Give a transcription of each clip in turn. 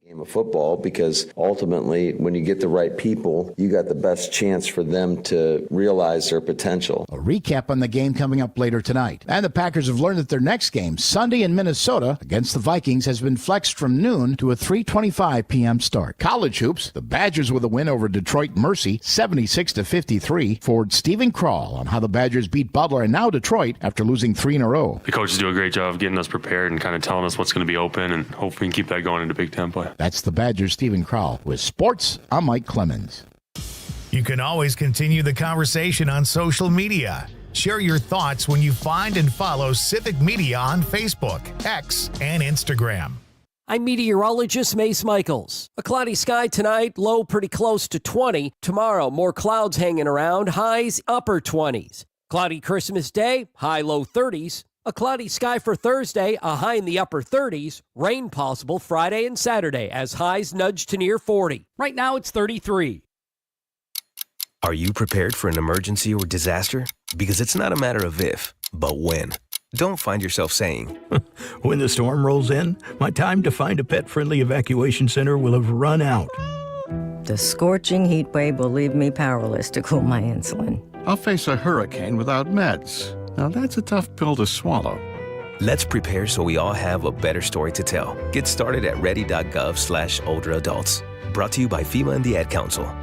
game of football, because ultimately when you get the right people, you got the best chance for them to realize their potential. A recap on the game coming up later tonight. And the Packers have learned that their next game, Sunday in Minnesota against the Vikings, has been flexed from noon to a 3:25 p.m. start. College hoops, the Badgers with a win over Detroit Mercy, 76-53. Forward Stephen Krall on how the Badgers beat Butler and now Detroit after losing 3 in a row. The coaches do a great job of getting us prepared and kind of telling us what's going to be open, and hope we can keep that going into Big Ten play. That's the Badgers' Stephen Krall. With sports, I'm Mike Clemens. You can always continue the conversation on social media. Share your thoughts when you find and follow Civic Media on Facebook, X, and Instagram. I'm meteorologist Mace Michaels. A cloudy sky tonight, low pretty close to 20. Tomorrow, more clouds hanging around, highs upper 20s. Cloudy Christmas Day, high low 30s. A cloudy sky for Thursday, a high in the upper 30s. Rain possible Friday and Saturday as highs nudge to near 40. Right now it's 33. Are you prepared for an emergency or disaster? Because it's not a matter of if, but when. Don't find yourself saying, when the storm rolls in, my time to find a pet-friendly evacuation center will have run out. The scorching heat wave will leave me powerless to cool my insulin. I'll face a hurricane without meds. Now that's a tough pill to swallow. Let's prepare so we all have a better story to tell. Get started at ready.gov/older adults. Brought to you by FEMA and the Ad Council.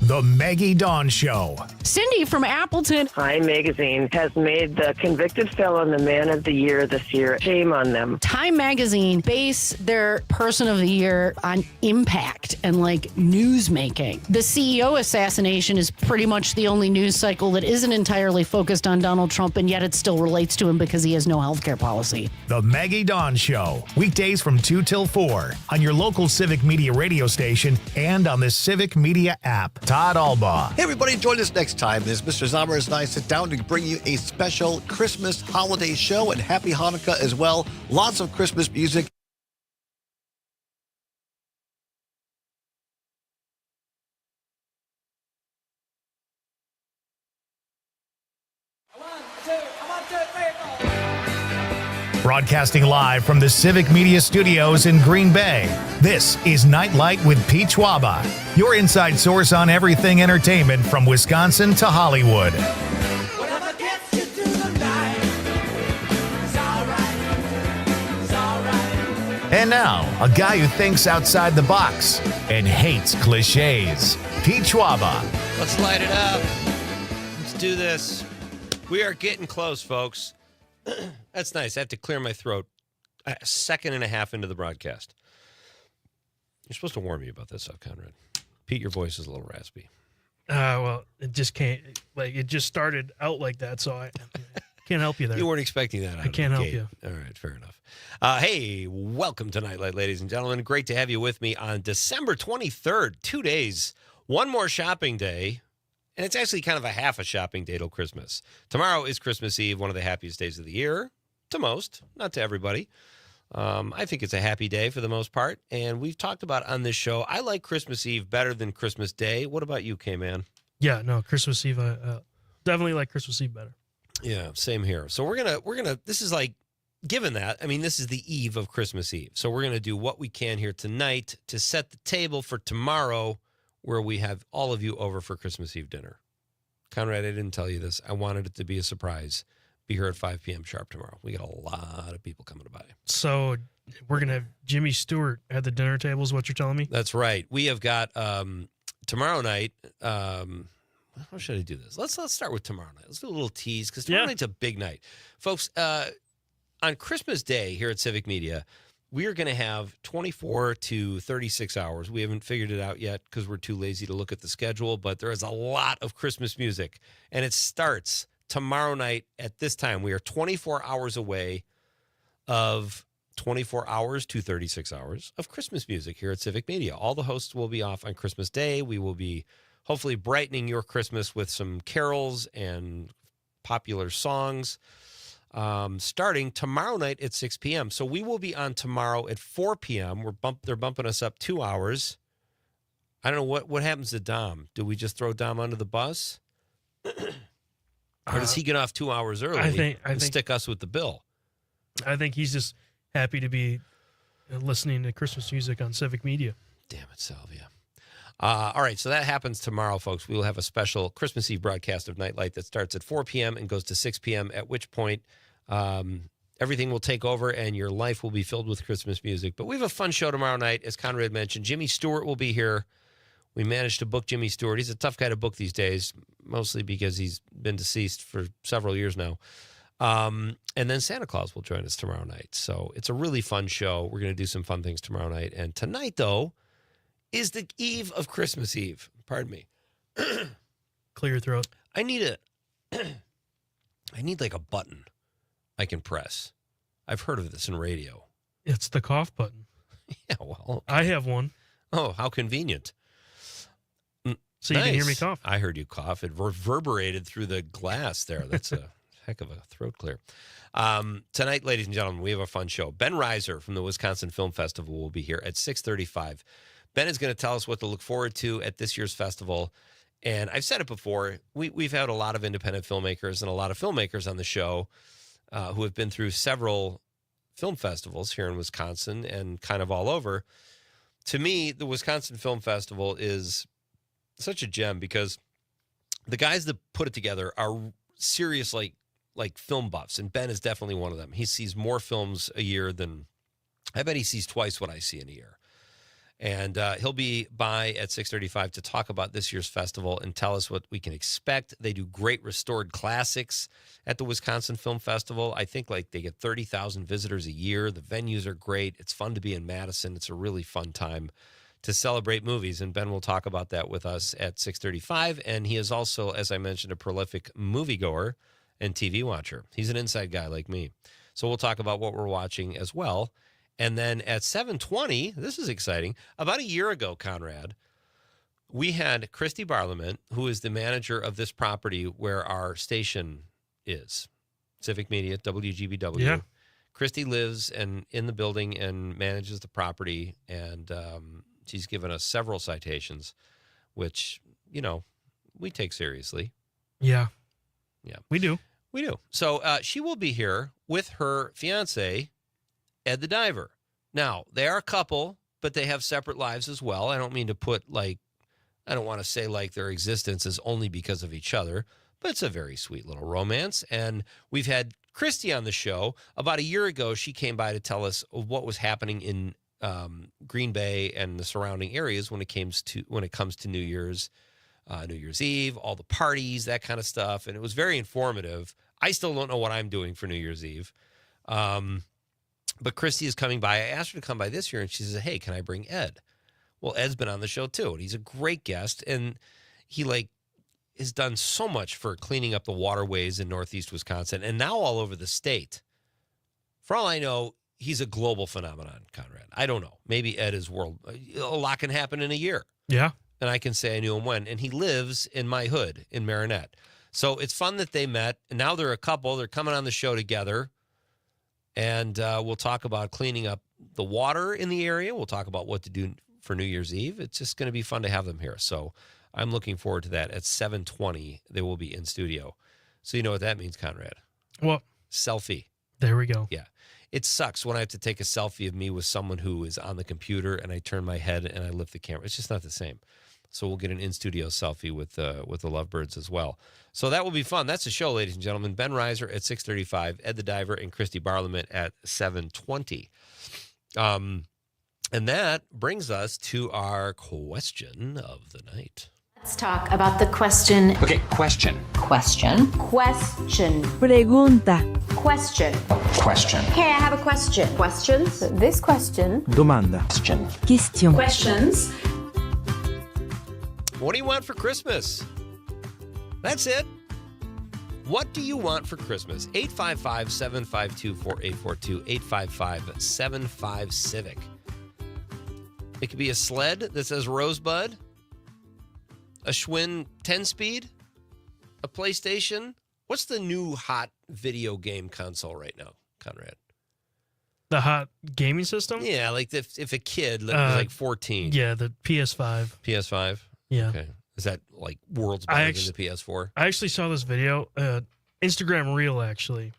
The Maggie Dawn Show. Cindy from Appleton. Time Magazine has made the convicted felon the man of the year this year. Shame on them. Time Magazine base their person of the year on impact and like news making. The CEO assassination is pretty much the only news cycle that isn't entirely focused on Donald Trump, and yet it still relates to him because he has no health care policy. The Maggie Dawn Show. Weekdays from 2 till 4 on your local Civic Media radio station and on the Civic Media app. Todd Albaugh. Hey, everybody, join us next time as Mr. Zommers and I sit down to bring you a special Christmas holiday show, and happy Hanukkah as well. Lots of Christmas music. Broadcasting live from the Civic Media Studios in Green Bay, this is Nite Lite with Pete Schwaba, your inside source on everything entertainment from Wisconsin to Hollywood. And now, a guy who thinks outside the box and hates cliches, Pete Schwaba. Let's light it up. Let's do this. We are getting close, folks. That's nice. I have to clear my throat a second and a half into the broadcast. You're supposed to warn me about this, Conrad. Pete, your voice is a little raspy. Well, it just can't. Like, it just started out like that, so I can't help you there. You weren't expecting that. I can't help you. All right, fair enough. Hey, welcome to Nite Lite, ladies and gentlemen. Great to have you with me on December 23rd. 2 days, one more shopping day. And it's actually kind of a half a shopping day till Christmas. Tomorrow is Christmas Eve, one of the happiest days of the year, to most, not to everybody. I think it's a happy day for the most part. And we've talked about on this show, I like Christmas Eve better than Christmas Day. What about you, K-Man? Yeah, no, Christmas Eve, definitely like Christmas Eve better. Yeah, same here. So we're gonna. This is like, given that, I mean, this is the eve of Christmas Eve. So we're gonna do what we can here tonight to set the table for tomorrow, where we have all of you over for Christmas Eve dinner. Conrad, I didn't tell you this. I wanted it to be a surprise. Be here at 5 p.m. sharp tomorrow. We got a lot of people coming by. So we're going to have Jimmy Stewart at the dinner table is what you're telling me? That's right. We have got tomorrow night. How should I do this? Let's start with tomorrow night. Let's do a little tease because tomorrow night's a big night. Folks, on Christmas Day here at Civic Media, we are going to have 24 to 36 hours. We haven't figured it out yet because we're too lazy to look at the schedule, but there is a lot of Christmas music, and it starts tomorrow night at this time. We are 24 hours away of 24 hours to 36 hours of Christmas music here at Civic Media. All the hosts will be off on Christmas Day. We will be hopefully brightening your Christmas with some carols and popular songs. Starting tomorrow night at 6 p.m. So we will be on tomorrow at 4 p.m. They're bumping us up 2 hours. I don't know what happens to Dom. Do we just throw Dom under the bus? Or does he get off 2 hours early and stick us with the bill? I think he's just happy to be listening to Christmas music on Civic Media. Damn it, Salvia. All right, so that happens tomorrow, folks. We will have a special Christmas Eve broadcast of Nite Lite that starts at 4 p.m. and goes to 6 p.m., at which point everything will take over and your life will be filled with Christmas music. But we have a fun show tomorrow night. As Conrad mentioned, Jimmy Stewart will be here. We managed to book Jimmy Stewart. He's a tough guy to book these days, mostly because he's been deceased for several years now. And then Santa Claus will join us tomorrow night. So it's a really fun show. We're going to do some fun things tomorrow night. And tonight, though, is the eve of Christmas Eve. Pardon me. Clear your throat. I need like a button I can press. I've heard of this in radio. It's the cough button. Yeah, well. Okay. I have one. Oh, how convenient. So you can hear me cough. I heard you cough. It reverberated through the glass there. That's a heck of a throat clear. Tonight, ladies and gentlemen, we have a fun show. Ben Reiser from the Wisconsin Film Festival will be here at 6:35. Ben is going to tell us what to look forward to at this year's festival. And I've said it before, we've had a lot of independent filmmakers and a lot of filmmakers on the show who have been through several film festivals here in Wisconsin and kind of all over. To me, the Wisconsin Film Festival is such a gem because the guys that put it together are serious, like film buffs. And Ben is definitely one of them. He sees more films a year than, I bet he sees twice what I see in a year. And he'll be by at 6:35 to talk about this year's festival and tell us what we can expect. They do great restored classics at the Wisconsin Film Festival. I think like they get 30,000 visitors a year. The venues are great. It's fun to be in Madison. It's a really fun time to celebrate movies. And Ben will talk about that with us at 6:35. And he is also, as I mentioned, a prolific moviegoer and TV watcher. He's an inside guy like me. So we'll talk about what we're watching as well. And then at 7:20, this is exciting. About a year ago, Conrad, we had Christy Barlament, who is the manager of this property where our station is, Civic Media, WGBW. Yeah. Christy lives in the building and manages the property, and she's given us several citations, which, we take seriously. Yeah. Yeah. We do. We do. So she will be here with her fiance, Ed the Diver. Now, they are a couple, but they have separate lives as well. I don't mean to put I don't want to say like their existence is only because of each other, but it's a very sweet little romance. And we've had Christy on the show. About a year ago, she came by to tell us what was happening in Green Bay and the surrounding areas when it comes to New Year's Eve, all the parties, that kind of stuff. And it was very informative. I still don't know what I'm doing for New Year's Eve. But Christy is coming by. I asked her to come by this year, and she says, hey, can I bring Ed? Well, Ed's been on the show, too, and he's a great guest, and he, has done so much for cleaning up the waterways in northeast Wisconsin and now all over the state. For all I know, he's a global phenomenon, Conrad. I don't know. Maybe Ed is world. A lot can happen in a year. Yeah. And I can say I knew him when. And he lives in my hood in Marinette. So it's fun that they met, and now they're a couple. They're coming on the show together. And we'll talk about cleaning up the water in the area. We'll talk about what to do for New Year's Eve. It's just going to be fun to have them here. So I'm looking forward to that. At 7:20, they will be in studio. So you know what that means, Conrad? What? Selfie. There we go. Yeah. It sucks when I have to take a selfie of me with someone who is on the computer and I turn my head and I lift the camera. It's just not the same. So we'll get an in-studio selfie with the Lovebirds as well. So that will be fun. That's the show, ladies and gentlemen. Ben Reiser at 6:35, Ed the Diver, and Christy Barlament at 7:20. And that brings us to our question of the night. Let's talk about the question. Okay, question. Question. Question. Pregunta. Question. Question. Hey, I have a question. Questions? This question. Domanda. Question. Question. Questions. What do you want for Christmas? That's it. What do you want for Christmas? 855-752-4842, 855-75-CIVIC. It could be a sled that says Rosebud, a Schwinn 10-speed, a PlayStation. What's the new hot video game console right now, Conrad? The hot gaming system? Yeah, like if a kid was 14. Yeah, the PS5. PS5? Yeah. Okay. Is that like worlds better than the PS4? I actually saw this video, Instagram Reel, actually.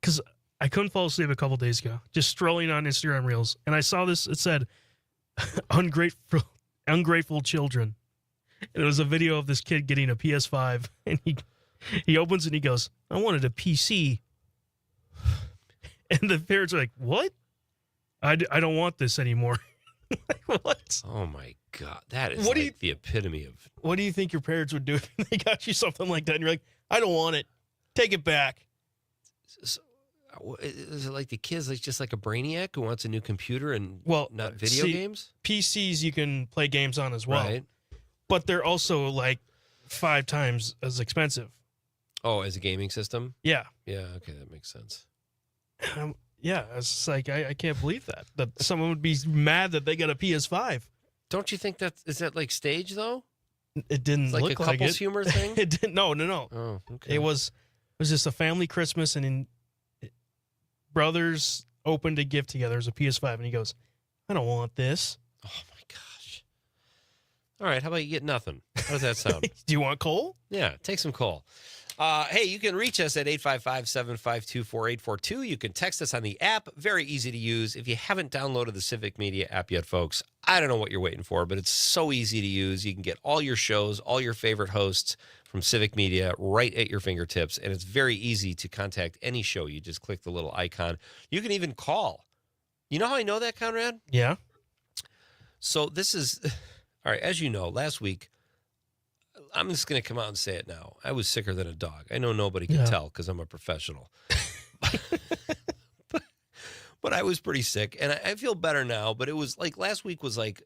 Because I couldn't fall asleep a couple days ago, just strolling on Instagram Reels, and I saw this. It said, ungrateful children. And it was a video of this kid getting a PS5, and he opens and he goes, I wanted a PC. And the parents are like, what? I don't want this anymore. Like, what? Oh, my God. That is What do like the epitome of... What do you think your parents would do if they got you something like that? And you're like, I don't want it. Take it back. So, is it like the kids, like just like a brainiac who wants a new computer and not video games? PCs you can play games on as well. Right. But they're also like 5 times as expensive. Oh, as a gaming system? Yeah. Yeah, okay, that makes sense. Yeah, it's just like, I can't believe that someone would be mad that they got a PS5. Don't you think is that like stage though? It didn't It's like look a like couples it. humor thing? It didn't. No. Oh, okay. It was just a family Christmas, and brothers opened a gift together as a PS5, and he goes, I don't want this. Oh my gosh. All right, how about you get nothing? How does that sound? Do you want coal? Yeah, take some coal. Hey, you can reach us at 855-752-4842. You can text us on the app. Very easy to use. If you haven't downloaded the Civic Media app yet, folks, I don't know what you're waiting for, but it's so easy to use. You can get all your shows, all your favorite hosts from Civic Media right at your fingertips, and it's very easy to contact any show. You just click the little icon. You can even call. You know how I know that, Conrad? Yeah. So this is, all right, as you know, last week, I'm just going to come out and say it now. I was sicker than a dog. I know nobody can tell because I'm a professional. But I was pretty sick, and I feel better now. But it was like last week was like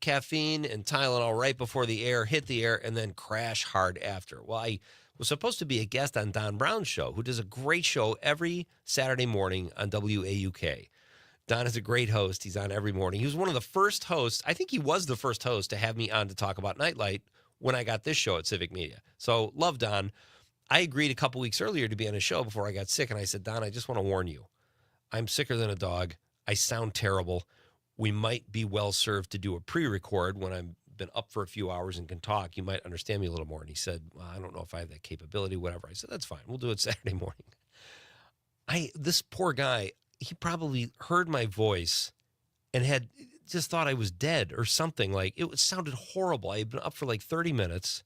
caffeine and Tylenol right before the air, hit the air, and then crash hard after. Well, I was supposed to be a guest on Don Brown's show, who does a great show every Saturday morning on WAUK. Don is a great host. He's on every morning. He was one of the first hosts. I think he was the first host to have me on to talk about Nite Lite when I got this show at Civic Media. So love Don. I agreed a couple weeks earlier to be on a show before I got sick, and I said, Don, I just want to warn you. I'm sicker than a dog. I sound terrible. We might be well served to do a pre-record when I've been up for a few hours and can talk. You might understand me a little more. And he said, well, I don't know if I have that capability, whatever. I said, that's fine. We'll do it Saturday morning. This poor guy, he probably heard my voice and had just thought I was dead or something. Like, it sounded horrible. I had been up for like 30 minutes.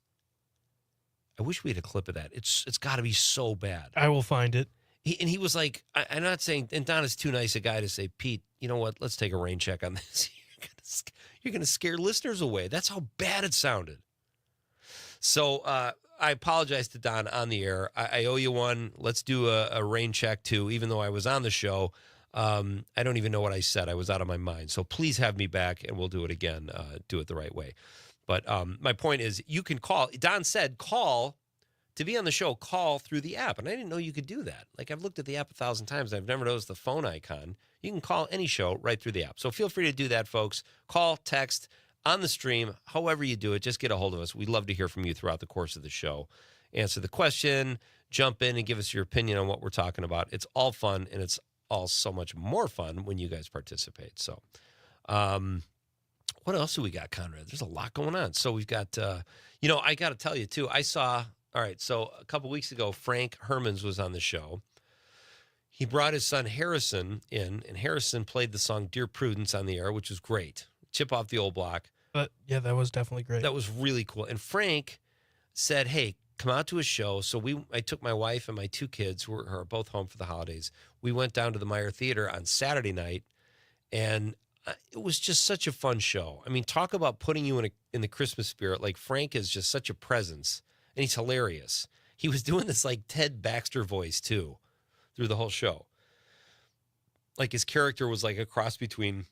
I wish we had a clip of that. It's got to be so bad. I will find it. He was like, I'm not saying, and Don is too nice a guy to say, Pete, you know what? Let's take a rain check on this. You're going to scare listeners away. That's how bad it sounded. So I apologize to Don on the air. I owe you one. Let's do a rain check too, even though I was on the show. I don't even know what I said. I was out of my mind. So please have me back, and we'll do it again. Do it the right way. But my point is, you can call. Don said call. To be on the show, call through the app. And I didn't know you could do that. Like, I've looked at the app 1,000 times. I've never noticed the phone icon. You can call any show right through the app. So feel free to do that, folks. Call, text, on the stream, however you do it, just get a hold of us. We'd love to hear from you throughout the course of the show. Answer the question, jump in and give us your opinion on what we're talking about. It's all fun, and it's all so much more fun when you guys participate. So what else do we got, Conrad? There's a lot going on. So we've got, I got to tell you, too, all right, so a couple weeks ago, Frank Hermans was on the show. He brought his son Harrison in, and Harrison played the song Dear Prudence on the air, which was great. Chip off the old block. But yeah, that was definitely great. That was really cool. And Frank said, hey, come out to a show. So I took my wife and my 2 kids, who are both home for the holidays. We went down to the Meyer Theater on Saturday night, and it was just such a fun show. I mean, talk about putting you in the Christmas spirit. Like, Frank is just such a presence. And he's hilarious. He was doing this like Ted Baxter voice too through the whole show. Like, his character was like a cross between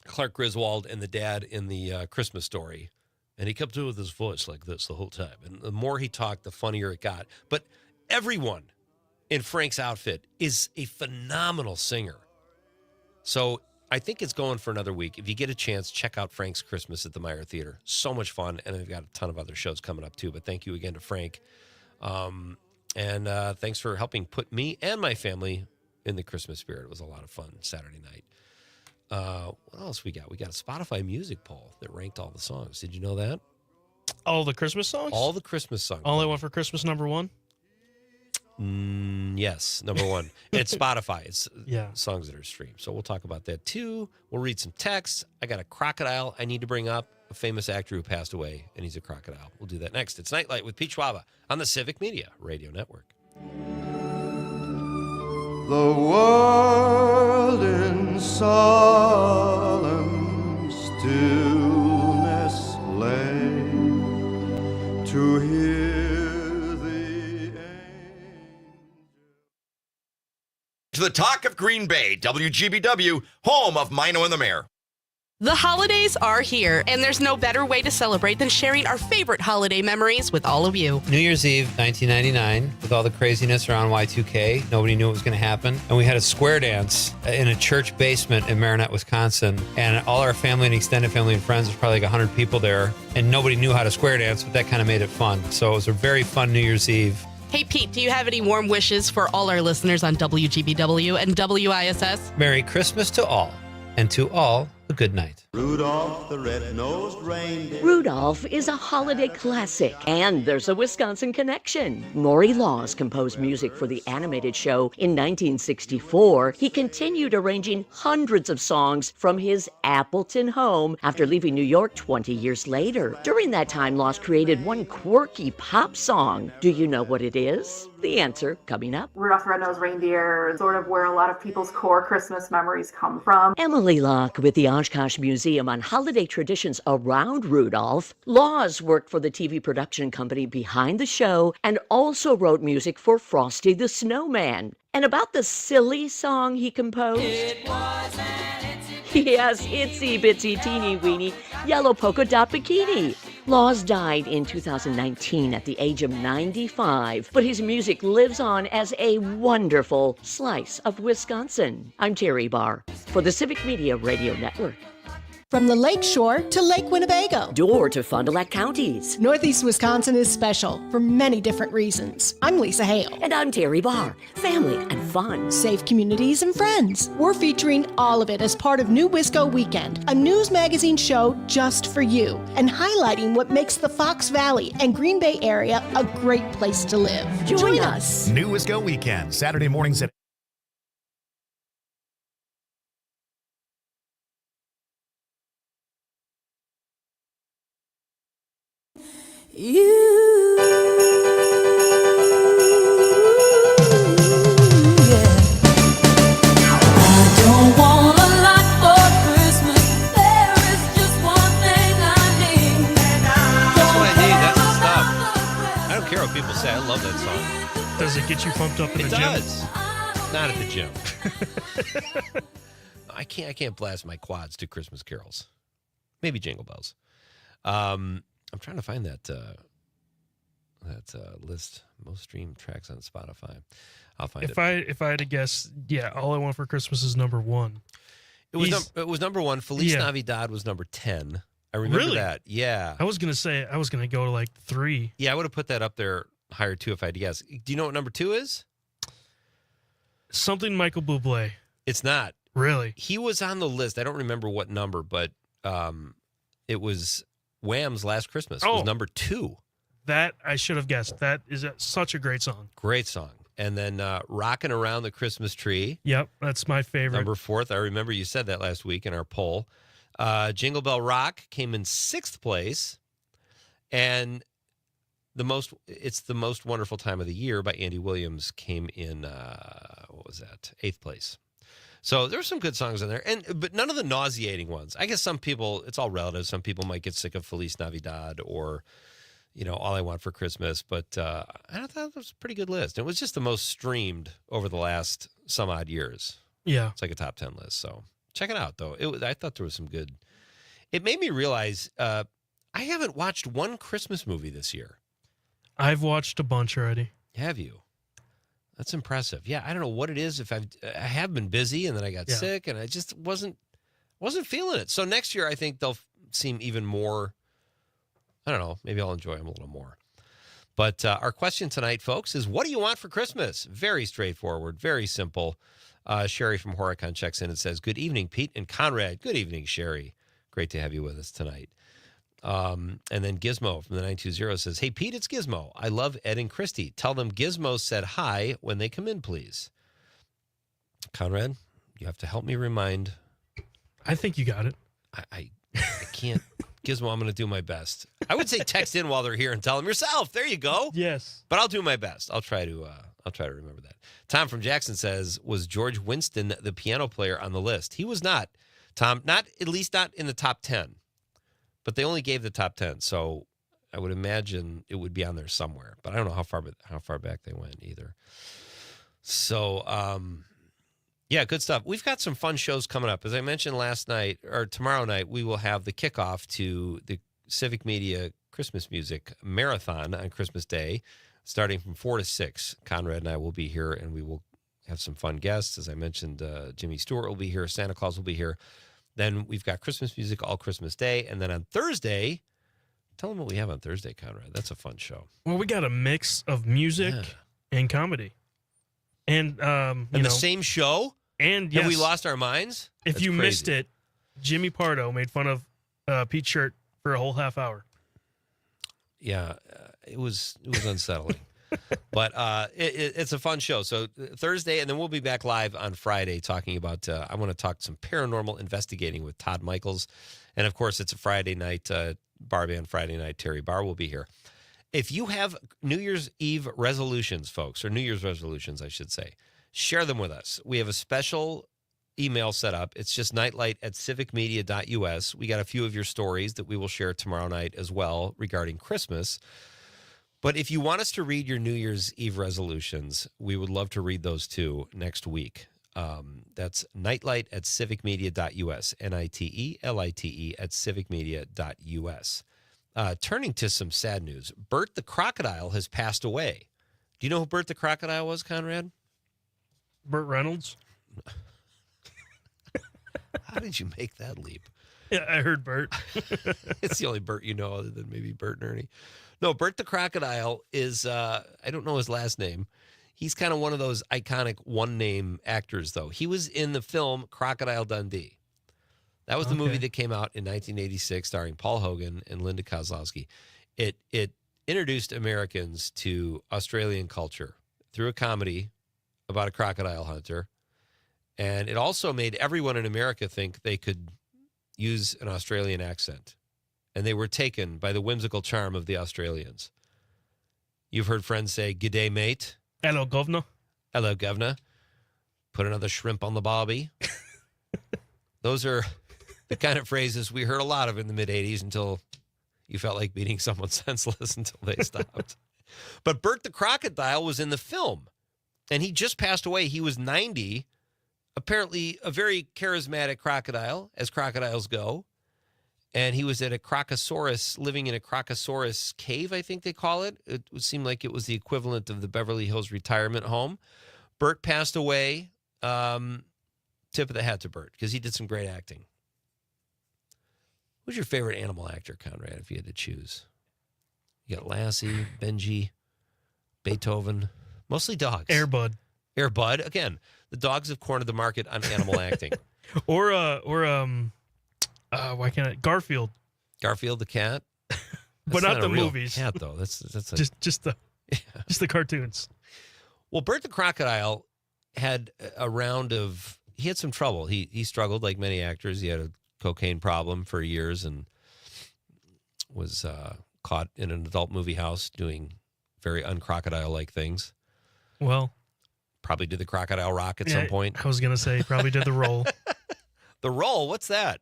Clark Griswold and the dad in the Christmas Story. And he kept doing with his voice like this the whole time. And the more he talked, the funnier it got. But everyone in Frank's outfit is a phenomenal singer. So I think it's going for another week. If you get a chance, check out Frank's Christmas at the Meyer Theater. So much fun, and they've got a ton of other shows coming up, too. But thank you again to Frank. And thanks for helping put me and my family in the Christmas spirit. It was a lot of fun Saturday night. What else we got? We got a Spotify music poll that ranked all the songs. Did you know that? All the Christmas songs? All the Christmas songs. All I Want for Christmas #1? Yes, number one. It's Spotify. It's Yeah. songs that are streamed. So we'll talk about that too. We'll read some texts. I got a crocodile I need to bring up, a famous actor who passed away, and he's a crocodile. We'll do that next. It's Nite Lite with Pete Schwaba on the Civic Media Radio Network. The world in solemn stillness lay to hear the To the talk of Green Bay, WGBW, home of Mino and the Mayor. The holidays are here, and there's no better way to celebrate than sharing our favorite holiday memories with all of you. New Year's Eve, 1999, with all the craziness around Y2K, nobody knew what was going to happen. And we had a square dance in a church basement in Marinette, Wisconsin. And all our family and extended family and friends, there's probably like 100 people there. And nobody knew how to square dance, but that kind of made it fun. So it was a very fun New Year's Eve. Hey, Pete, do you have any warm wishes for all our listeners on WGBW and WISS? Merry Christmas to all, and to all, a good night. Rudolph the red-nosed reindeer. Rudolph is a holiday classic, and there's a Wisconsin connection. Maury Laws composed music for the animated show in 1964. He continued arranging hundreds of songs from his Appleton home after leaving New York 20 years later. During that time, Laws created one quirky pop song. Do you know what it is? The answer coming up. Rudolph the Red-Nosed Reindeer, sort of where a lot of people's core Christmas memories come from. Emily Locke with the Oshkosh Museum on holiday traditions around Rudolph. Laws worked for the TV production company behind the show and also wrote music for Frosty the Snowman. And about the silly song he composed? Yes, Itsy Bitsy Teeny Weeny Yellow Polka Dot Bikini. Laws died in 2019 at the age of 95, but his music lives on as a wonderful slice of Wisconsin. I'm Terry Barr for the Civic Media Radio Network. From the Lake Shore to Lake Winnebago. Door to Fond du Lac counties. Northeast Wisconsin is special for many different reasons. I'm Lisa Hale. And I'm Terry Barr. Family and fun. Safe communities and friends. We're featuring all of it as part of New Wisco Weekend, a news magazine show just for you, and highlighting what makes the Fox Valley and Green Bay area a great place to live. Join us. New Wisco Weekend, Saturday mornings at People say I love that song. Does it get you pumped up in the It gym? does. Not at the gym. I can't blast my quads to Christmas carols. Maybe Jingle Bells. I'm trying to find that list. Most streamed tracks on Spotify. I'll find it. If I had to guess, yeah, All I Want for Christmas is number one. It was number one. Feliz Navidad was number 10. I remember that. Yeah. I was gonna go to like 3. Yeah, I would have put that up there higher too if I had to guess. Do you know what number 2 is? Something Michael Bublé. It's not. Really? He was on the list. I don't remember what number, but it was Wham's Last Christmas. It was number 2. That I should have guessed. That is such a great song. Great song. And then Rockin' Around the Christmas Tree. Yep, that's my favorite. Number 4. I remember you said that last week in our poll. Jingle Bell Rock came in 6th place. And It's the Most Wonderful Time of the Year by Andy Williams came in, 8th place. So there's some good songs in there, but none of the nauseating ones. I guess some people, it's all relative. Some people might get sick of Feliz Navidad or, All I Want for Christmas. But I thought it was a pretty good list. It was just the most streamed over the last some odd years. Yeah. It's like a top 10 list. So check it out, though. I thought there was some good. It made me realize I haven't watched one Christmas movie this year. I've watched a bunch already. Have you? That's impressive. Yeah, I don't know what it is. I have been busy, and then I got sick, and I just wasn't feeling it. So next year, I think they'll seem even more. I don't know. Maybe I'll enjoy them a little more. But our question tonight, folks, is what do you want for Christmas? Very straightforward, very simple. Sherry from Horicon checks in and says, "Good evening, Pete and Conrad." Good evening, Sherry. Great to have you with us tonight. And then Gizmo from the 920 says, "Hey, Pete, it's Gizmo. I love Ed and Christy. Tell them Gizmo said hi when they come in, please." Conrad, you have to help me remind. I think you got it. I can't. Gizmo, I'm going to do my best. I would say text in while they're here and tell them yourself. There you go. Yes. But I'll do my best. I'll try to remember that. Tom from Jackson says, "Was George Winston the piano player on the list?" He was not. Tom, at least not in the top 10. But they only gave the top 10, so I would imagine it would be on there somewhere. But I don't know how far back they went either. So, yeah, good stuff. We've got some fun shows coming up. As I mentioned last night, or tomorrow night, we will have the kickoff to the Civic Media Christmas Music Marathon on Christmas Day, starting from 4 to 6. Conrad and I will be here, and we will have some fun guests. As I mentioned, Jimmy Stewart will be here. Santa Claus will be here. Then we've got Christmas music all Christmas Day. And then on Thursday, tell them what we have on Thursday, Conrad. That's a fun show. Well, we got a mix of music and comedy. And, the same show? And Have we yes, lost our minds? If That's you crazy. missed it, Jimmy Pardo made fun of Pete Shirt for a whole half hour. Yeah, it was unsettling. But it's a fun show. So Thursday, and then we'll be back live on Friday talking about, I want to talk some paranormal investigating with Todd Michaels. And, of course, it's a Friday night, bar band Friday night. Terry Barr will be here. If you have New Year's Eve resolutions, folks, or New Year's resolutions, I should say, share them with us. We have a special email set up. It's just nightlite@civicmedia.us. We got a few of your stories that we will share tomorrow night as well regarding Christmas. But if you want us to read your New Year's Eve resolutions, we would love to read those too next week. That's nightlite@civicmedia.us, NITELITE @civicmedia.us. Turning to some sad news, Bert the Crocodile has passed away. Do you know who Bert the Crocodile was, Conrad? Burt Reynolds. How did you make that leap? Yeah, I heard Bert. It's the only Bert you know other than maybe Bert and Ernie. No, Bert the Crocodile is, I don't know his last name. He's kind of one of those iconic one-name actors, though. He was in the film Crocodile Dundee. That was the movie that came out in 1986 starring Paul Hogan and Linda Kozlowski. It introduced Americans to Australian culture through a comedy about a crocodile hunter. And it also made everyone in America think they could use an Australian accent. And they were taken by the whimsical charm of the Australians. You've heard friends say, "G'day, mate." Hello, governor. Hello, governor. Put another shrimp on the barbie. Those are the kind of phrases we heard a lot of in the mid-'80s until you felt like beating someone senseless until they stopped. But Bert the Crocodile was in the film, and he just passed away. He was 90, apparently a very charismatic crocodile, as crocodiles go. And he was at a Crocosaurus, living in a Crocosaurus cave, I think they call it. It would seem like it was the equivalent of the Beverly Hills retirement home. Bert passed away. Tip of the hat to Bert, because he did some great acting. Who's your favorite animal actor, Conrad, if you had to choose? You got Lassie, Benji, Beethoven, mostly dogs. Air Bud. Air Bud. Again, the dogs have cornered the market on animal acting. Why can't I? Garfield. Garfield the cat. But not a the real movies. Cat though. That's just the cartoons. Well, Bert the Crocodile had a round of. He had some trouble. He struggled like many actors. He had a cocaine problem for years and was caught in an adult movie house doing very uncrocodile-like things. Well, probably did the crocodile rock at some point. I was gonna say probably did the roll. The roll. What's that?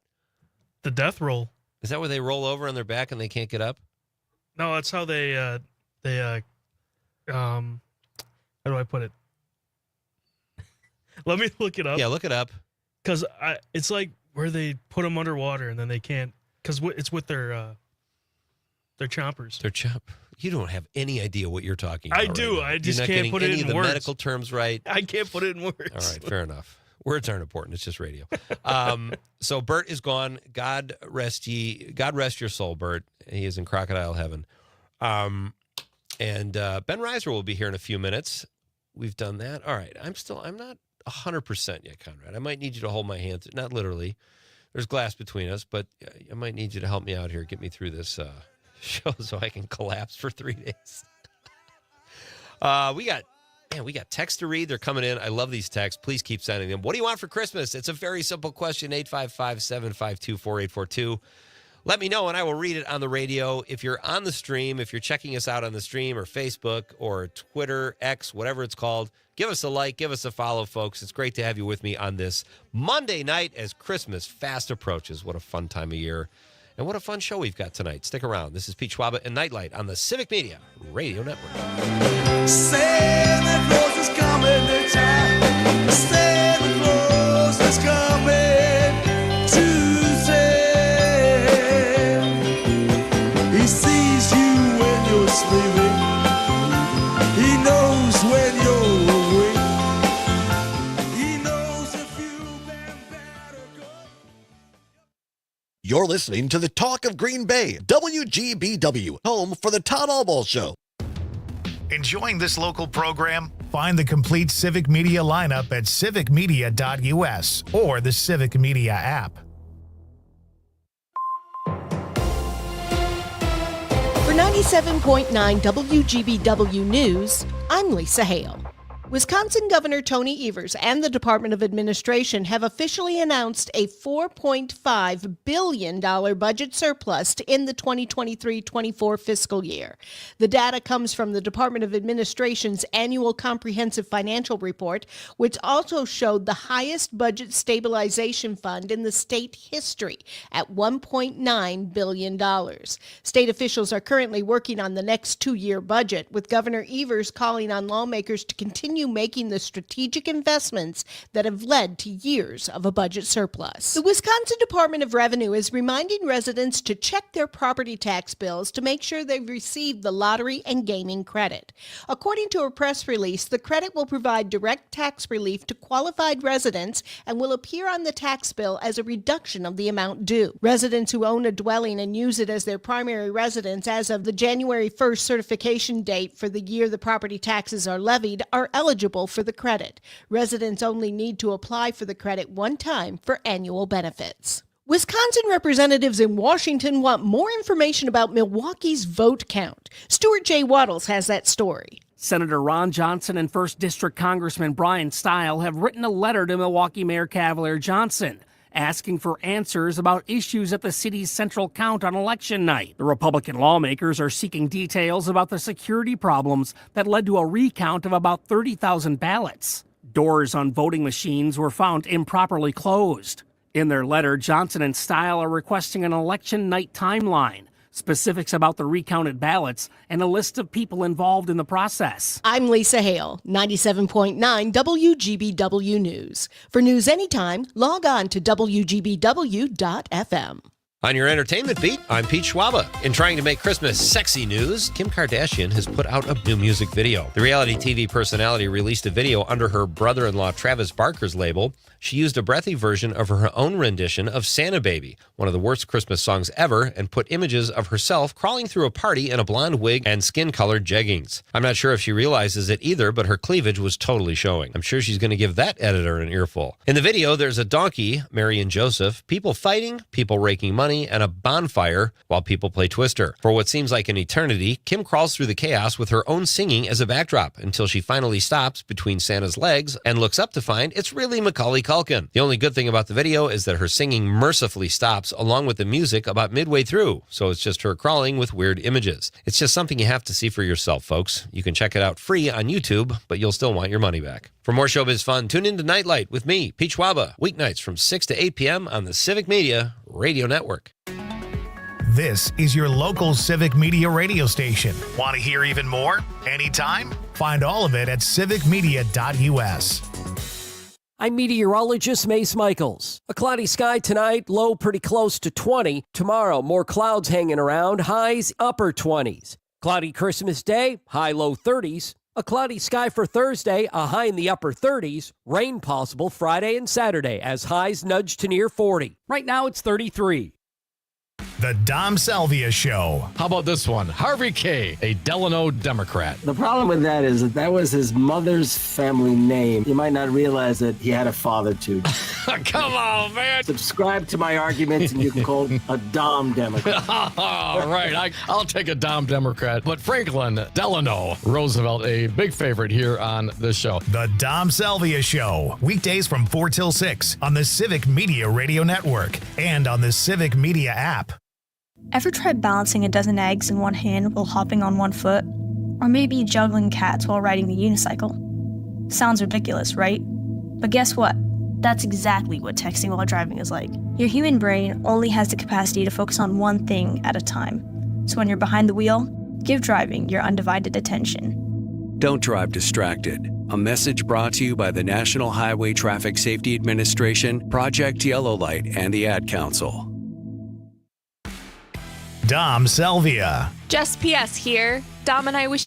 The death roll. Is that where they roll over on their back and they can't get up? No, that's how they how do I put it? Let me look it up. Yeah, look it up. Because it's like where they put them underwater and then they can't, because it's with their chompers. Their chomp. You don't have any idea what you're talking about. I do. Right, I just can't put it in words. Any of the medical terms right. I can't put it in words. All right, fair enough. Words aren't important. It's just radio. So Bert is gone. God rest your soul, Bert. He is in crocodile heaven. And Ben Reiser will be here in a few minutes. We've done that. All right. I'm not 100% yet, Conrad. I might need you to hold my hand. Not literally. There's glass between us, but I might need you to help me out here. Get me through this show so I can collapse for 3 days. We got texts to read. They're coming in. I love these texts. Please keep sending them. What do you want for Christmas? It's a very simple question. 855-752-4842. Let me know, and I will read it on the radio. If you're on the stream, if you're checking us out on the stream or Facebook or Twitter, X, whatever it's called, give us a like, give us a follow, folks. It's great to have you with me on this Monday night as Christmas fast approaches. What a fun time of year. And what a fun show we've got tonight. Stick around. This is Pete Schwaba and Nite Lite on the Civic Media Radio Network. Santa Claus is coming to town. Santa Claus is coming Tuesday. He sees you when you're sleeping. He knows when you're awake. He knows if you've been bad or good. You're listening to the Talk of Green Bay, WGBW, home for the Todd Albaugh Show. Enjoying this local program? Find the complete Civic Media lineup at civicmedia.us or the Civic Media app. For 97.9 WGBW News, I'm Lisa Hale. Wisconsin Governor Tony Evers and the Department of Administration have officially announced a $4.5 billion budget surplus to end the 2023-24 fiscal year. The data comes from the Department of Administration's annual comprehensive financial report, which also showed the highest budget stabilization fund in the state history at $1.9 billion. State officials are currently working on the next two-year budget, with Governor Evers calling on lawmakers to continue making the strategic investments that have led to years of a budget surplus. The Wisconsin Department of Revenue is reminding residents to check their property tax bills to make sure they've received the lottery and gaming credit. According to a press release, the credit will provide direct tax relief to qualified residents and will appear on the tax bill as a reduction of the amount due. Residents who own a dwelling and use it as their primary residence as of the January 1st certification date for the year the property taxes are levied are eligible for the credit. Residents only need to apply for the credit one time for annual benefits. Wisconsin representatives in Washington want more information about Milwaukee's vote count. Stuart J. Waddles has that story. Senator Ron Johnson and 1st District Congressman Brian Stile have written a letter to Milwaukee Mayor Cavalier Johnson, asking for answers about issues at the city's central count on election night. The Republican lawmakers are seeking details about the security problems that led to a recount of about 30,000 ballots. Doors on voting machines were found improperly closed. In their letter, Johnson and Stile are requesting an election night timeline, specifics about the recounted ballots, and a list of people involved in the process. I'm Lisa Hale, 97.9 WGBW News. For news anytime, log on to WGBW.FM. On your entertainment beat, I'm Pete Schwaba. In trying to make Christmas sexy news, Kim Kardashian has put out a new music video. The reality TV personality released a video under her brother-in-law Travis Barker's label. She used a breathy version of her own rendition of Santa Baby, one of the worst Christmas songs ever, and put images of herself crawling through a party in a blonde wig and skin-colored jeggings. I'm not sure if she realizes it either, but her cleavage was totally showing. I'm sure she's going to give that editor an earful. In the video, there's a donkey, Mary and Joseph, people fighting, people raking money, and a bonfire while people play Twister. For what seems like an eternity, Kim crawls through the chaos with her own singing as a backdrop until she finally stops between Santa's legs and looks up to find it's really Macaulay Culkin. The only good thing about the video is that her singing mercifully stops along with the music about midway through, so it's just her crawling with weird images. It's just something you have to see for yourself, folks. You can check it out free on YouTube, but you'll still want your money back. For more showbiz fun, tune in to Nite Lite with me, Pete Schwaba, weeknights from 6 to 8 p.m. on the Civic Media Radio Network. This is your local Civic Media radio station. Want to hear even more? Anytime? Find all of it at civicmedia.us. I'm meteorologist Mace Michaels. A cloudy sky tonight, low pretty close to 20. Tomorrow, more clouds hanging around, highs upper 20s. Cloudy Christmas Day, high low 30s. A cloudy sky for Thursday, a high in the upper 30s. Rain possible Friday and Saturday as highs nudge to near 40. Right now it's 33. The Dom Salvia Show. How about this one? Harvey K., a Delano Democrat. The problem with that is that was his mother's family name. You might not realize that he had a father too. Come on, man. Subscribe to my arguments and you can call a Dom Democrat. All right, I'll take a Dom Democrat. But Franklin Delano Roosevelt, a big favorite here on the show. The Dom Salvia Show. Weekdays from 4 till 6 on the Civic Media Radio Network and on the Civic Media app. Ever tried balancing a dozen eggs in one hand while hopping on one foot? Or maybe juggling cats while riding the unicycle? Sounds ridiculous, right? But guess what? That's exactly what texting while driving is like. Your human brain only has the capacity to focus on one thing at a time. So when you're behind the wheel, give driving your undivided attention. Don't drive distracted. A message brought to you by the National Highway Traffic Safety Administration, Project Yellow Light, and the Ad Council. Dom Salvia. Just PS here. Dom and I wish.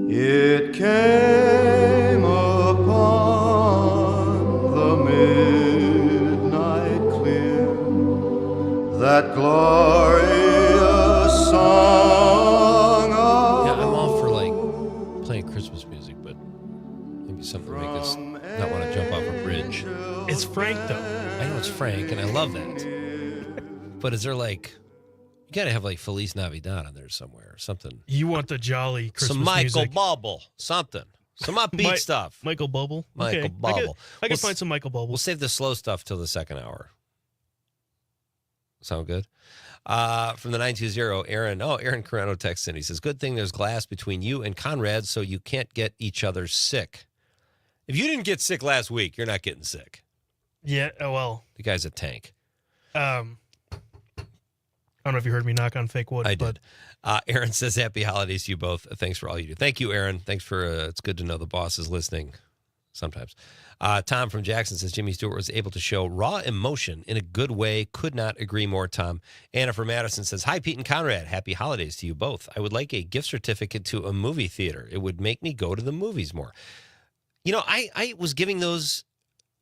It came upon the midnight clear, that glorious song of... Yeah, I'm all for like playing Christmas music, but maybe something to make us not want to jump off a bridge. It's Frank, though. I know it's Frank, and I love that. But is there like... You got to have like Feliz Navidad on there somewhere or something. You want the jolly Christmas Some Michael music. Bubble, something. Some upbeat stuff. Michael Bubble? Michael Okay. Bubble. I could find some Michael Bubble. We'll save the slow stuff till the second hour. Sound good? From the 920, Aaron Carano texts in. He says, good thing there's glass between you and Conrad so you can't get each other sick. If you didn't get sick last week, you're not getting sick. Yeah, well. The guy's a tank. I don't know if you heard me knock on fake wood. I did. Aaron says, happy holidays to you both. Thanks for all you do. Thank you, Aaron. Thanks for, it's good to know the boss is listening sometimes. Tom from Jackson says, Jimmy Stewart was able to show raw emotion in a good way. Could not agree more, Tom. Anna from Madison says, hi, Pete and Conrad. Happy holidays to you both. I would like a gift certificate to a movie theater. It would make me go to the movies more. You know, I was giving those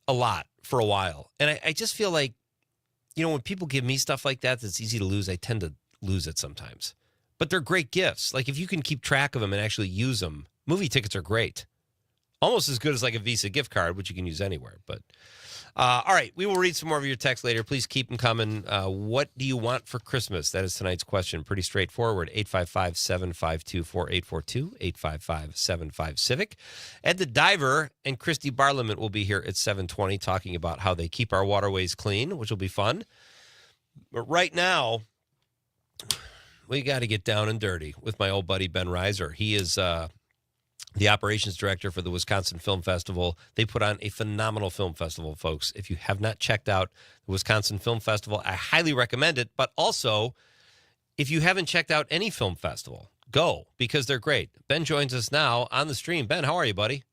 a lot for a while. And I just feel like, you know, when people give me stuff like that that's easy to lose, I tend to lose it sometimes. But they're great gifts. Like, if you can keep track of them and actually use them, movie tickets are great. Almost as good as like a Visa gift card, which you can use anywhere. But all right, we will read some more of your texts later. Please keep them coming. What do you want for Christmas? That is tonight's question. Pretty straightforward. 855-752-4842, 855-75-CIVIC. Ed the Diver and Christy Barliament will be here at 7:20 talking about how they keep our waterways clean, which will be fun. But right now, we got to get down and dirty with my old buddy Ben Reiser. He is the operations director for the Wisconsin Film Festival. They put on a phenomenal film festival, folks. If you have not checked out the Wisconsin Film Festival, I highly recommend it. But also, if you haven't checked out any film festival, go, because they're great. Ben joins us now on the stream. Ben, how are you, buddy?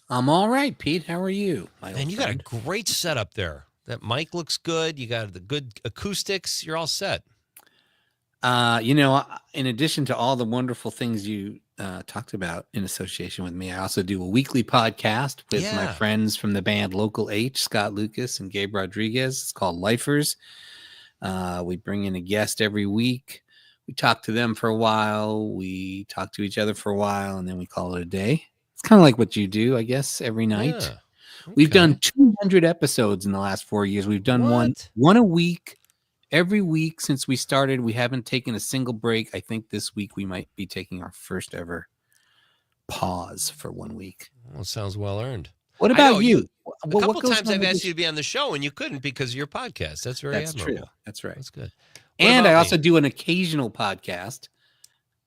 I'm all right, Pete. How are you? Man, you got a great setup there. That mic looks good. You got the good acoustics. You're all set. You know, in addition to all the wonderful things you talked about in association with me, I also do a weekly podcast with my friends from the band Local H, Scott Lucas and Gabe Rodriguez. It's called Lifers. We bring in a guest every week. We talk to them for a while. We talk to each other for a while, and then we call it a day. It's kind of like what you do, I guess, every night. Yeah. Okay. We've done 200 episodes in the last 4 years. We've done one a week. Every week since we started, we haven't taken a single break. I think this week we might be taking our first ever pause for 1 week. Well, sounds well earned. What about you? A couple times I've asked you to be on the show, and you couldn't because of your podcast. That's very admirable. True. That's right. That's good. And I also do an occasional podcast,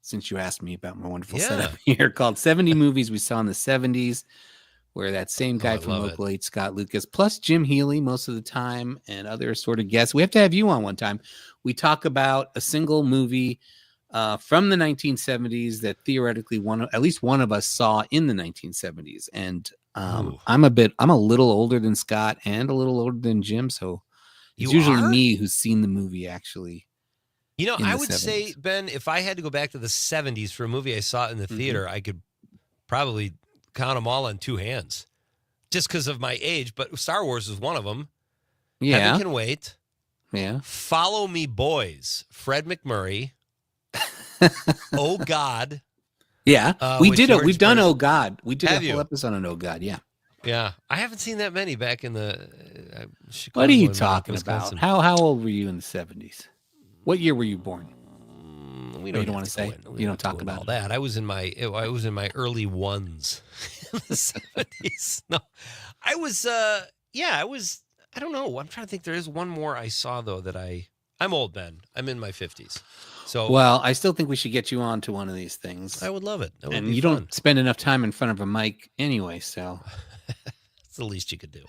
since you asked me about my wonderful setup here, called 70 Movies We Saw in the 70s. Where that same guy from Local 8, Scott Lucas, plus Jim Healy most of the time, and other sort of guests. We have to have you on one time. We talk about a single movie from the 1970s that theoretically at least one of us saw in the 1970s. And I'm a little older than Scott and a little older than Jim, so it's usually me who's seen the movie actually. You know, I would say, Ben, if I had to go back to the 70s for a movie I saw in the theater, I could probably count them all on two hands, just because of my age. But Star Wars is one of them. Yeah. Heaven Can Wait. Yeah. Follow Me Boys. Fred McMurray. Oh God. Yeah. We've done Burns. Oh God. We did Have a whole you? episode on Oh God. Yeah. Yeah. I haven't seen that many back in the Chicago What are you and talking Wisconsin. about? How old were you in the 70s? What year were you born? We don't want to say. You don't talk about all that. I was in my early ones in the 70s. No, I was. I don't know. I'm trying to think. There is one more I saw though that I'm old, Ben. I'm in my 50s. So Well, I still think we should get you on to one of these things. I would love it. That would And be you fun. don't spend enough time in front of a mic anyway, so It's the least you could do.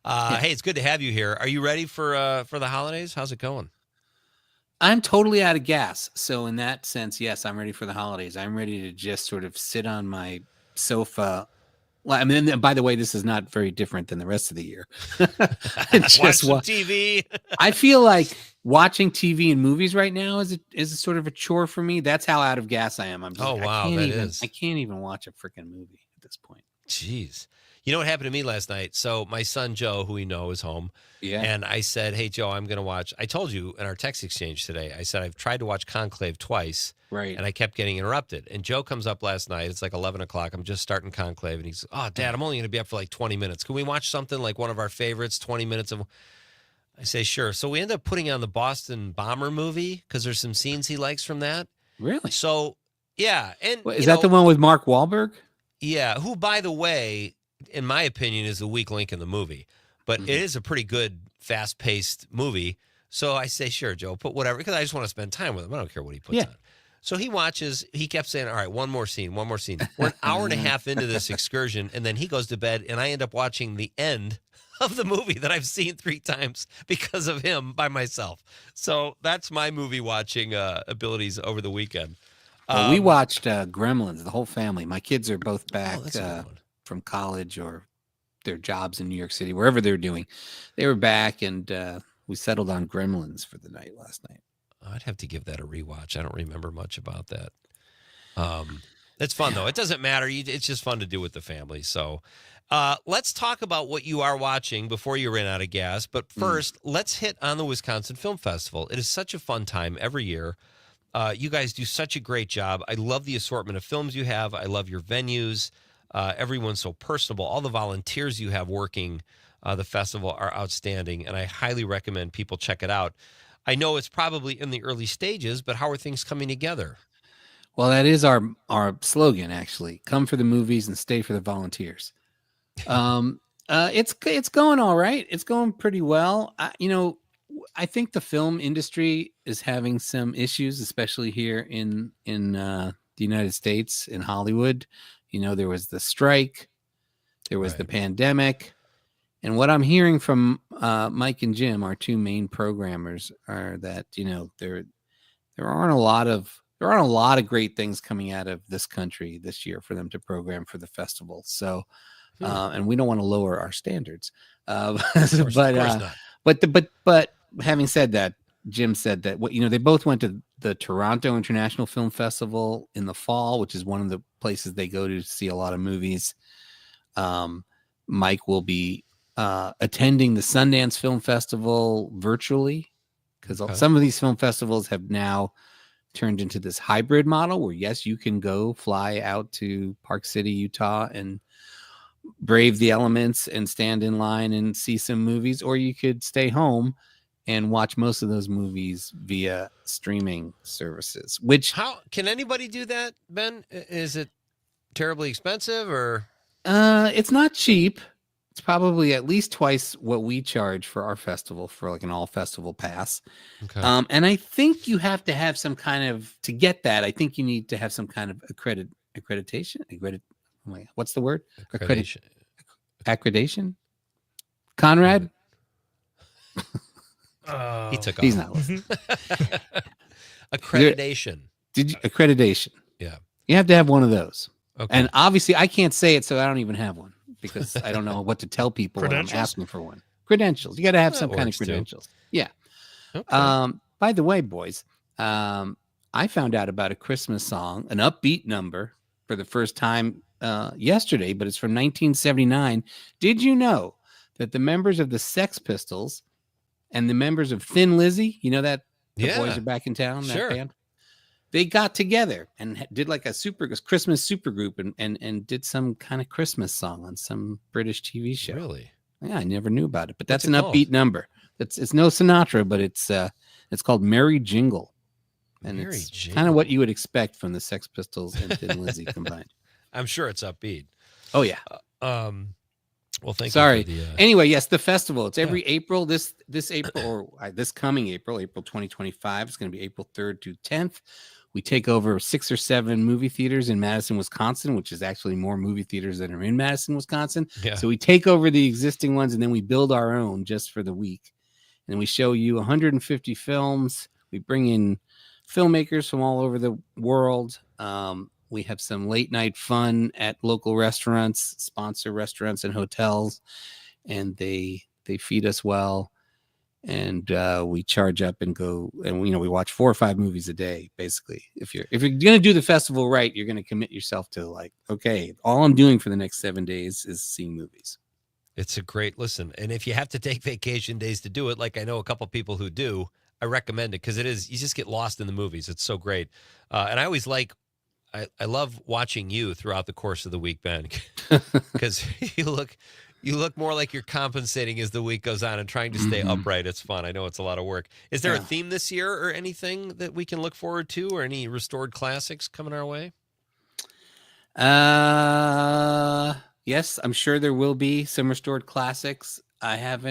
Hey, it's good to have you here. Are you ready for the holidays? How's it going? I'm totally out of gas. So in that sense, yes, I'm ready for the holidays. I'm ready to just sort of sit on my sofa. Well, I mean, by the way, this is not very different than the rest of the year. Watch some TV. I feel like watching TV and movies right now is a sort of a chore for me. That's how out of gas I am. I'm just, Oh, wow, I can't even watch a freaking movie at this point. Jeez. You know what happened to me last night? So my son, Joe, who we know is home. Yeah. And I said, hey, Joe, I'm going to watch. I told you in our text exchange today, I said, I've tried to watch Conclave twice. Right. And I kept getting interrupted. And Joe comes up last night. It's like 11 o'clock. I'm just starting Conclave. And he's, oh, Dad, I'm only going to be up for like 20 minutes. Can we watch something like one of our favorites, 20 minutes of. I say, sure. So we end up putting on the Boston Bomber movie because there's some scenes he likes from that. Really? So, yeah. And Is that the one with Mark Wahlberg? Yeah, who, by the way, in my opinion, is the weak link in the movie. But it is a pretty good, fast-paced movie. So I say, sure, Joe, put whatever, because I just want to spend time with him. I don't care what he puts on. So he watches, he kept saying, all right, one more scene, one more scene. We're an hour and a half into this excursion, and then he goes to bed, and I end up watching the end of the movie that I've seen 3 times because of him by myself. So that's my movie watching abilities over the weekend. Well, we watched Gremlins, the whole family. My kids are both back that's a good one. from college or their jobs in New York City, wherever they're doing. They were back, and we settled on Gremlins for the night last night. I'd have to give that a rewatch. I don't remember much about that. It's fun, though. It doesn't matter. It's just fun to do with the family. So let's talk about what you are watching before you ran out of gas. But first, let's hit on the Wisconsin Film Festival. It is such a fun time every year. You guys do such a great job. I love the assortment of films you have. I love your venues. Everyone's so personable. All the volunteers you have working the festival are outstanding, and I highly recommend people check it out. I know it's probably in the early stages, but how are things coming together? Well, that is our slogan, actually. Come for the movies and stay for the volunteers. It's going all right. It's going pretty well. I think the film industry is having some issues, especially here in the United States, in Hollywood. There was the strike, there was the pandemic, and what I'm hearing from Mike and Jim, our 2 main programmers, are that there aren't a lot of great things coming out of this country this year for them to program for the festival. So, and we don't want to lower our standards, but having said that, Jim said that they both went to the Toronto International Film Festival in the fall, which is one of the places they go to see a lot of movies. Mike will be attending the Sundance Film Festival virtually, because some of these film festivals have now turned into this hybrid model where, yes, you can go fly out to Park City, Utah, and brave the elements and stand in line and see some movies, or you could stay home and watch most of those movies via streaming services. How can anybody do that, Ben? Is it terribly expensive, or it's not cheap? It's probably at least twice what we charge for our festival, for like an all festival pass. Okay. And I think you have to have some kind of, to get that, I think you need to have some kind of accreditation. What's the word? Accreditation. Conrad? He took off. He's not listening. Accreditation. Accreditation. Yeah. You have to have one of those. Okay. And obviously I can't say it, so I don't even have one, because I don't know what to tell people when I'm asking for one. Credentials. You got to have some kind of credentials. Too. Yeah. Okay. By the way, boys, I found out about a Christmas song, an upbeat number, for the first time yesterday, but it's from 1979. Did you know that the members of the Sex Pistols and the members of Thin Lizzy, you know that the Boys Are Back in Town, that band? They got together and did like a Christmas supergroup and did some kind of Christmas song on some British TV show. Really? Yeah, I never knew about it, but that's What's an it called? upbeat number. It's no Sinatra, but it's called Merry Jingle. And Merry it's Jingle. kind of what you would expect from the Sex Pistols and Thin Lizzy combined. I'm sure it's upbeat. Oh yeah. Well, thank Sorry. you. For the, Anyway, yes, the festival. It's every April. This April or this coming April 2025. It's going to be April 3rd to 10th. We take over 6 or 7 movie theaters in Madison, Wisconsin, which is actually more movie theaters than are in Madison, Wisconsin. Yeah. So we take over the existing ones and then we build our own just for the week. And we show you 150 films. We bring in filmmakers from all over the world. We have some late night fun at local restaurants, sponsor restaurants and hotels, and they feed us well. And we charge up and go, and we watch 4 or 5 movies a day. Basically, if you're gonna do the festival right, you're gonna commit yourself to like, okay, all I'm doing for the next 7 days is seeing movies. It's a great listen, and if you have to take vacation days to do it, like I know a couple people who do, I recommend it because you just get lost in the movies. It's so great, and I always I love watching you throughout the course of the week, Ben, because you look more like you're compensating as the week goes on and trying to stay upright. It's fun. I know it's a lot of work. Is there a theme this year or anything that we can look forward to or any restored classics coming our way? Yes, I'm sure there will be some restored classics. I have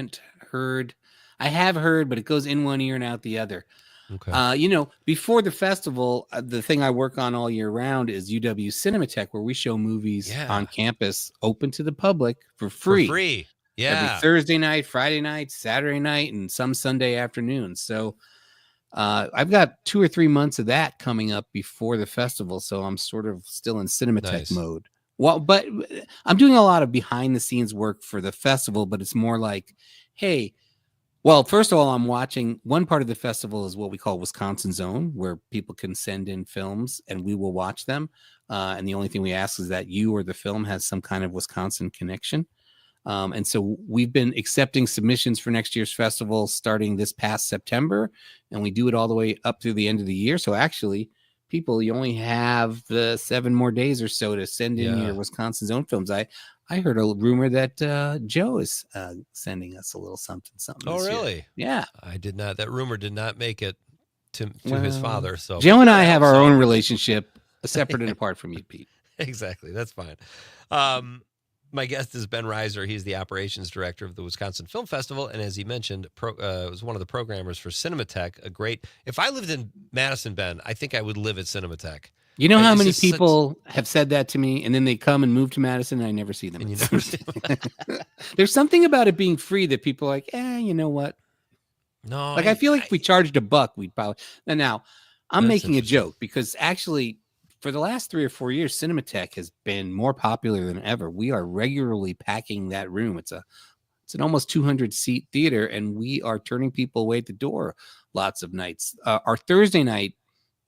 heard, but it goes in one ear and out the other. Okay. Before the festival, the thing I work on all year round is UW Cinematheque, where we show movies on campus open to the public for free. For free. Yeah. Every Thursday night, Friday night, Saturday night, and some Sunday afternoon. So I've got 2 or 3 months of that coming up before the festival. So I'm sort of still in Cinematheque mode. Well, but I'm doing a lot of behind the scenes work for the festival, but it's more like, hey, well, first of all, I'm watching one part of the festival is what we call Wisconsin Zone, where people can send in films and we will watch them. And the only thing we ask is that you or the film has some kind of Wisconsin connection. And so we've been accepting submissions for next year's festival starting this past September, and we do it all the way up through the end of the year. So actually, people, you only have 7 more days or so to send in your Wisconsin Zone films. I heard a rumor that Joe is sending us a little something. Oh, really? Year. Yeah. I did not. That rumor did not make it to his father. So Joe and I have our own relationship, separate and apart from you, Pete. Exactly. That's fine. My guest is Ben Reiser. He's the operations director of the Wisconsin Film Festival. And as he mentioned, was one of the programmers for Cinematheque. If I lived in Madison, Ben, I think I would live at Cinematheque. You know how many people have said that to me, and then they come and move to Madison, and I never see them. And you never see them. There's something about it being free that people are like, you know what? No. Like, I feel like if we charged $1, we'd probably. And now, I'm making a joke because actually, for the last 3 or 4 years, Cinematheque has been more popular than ever. We are regularly packing that room. It's an almost 200-seat theater, and we are turning people away at the door lots of nights. Our Thursday night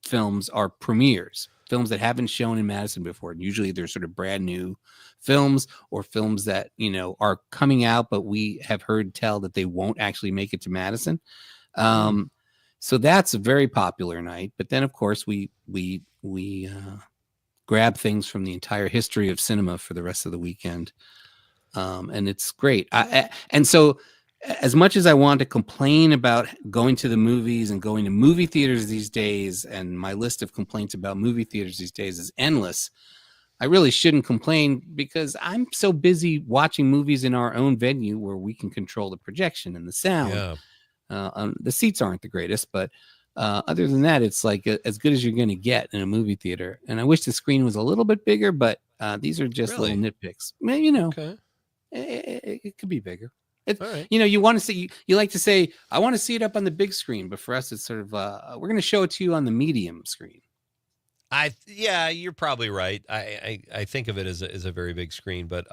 films are premieres, films that haven't shown in Madison before. And usually they're sort of brand new films or films that, are coming out, but we have heard tell that they won't actually make it to Madison. So that's a very popular night. But then, of course, we grab things from the entire history of cinema for the rest of the weekend. And it's great. And so as much as I want to complain about going to the movies and going to movie theaters these days, and my list of complaints about movie theaters these days is endless, I really shouldn't complain because I'm so busy watching movies in our own venue where we can control the projection and the sound. The seats aren't the greatest, but other than that, it's like as good as you're going to get in a movie theater. And I wish the screen was a little bit bigger, but these are just little nitpicks. It could be bigger. You want to see, you like to say, I want to see it up on the big screen, but for us, it's sort of, we're going to show it to you on the medium screen. You're probably right. I think of it as a very big screen, but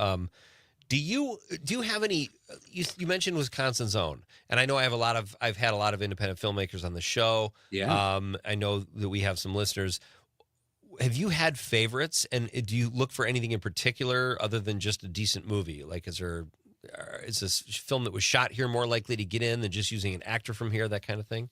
do you have any? You mentioned Wisconsin Zone, and I know I've had a lot of independent filmmakers on the show. Yeah. I know that we have some listeners. have you had favorites? And do you look for anything in particular other than just a decent movie? Like, is this film that was shot here more likely to get in than just using an actor from here, that kind of thing?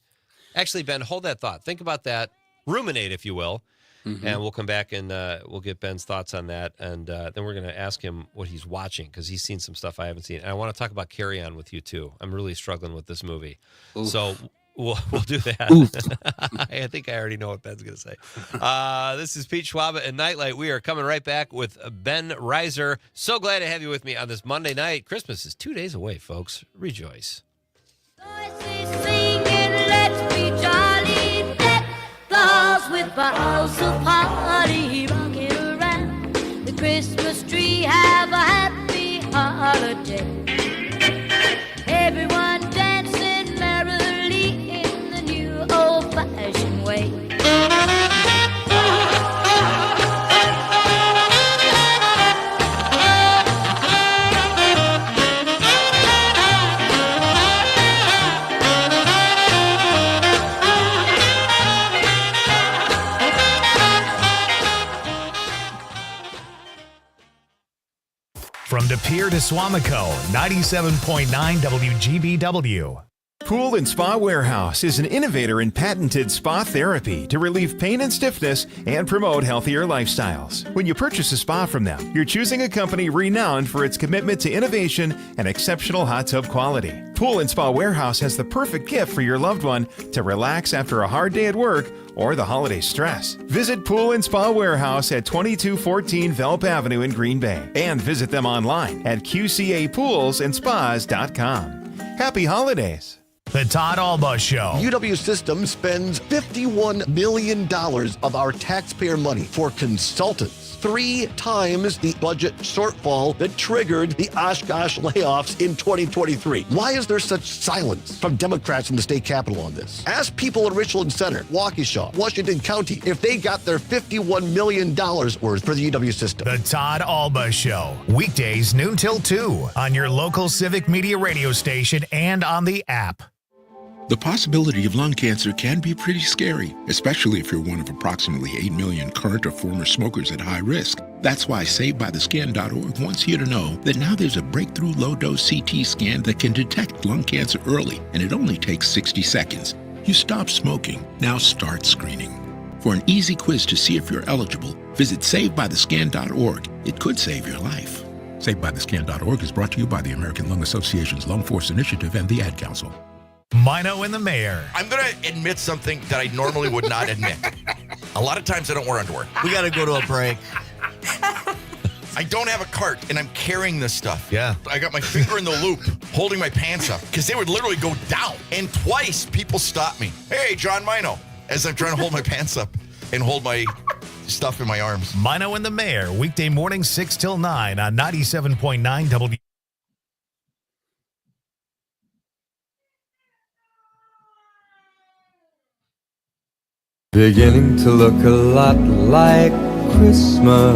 Actually, Ben, hold that thought. Think about that. Ruminate, if you will. Mm-hmm. And we'll come back and we'll get Ben's thoughts on that. And then we're going to ask him what he's watching because he's seen some stuff I haven't seen. And I want to talk about Carry On with you, too. I'm really struggling with this movie. Oof. So we'll do that. I think I already know what Ben's going to say. This is Pete Schwaba and Nite Lite. We are coming right back with Ben Reiser. So glad to have you with me on this Monday night. Christmas is 2 days away, folks. Rejoice. With bottles of holly rocking around the Christmas tree, have a happy holiday. Everyone dancing merrily in the new old-fashioned way. From De Pere to Swamico, 97.9 WGBW. Pool and Spa Warehouse is an innovator in patented spa therapy to relieve pain and stiffness and promote healthier lifestyles. When you purchase a spa from them, you're choosing a company renowned for its commitment to innovation and exceptional hot tub quality. Pool and Spa Warehouse has the perfect gift for your loved one to relax after a hard day at work or the holiday stress. Visit Pool and Spa Warehouse at 2214 Velp Avenue in Green Bay and visit them online at qcapoolsandspas.com. Happy holidays. The Todd Alba Show. UW Systems spends $51 million of our taxpayer money for consultants. 3 times the budget shortfall that triggered the Oshkosh layoffs in 2023. Why is there such silence from Democrats in the state capitol on this? Ask people in Richland Center, Waukesha, Washington County, if they got their $51 million worth for the UW system. The Todd Alba Show. Weekdays noon till 2 on your local Civic Media radio station and on the app. The possibility of lung cancer can be pretty scary, especially if you're one of approximately 8 million current or former smokers at high risk. That's why SaveByTheScan.org wants you to know that now there's a breakthrough low-dose CT scan that can detect lung cancer early, and it only takes 60 seconds. You stop smoking, now start screening. For an easy quiz to see if you're eligible, visit SaveByTheScan.org. It could save your life. SaveByTheScan.org is brought to you by the American Lung Association's Lung Force Initiative and the Ad Council. Mino and the Mayor. I'm going to admit something that I normally would not admit. A lot of times I don't wear underwear. We got to go to a break. I don't have a cart, and I'm carrying this stuff. Yeah. I got my finger in the loop, holding my pants up, because they would literally go down. And twice, people stopped me. Hey, John Mino, as I'm trying to hold my pants up and hold my stuff in my arms. Mino and the Mayor, weekday morning 6 till 9 on 97.9 W. Beginning to look a lot like Christmas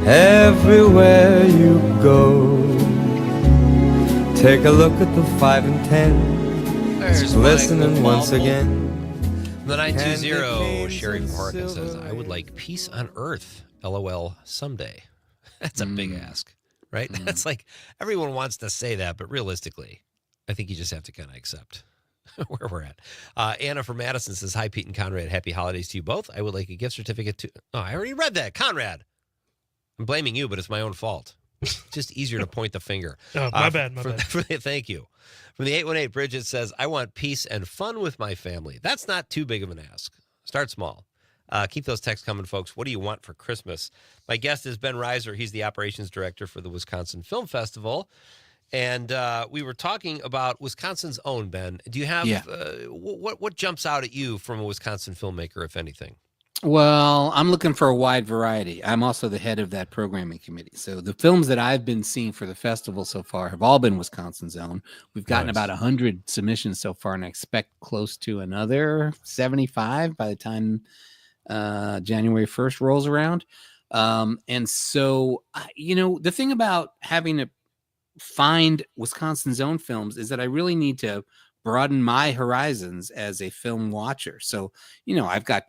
everywhere you go. Take a look at the 5 and 10. There's listening once again. The 920 Sherry from Horton says, I would like peace on earth, LOL, someday. That's a big ask, right? That's like, everyone wants to say that, but realistically, I think you just have to kind of accept where we're at. Anna from Madison says, hi, Pete and Conrad. Happy holidays to you both. I would like a gift certificate to... Oh, I already read that. Conrad. I'm blaming you, but it's my own fault. Just easier to point the finger. Oh, my bad. Thank you. From the 818, Bridget says, I want peace and fun with my family. That's not too big of an ask. Start small. Keep those texts coming, folks. What do you want for Christmas? My guest is Ben Reiser. He's the operations director for the Wisconsin Film Festival. And we were talking about Wisconsin's own, Ben. Do you have what jumps out at you from a Wisconsin filmmaker, if anything? Well, I'm looking for a wide variety. I'm also the head of that programming committee. So the films that I've been seeing for the festival so far have all been Wisconsin's own. We've gotten about 100 submissions so far, and I expect close to another 75 by the time January 1st rolls around. And so, the thing about having to find Wisconsin's own films is that I really need to broaden my horizons as a film watcher. So, I've got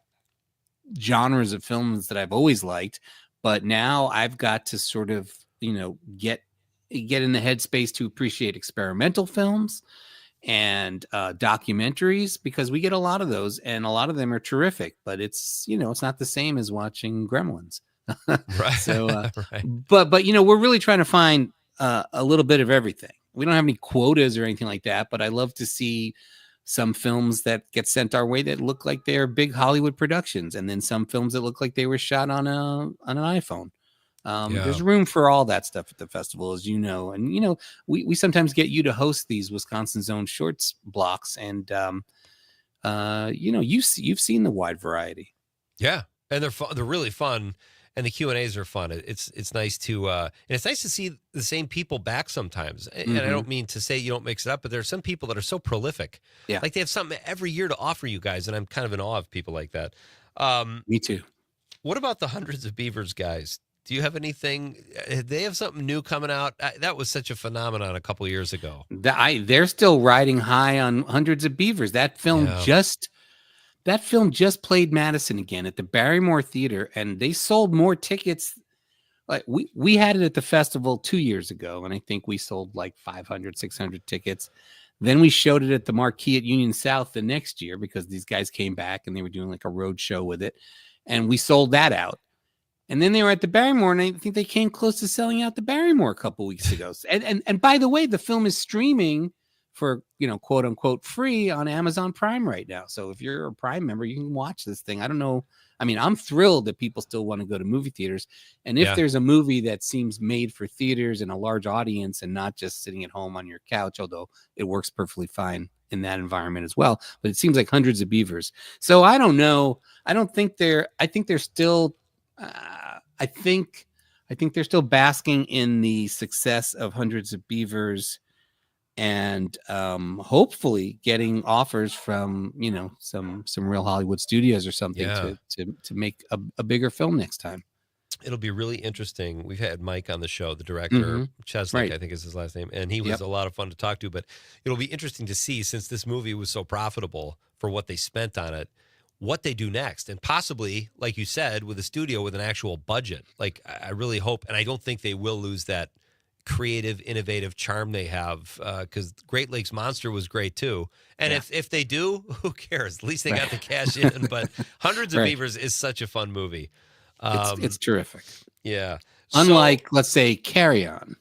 genres of films that I've always liked, but now I've got to sort of, get in the headspace to appreciate experimental films and documentaries, because we get a lot of those and a lot of them are terrific, but it's not the same as watching Gremlins. Right. So right. but we're really trying to find a little bit of everything. We don't have any quotas or anything like that, but I love to see some films that get sent our way that look like they're big Hollywood productions, and then some films that look like they were shot on an iPhone. There's room for all that stuff at the festival, as you know. And we sometimes get you to host these Wisconsin Zone Shorts blocks, and you've seen the wide variety. Yeah, and they're fun. They're really fun, and the Q&As are fun. It's nice to and it's nice to see the same people back sometimes. And I don't mean to say you don't mix it up, but there are some people that are so prolific. Yeah, like they have something every year to offer you guys, and I'm kind of in awe of people like that. Me too. What about the Hundreds of Beavers guys? Do you have anything? They have something new coming out. That was such a phenomenon a couple years ago. They're still riding high on Hundreds of Beavers. That film just played Madison again at the Barrymore Theater, and they sold more tickets. Like we had it at the festival 2 years ago, and I think we sold like 500, 600 tickets. Then we showed it at the Marquee at Union South the next year, because these guys came back and they were doing like a road show with it, and we sold that out. And then they were at the Barrymore, and I think they came close to selling out the Barrymore a couple weeks ago. And by the way, the film is streaming for, quote unquote, free on Amazon Prime right now. So if you're a Prime member, you can watch this thing. I don't know. I mean, I'm thrilled that people still want to go to movie theaters. And if there's a movie that seems made for theaters and a large audience and not just sitting at home on your couch, although it works perfectly fine in that environment as well, but it seems like Hundreds of Beavers. So I don't know. I think they're still, I think they're still basking in the success of Hundreds of Beavers, and hopefully getting offers from some real Hollywood studios or something to make a bigger film next time. It'll be really interesting. We've had Mike on the show, the director, Chesnick, I think is his last name, and he was a lot of fun to talk to. But it'll be interesting to see, since this movie was so profitable for what they spent on it, what they do next, and possibly, like you said, with a studio with an actual budget. Like, I really hope, and I don't think they will lose that creative, innovative charm they have, because Great Lakes Monster was great too. And if they do, who cares? At least they got the cash in. But Hundreds of Beavers is such a fun movie. It's terrific. Yeah. Unlike, let's say, Carry On.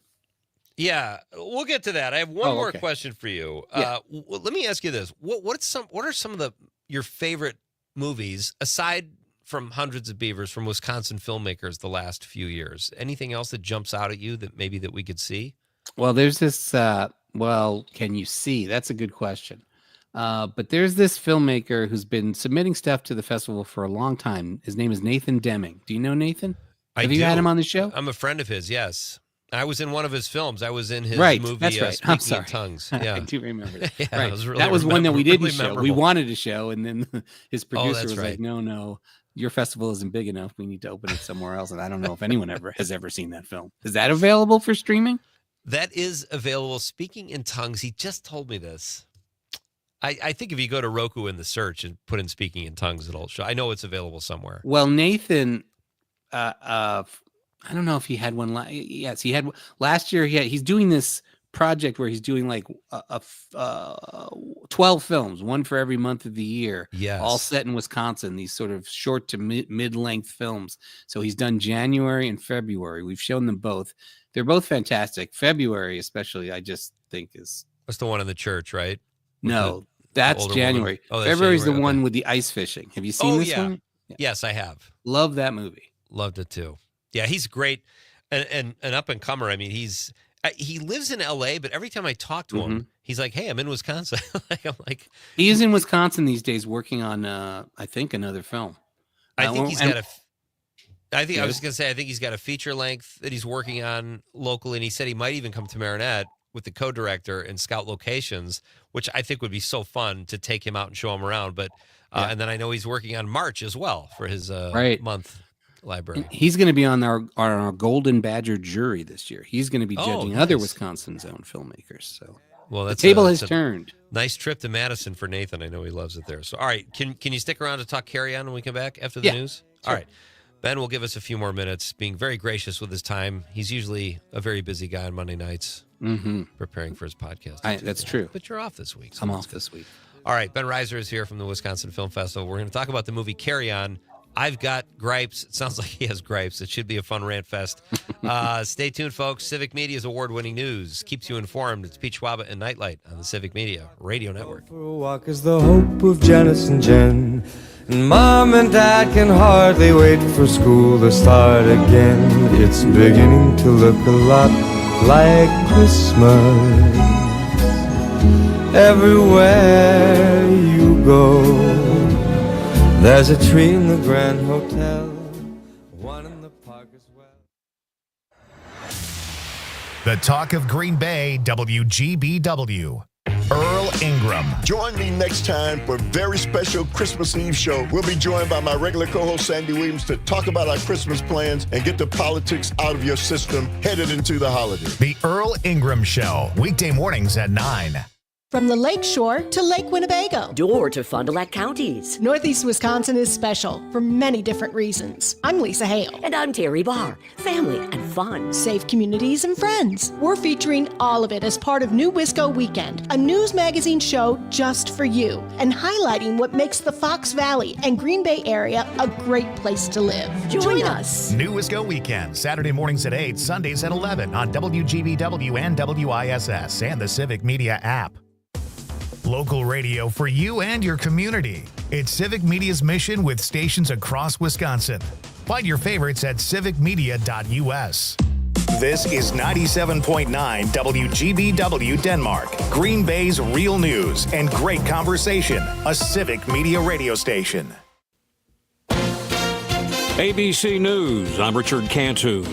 Yeah, we'll get to that. I have one more question for you. Let me ask you this: what are some of your favorite movies, aside from Hundreds of Beavers, from Wisconsin filmmakers the last few years? Anything else that jumps out at you that we could see? Well, there's this, can you see? That's a good question. But there's this filmmaker who's been submitting stuff to the festival for a long time. His name is Nathan Deming. Do you know Nathan? Have you had him on the show? I'm a friend of his, yes. I was in one of his films. I was in his movie, that's right. Speaking I'm sorry. in Tongues. Yeah. I do remember that. Right. That was one that we didn't show. Memorable. We wanted to show, and then his producer was right. like, no, your festival isn't big enough. We need to open it somewhere else. And I don't know if anyone has ever seen that film. Is that available for streaming? That is available. Speaking in Tongues, he just told me this. I think if you go to Roku in the search and put in Speaking in Tongues, it'll show. I know it's available somewhere. Well, Nathan, I don't know if he had one. Yes, he had last year. He's doing this project where he's doing like 12 films, one for every month of the year. Yes. All set in Wisconsin, these sort of short to mid-length films. So he's done January and February. We've shown them both. They're both fantastic. February, especially, I just think is. That's the one in the church, right? No, that's January. Oh, February is the one with the ice fishing. Have you seen this one? Yeah. Yes, I have. Love that movie. Loved it too. Yeah, he's great, and an up and comer. I mean, he lives in L.A., but every time I talk to him, he's like, "Hey, I'm in Wisconsin." I'm like, he is in Wisconsin these days, working on I think another film. I think he's got a. I was going to say, I think he's got a feature length that he's working on locally, and he said he might even come to Marinette with the co-director and scout locations, which I think would be so fun to take him out and show him around. But and then I know he's working on March as well for his month library. He's going to be on our Golden Badger jury this year. He's going to be judging other Wisconsin Zone filmmakers. So Well, The that's table has that's turned. Nice trip to Madison for Nathan. I know he loves it there. So, all right, can you stick around to talk carry on when we come back after the news? Sure. All right. Ben will give us a few more minutes, being very gracious with his time. He's usually a very busy guy on Monday nights preparing for his podcast. That's true. But you're off this week. So I'm off this week. All right, Ben Reiser is here from the Wisconsin Film Festival. We're going to talk about the movie Carry On. I've got gripes. It sounds like he has gripes. It should be a fun rant fest. Stay tuned, folks. Civic Media's award-winning news keeps you informed. It's Pete Schwaba and Nite Lite on the Civic Media Radio Network. For a walk is the hope of Janice and Jen. And Mom and Dad can hardly wait for school to start again. It's beginning to look a lot like Christmas. Everywhere you go, there's a tree in the Grand Hotel, one in the park as well. The talk of Green Bay, WGBW. Earl Ingram. Join me next time for a very special Christmas Eve show. We'll be joined by my regular co-host Sandy Williams to talk about our Christmas plans and get the politics out of your system headed into the holiday. The Earl Ingram Show, weekday mornings at 9. From the Lake Shore to Lake Winnebago. Door to Fond du Lac counties. Northeast Wisconsin is special for many different reasons. I'm Lisa Hale. And I'm Terry Barr. Family and fun. Safe communities and friends. We're featuring all of it as part of New Wisco Weekend, a news magazine show just for you, and highlighting what makes the Fox Valley and Green Bay area a great place to live. Join us. New Wisco Weekend, Saturday mornings at 8, Sundays at 11 on WGBW and WISS and the Civic Media app. Local radio for you and your community. It's Civic Media's mission with stations across Wisconsin. Find your favorites at civicmedia.us. This is 97.9 WGBW Denmark, Green Bay's real news and great conversation, a Civic Media radio station. ABC News, I'm Richard Cantu.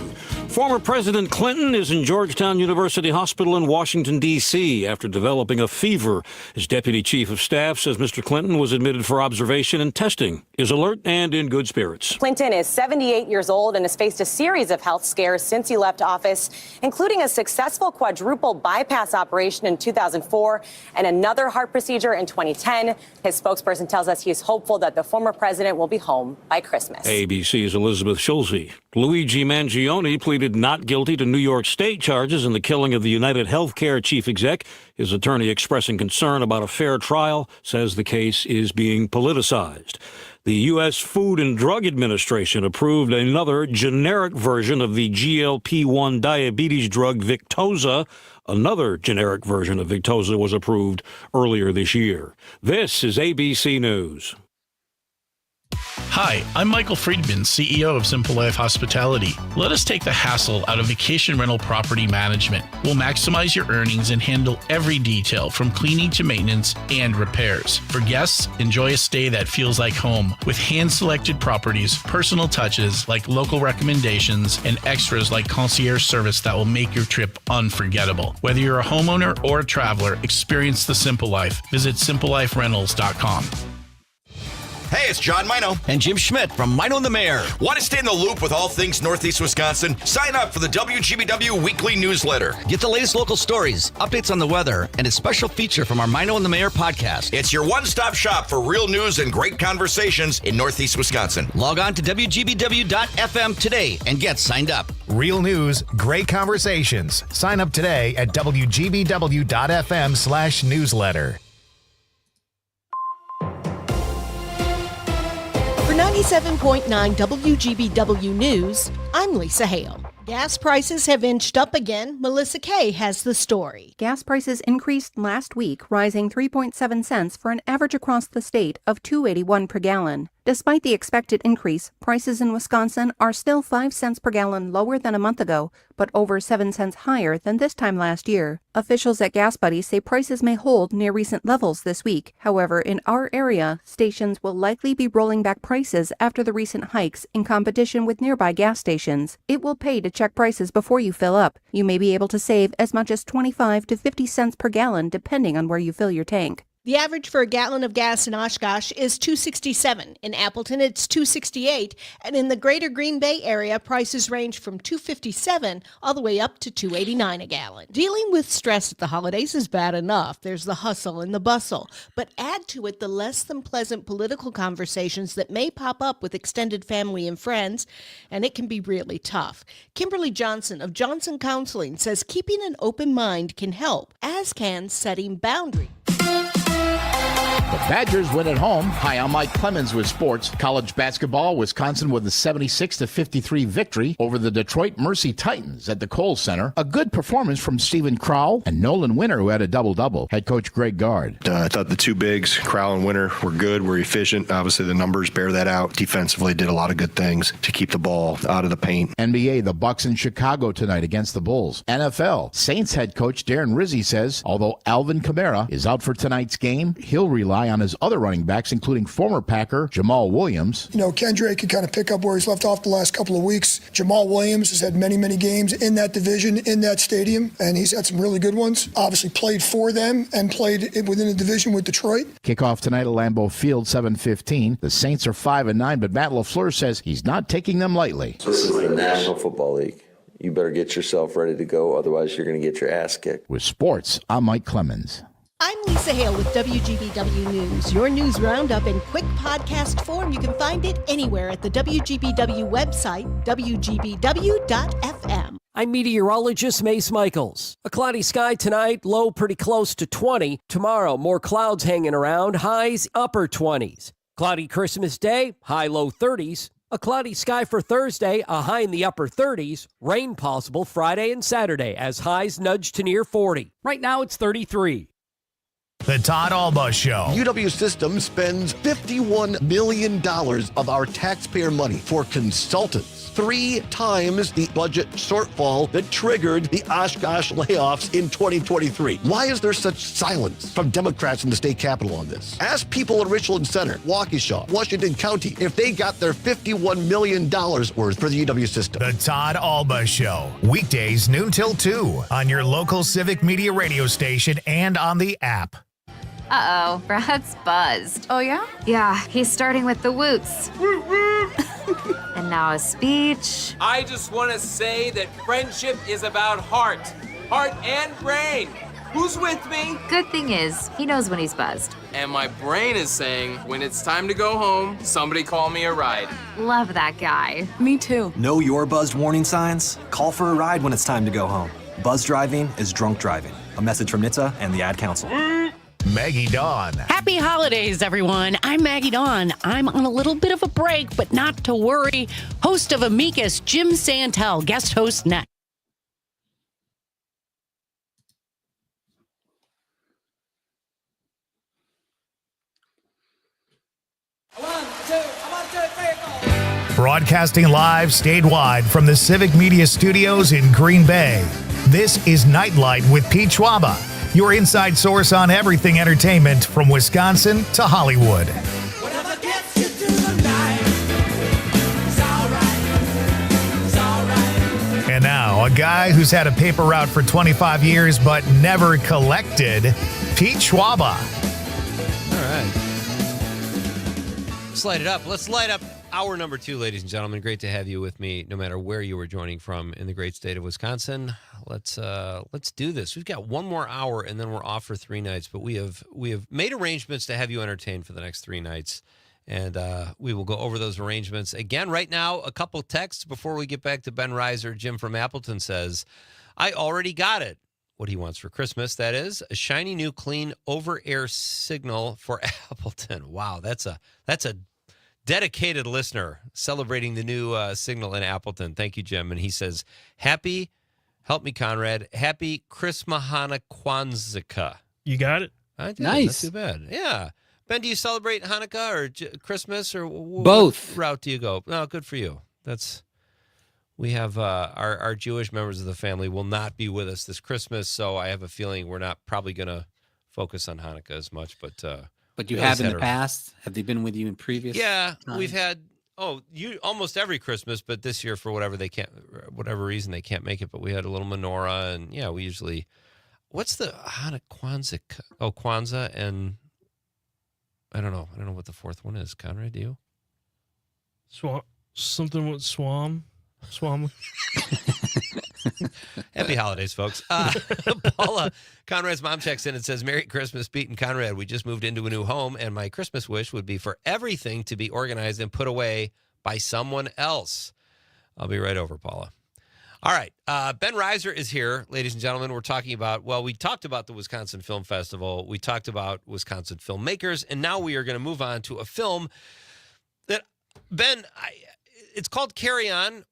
Former President Clinton is in Georgetown University Hospital in Washington, D.C. after developing a fever. His deputy chief of staff says Mr. Clinton was admitted for observation and testing, is alert and in good spirits. Clinton is 78 years old and has faced a series of health scares since he left office, including a successful quadruple bypass operation in 2004 and another heart procedure in 2010. His spokesperson tells us he is hopeful that the former president will be home by Christmas. ABC's Elizabeth Schulze. Luigi Mangione pleaded not guilty to New York State charges in the killing of the United Healthcare chief exec. His attorney expressing concern about a fair trial says the case is being politicized. The U.S. Food and Drug Administration approved another generic version of the GLP-1 diabetes drug Victoza. Another generic version of Victoza was approved earlier this year. This is ABC News. Hi, I'm Michael Friedman, CEO of Simple Life Hospitality. Let us take the hassle out of vacation rental property management. We'll maximize your earnings and handle every detail from cleaning to maintenance and repairs. For guests, enjoy a stay that feels like home with hand-selected properties, personal touches like local recommendations, and extras like concierge service that will make your trip unforgettable. Whether you're a homeowner or a traveler, experience the Simple Life. Visit simpleliferentals.com. Hey, it's John Mino. And Jim Schmidt from Mino and the Mayor. Want to stay in the loop with all things Northeast Wisconsin? Sign up for the WGBW weekly newsletter. Get the latest local stories, updates on the weather, and a special feature from our Mino and the Mayor podcast. It's your one-stop shop for real news and great conversations in Northeast Wisconsin. Log on to WGBW.FM today and get signed up. Real news, great conversations. Sign up today at WGBW.FM/newsletter. For 97.9 WGBW News, I'm Lisa Hale. Gas prices have inched up again. Melissa Kay has the story. Gas prices increased last week, rising 3.7 cents for an average across the state of $2.81 per gallon. Despite the expected increase, prices in Wisconsin are still 5 cents per gallon lower than a month ago, but over 7 cents higher than this time last year. Officials at Gas Buddy say prices may hold near recent levels this week. However, in our area, stations will likely be rolling back prices after the recent hikes in competition with nearby gas stations. It will pay to check prices before you fill up. You may be able to save as much as 25 to 50 cents per gallon depending on where you fill your tank. The average for a gallon of gas in Oshkosh is $2.67. In Appleton, it's $2.68. And in the greater Green Bay area, prices range from $2.57 all the way up to $2.89 a gallon. Dealing with stress at the holidays is bad enough. There's the hustle and the bustle. But add to it the less than pleasant political conversations that may pop up with extended family and friends, and it can be really tough. Kimberly Johnson of Johnson Counseling says keeping an open mind can help, as can setting boundaries. The Badgers win at home. Hi, I'm Mike Clemens with sports. College basketball, Wisconsin with a 76-53 victory over the Detroit Mercy Titans at the Kohl Center. A good performance from Stephen Crowell and Nolan Winter, who had a double-double. Head coach Greg Gard. I thought the two bigs, Crowell and Winter, were good, were efficient. Obviously, the numbers bear that out. Defensively, did a lot of good things to keep the ball out of the paint. NBA, the Bucks in Chicago tonight against the Bulls. NFL, Saints head coach Darren Rizzi says, although Alvin Kamara is out for tonight's game, he'll rely on his other running backs, including former Packer Jamal Williams. You know, Kendrick could kind of pick up where he's left off the last couple of weeks. Jamal Williams has had many, many games in that division, in that stadium, and he's had some really good ones. Obviously played for them and played within the division with Detroit. Kickoff tonight at Lambeau Field, 7:15. The Saints are 5-9, but Matt LaFleur says he's not taking them lightly. This is the National Football League. You better get yourself ready to go, otherwise you're going to get your ass kicked. With sports, I'm Mike Clemens. I'm Lisa Hale with WGBW News. Your news roundup in quick podcast form. You can find it anywhere at the WGBW website, WGBW.fm. I'm meteorologist Mace Michaels. A cloudy sky tonight, low pretty close to 20. Tomorrow, more clouds hanging around, highs upper 20s. Cloudy Christmas Day, high low 30s. A cloudy sky for Thursday, a high in the upper 30s. Rain possible Friday and Saturday as highs nudge to near 40. Right now it's 33. The Todd Alba Show. UW System spends $51 million of our taxpayer money for consultants. 3 times the budget shortfall that triggered the Oshkosh layoffs in 2023. Why is there such silence from Democrats in the state capitol on this? Ask people in Richland Center, Waukesha, Washington County, if they got their $51 million worth for the UW System. The Todd Alba Show. Weekdays noon till 2 on your local Civic Media radio station and on the app. Uh-oh, Brad's buzzed. Oh, yeah? Yeah, he's starting with the woots. And now a speech. I just want to say that friendship is about heart and brain. Who's with me? Good thing is, he knows when he's buzzed. And my brain is saying, when it's time to go home, somebody call me a ride. Love that guy. Me too. Know your buzzed warning signs? Call for a ride when it's time to go home. Buzz driving is drunk driving. A message from NHTSA and the Ad Council. Maggie Dawn. Happy holidays, everyone. I'm Maggie Dawn. I'm on a little bit of a break, but not to worry. Host of Amicus, Jim Santel, guest host next. Broadcasting live statewide from the Civic Media Studios in Green Bay. This is Nite Lite with Pete Schwaba, your inside source on everything entertainment from Wisconsin to Hollywood. And now, a guy who's had a paper route for 25 years but never collected, Pete Schwaba. All right. Let's light it up. Let's light up hour number 2, ladies and gentlemen. Great to have you with me, no matter where you were joining from in the great state of Wisconsin. Let's do this. We've got one more hour, and then we're off for 3 nights. But we have made arrangements to have you entertained for the next 3 nights, and we will go over those arrangements again. Right now, a couple texts before we get back to Ben Reiser. Jim from Appleton says, "I already got it." What he wants for Christmas, that is, a shiny new clean over-air signal for Appleton. Wow, that's a dedicated listener celebrating the new signal in Appleton. Thank you, Jim. And he says, happy, help me, Conrad, happy Christmahana Kwanzaa. You got it? I did. Nice. Not too bad. Yeah. Ben, do you celebrate Hanukkah or Christmas or both? What route do you go? No, good for you. We have our Jewish members of the family will not be with us this Christmas, so I have a feeling we're not probably going to focus on Hanukkah as much. But you have in the past? Have they been with you in previous? Yeah, times? we've had almost every Christmas, but this year for whatever reason they can't make it. But we had a little menorah, and yeah, we usually. What's the Kwanzaa? Oh, Kwanzaa and I don't know. I don't know what the fourth one is. Conrad, do you? Something with Swam. Happy holidays, folks. Paula, Conrad's mom checks in and says, Merry Christmas, Pete and Conrad. We just moved into a new home, and my Christmas wish would be for everything to be organized and put away by someone else. I'll be right over, Paula. All right. Ben Reiser is here, ladies and gentlemen. We're talking about, we talked about the Wisconsin Film Festival. We talked about Wisconsin filmmakers, and now we are going to move on to a film that, Ben, it's called Carry On.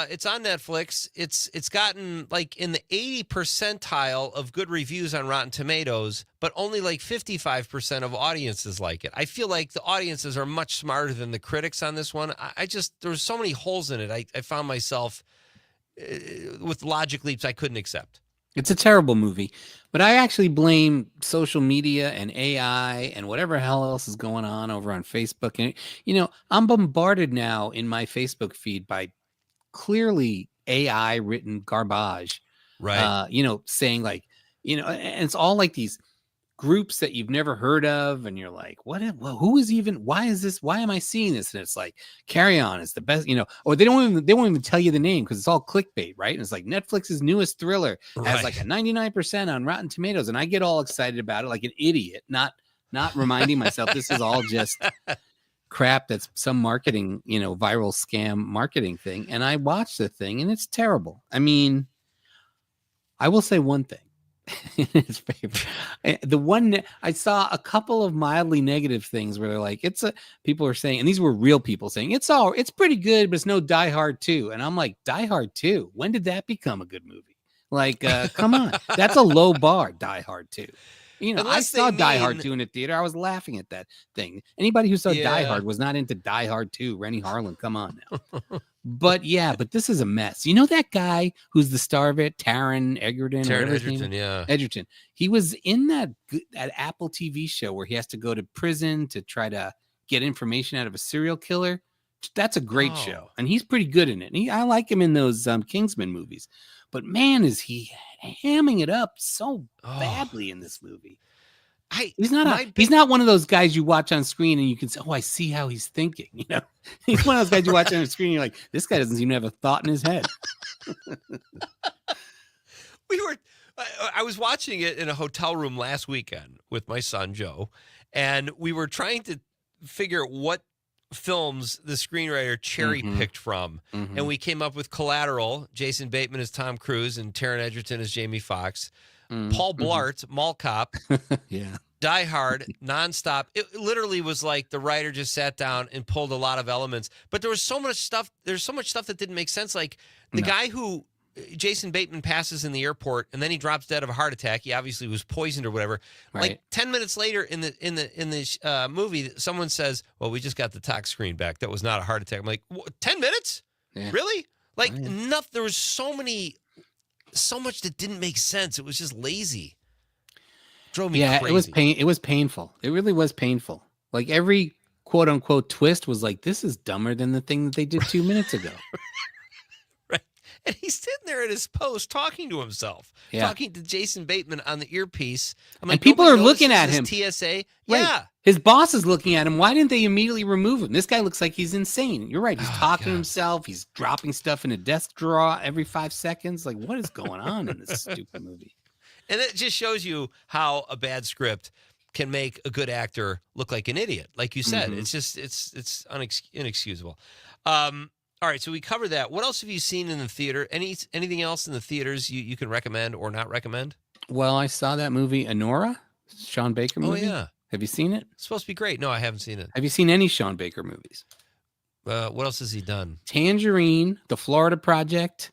It's on Netflix. It's gotten like in the 80 percentile of good reviews on Rotten Tomatoes, but only like 55% of audiences like it. I feel like the audiences are much smarter than the critics on this one. There's so many holes in it. I found myself with logic leaps I couldn't accept. It's a terrible movie, but I actually blame social media and AI and whatever hell else is going on over on Facebook. And, I'm bombarded now in my Facebook feed by clearly AI written garbage, right? Saying like, and it's all like these groups that you've never heard of, and you're like, who is even? Why am I seeing this? And it's like, Carry On is the best, or they won't even tell you the name because it's all clickbait, right? And it's like Netflix's newest thriller has like a 99% on Rotten Tomatoes, and I get all excited about it like an idiot, not reminding myself this is all just crap that's some marketing, viral scam marketing thing. And I watched the thing and it's terrible. I mean, I will say one thing. His favorite. The one I saw a couple of mildly negative things where they're like, people are saying, and these were real people saying it's pretty good, but it's no Die Hard 2. And I'm like, Die Hard 2? When did that become a good movie? Like, come on, that's a low bar, Die Hard 2. I saw Die Hard 2 in the theater. I was laughing at that thing. Anybody who saw Die Hard was not into Die Hard 2. Rennie Harlan, come on now. But this is a mess. You know that guy who's the star of it, Taron Egerton? Taron Egerton, yeah. Egerton. He was in that Apple TV show where he has to go to prison to try to get information out of a serial killer. That's a great show. And he's pretty good in it. And I like him in those Kingsman movies. But man, is he hamming it up so badly in this movie. He's not one of those guys you watch on screen and you can say, I see how he's thinking. He's one of those guys you watch on the screen and you're like, this guy doesn't seem to have a thought in his head. I was watching it in a hotel room last weekend with my son, Joe, and we were trying to figure what films the screenwriter cherry picked from. And we came up with Collateral, Jason Bateman as Tom Cruise and Taron Egerton as Jamie Foxx, Paul Blart, Mall Cop, Die Hard, Nonstop. It literally was like the writer just sat down and pulled a lot of elements, but there was so much stuff. There's so much stuff that didn't make sense. Like the guy who Jason Bateman passes in the airport and then he drops dead of a heart attack. He obviously was poisoned or whatever. Right. Like 10 minutes later in the movie, someone says, "Well, we just got the tox screen back. That was not a heart attack." I'm like, 10 minutes? Yeah. Really? Like nothing. There was so much that didn't make sense. It was just lazy. Drove me crazy. It was painful. It really was painful. Like every quote unquote twist was like, this is dumber than the thing that they did 2 minutes ago. Right. And he's sitting there at his post talking to himself, talking to Jason Bateman on the earpiece. I'm like, and people are looking at him. TSA. Right. Yeah. His boss is looking at him. Why didn't they immediately remove him? This guy looks like he's insane. You're right. He's talking to himself. He's dropping stuff in a desk drawer every 5 seconds. Like, what is going on in this stupid movie? And it just shows you how a bad script can make a good actor look like an idiot. Like you said, it's just, it's inexcusable. All right. So we covered that. What else have you seen in the theater? Anything else in the theaters you can recommend or not recommend? Well, I saw that movie, Anora, Sean Baker movie. Oh, yeah. Have you seen it? It's supposed to be great. No, I haven't seen it. Have you seen any Sean Baker movies? What else has he done? Tangerine, The Florida Project,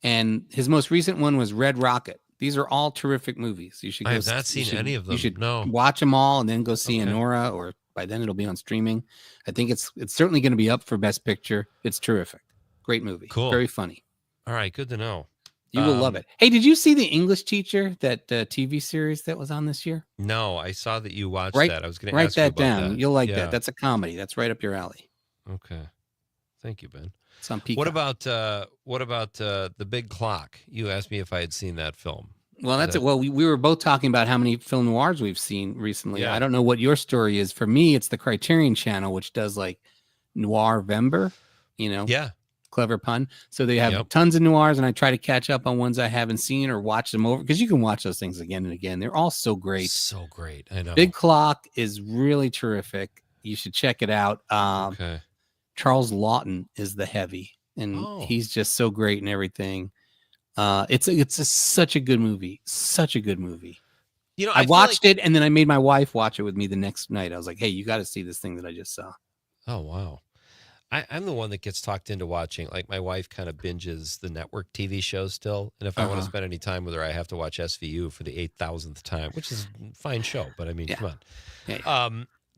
and his most recent one was Red Rocket. These are all terrific movies. You should. I have not seen any of them. You should no. watch them all and then go see Anora, or by then it'll be on streaming. I think it's certainly going to be up for Best Picture. It's terrific. Great movie. Cool. Very funny. All right. Good to know. You will love it. Hey, did you see The English Teacher, that TV series that was on this year? No, I saw that you watched that. I was going to ask you about down. that. You'll like that. That's a comedy. That's right up your alley. Okay. Thank you, Ben. It's on Peacock. What about The Big Clock? You asked me if I had seen that film. Well, that's it. Well, we were both talking about how many film noirs we've seen recently. Yeah. I don't know what your story is. For me, it's the Criterion Channel, which does like Noir-vember, Yeah. Clever pun. So they have tons of noirs, and I try to catch up on ones I haven't seen or watch them over because you can watch those things again and again. They're all so great. So great. I know. Big Clock is really terrific. You should check it out. Okay. Charles Lawton is the heavy, and he's just so great and everything. It's such a good movie. Such a good movie. I watched it, and then I made my wife watch it with me the next night. I was like, "Hey, you got to see this thing that I just saw." Oh wow. I'm the one that gets talked into watching. Like my wife kind of binges the network TV shows still, and if I want to spend any time with her, I have to watch SVU for the 8,000th time, which is a fine show. But I mean, come on. Yeah.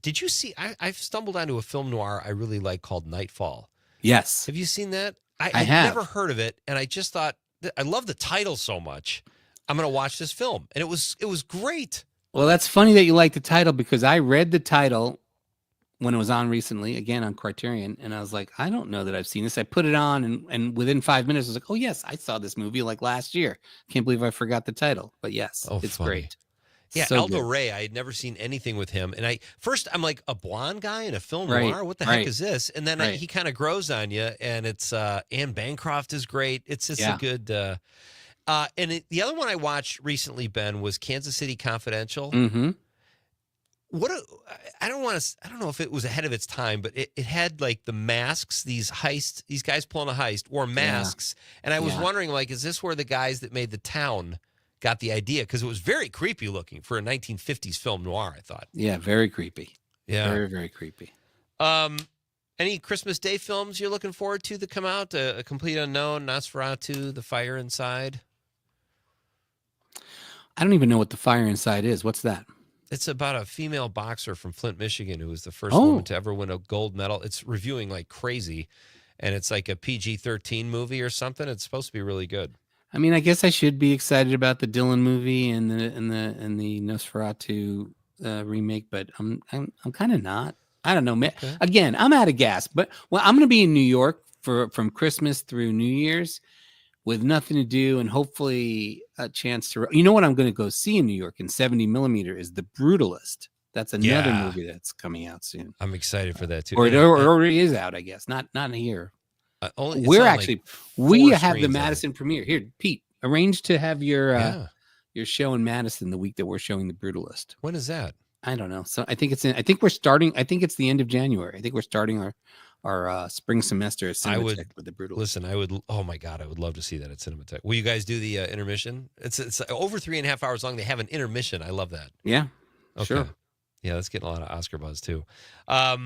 Did you see? I've stumbled onto a film noir I really like called Nightfall. Yes. Have you seen that? I I've have. never heard of it, and I just thought I love the title so much. I'm going to watch this film, and it was great. Well, that's funny that you like the title because I read the title when it was on recently, again on Criterion, and I was like, I don't know that I've seen this. I put it on, and within 5 minutes, I was like, oh, yes, I saw this movie like last year. Can't believe I forgot the title, but yes, it's funny. great. Yeah, So Aldo good. Ray, I had never seen anything with him. And I'm like, a blonde guy in a film Right, noir? What the heck right, is this? And then right. he kind of grows on you, and it's Anne Bancroft is great. It's just a good... the other one I watched recently, Ben, was Kansas City Confidential. Mm-hmm. I don't know if it was ahead of its time, but it had like the masks, these guys pulling a heist wore masks. And I was wondering, like, is this where the guys that made The Town got the idea? Because it was very creepy looking for a 1950s film noir, I thought. Yeah, very creepy. Yeah. Very, very creepy. Any Christmas Day films you're looking forward to that come out? A Complete Unknown, Nosferatu, The Fire Inside? I don't even know what The Fire Inside is. What's that? It's about a female boxer from Flint, Michigan, who was the first woman to ever win a gold medal. It's reviewing like crazy, and it's like a PG-13 movie or something. It's supposed to be really good. I mean, I guess I should be excited about the Dylan movie and the Nosferatu remake, but I'm kind of not. I don't know. Okay. Again, I'm out of gas, but I'm going to be in New York from Christmas through New Year's with nothing to do, and hopefully a chance to. You know what I'm going to go see in New York in 70mm is The Brutalist. That's another movie that's coming out soon. I'm excited for that too. Or it already is out, I guess. Not here. We have the Madison premiere here. Pete, arrange to have your show in Madison the week that we're showing The Brutalist. When is that? I don't know. So I think it's it's the end of January. I think we're starting our spring semester at Cinematheque with The Brutalist. Listen, oh my God, I would love to see that at Cinematheque. Will you guys do the intermission? It's over 3.5 hours long. They have an intermission. I love that. Yeah, okay. Sure. Yeah, that's getting a lot of Oscar buzz too. How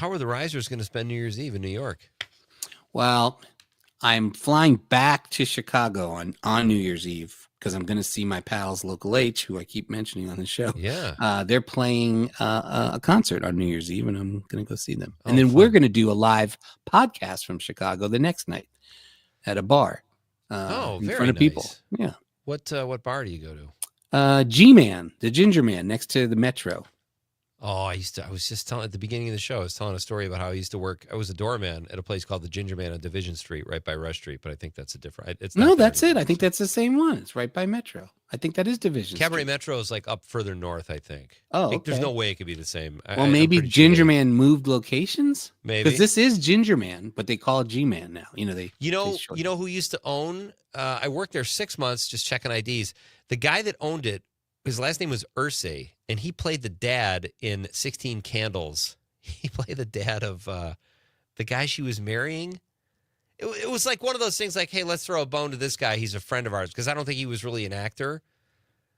are the Risers going to spend New Year's Eve in New York? Well, I'm flying back to Chicago on New Year's Eve because I'm going to see my pals Local H, who I keep mentioning on the show. Yeah. They're playing a concert on New Year's Eve, and I'm going to go see them. And then we're going to do a live podcast from Chicago the next night at a bar in front of people. Yeah. What bar do you go to? G-Man, the Ginger Man, next to the Metro. Oh, I was just telling at the beginning of the show, I was telling a story about how I used to work. I was a doorman at a place called the Ginger Man on Division Street, right by Rush Street. But I think that's a different. That's it. I think that's the same one. It's right by Metro. I think that is Division Cabaret Street. Metro is like up further north, I think. Oh, I think there's okay. no way it could be the same. Well, maybe Ginger Man moved locations. Maybe because this is Ginger Man, but they call it G-Man now. You know who used to own? I worked there 6 months just checking IDs. The guy that owned it, his last name was Ursay, and he played the dad in 16 Candles. He played the dad of the guy she was marrying. It was like one of those things like, hey, let's throw a bone to this guy. He's a friend of ours, because I don't think he was really an actor.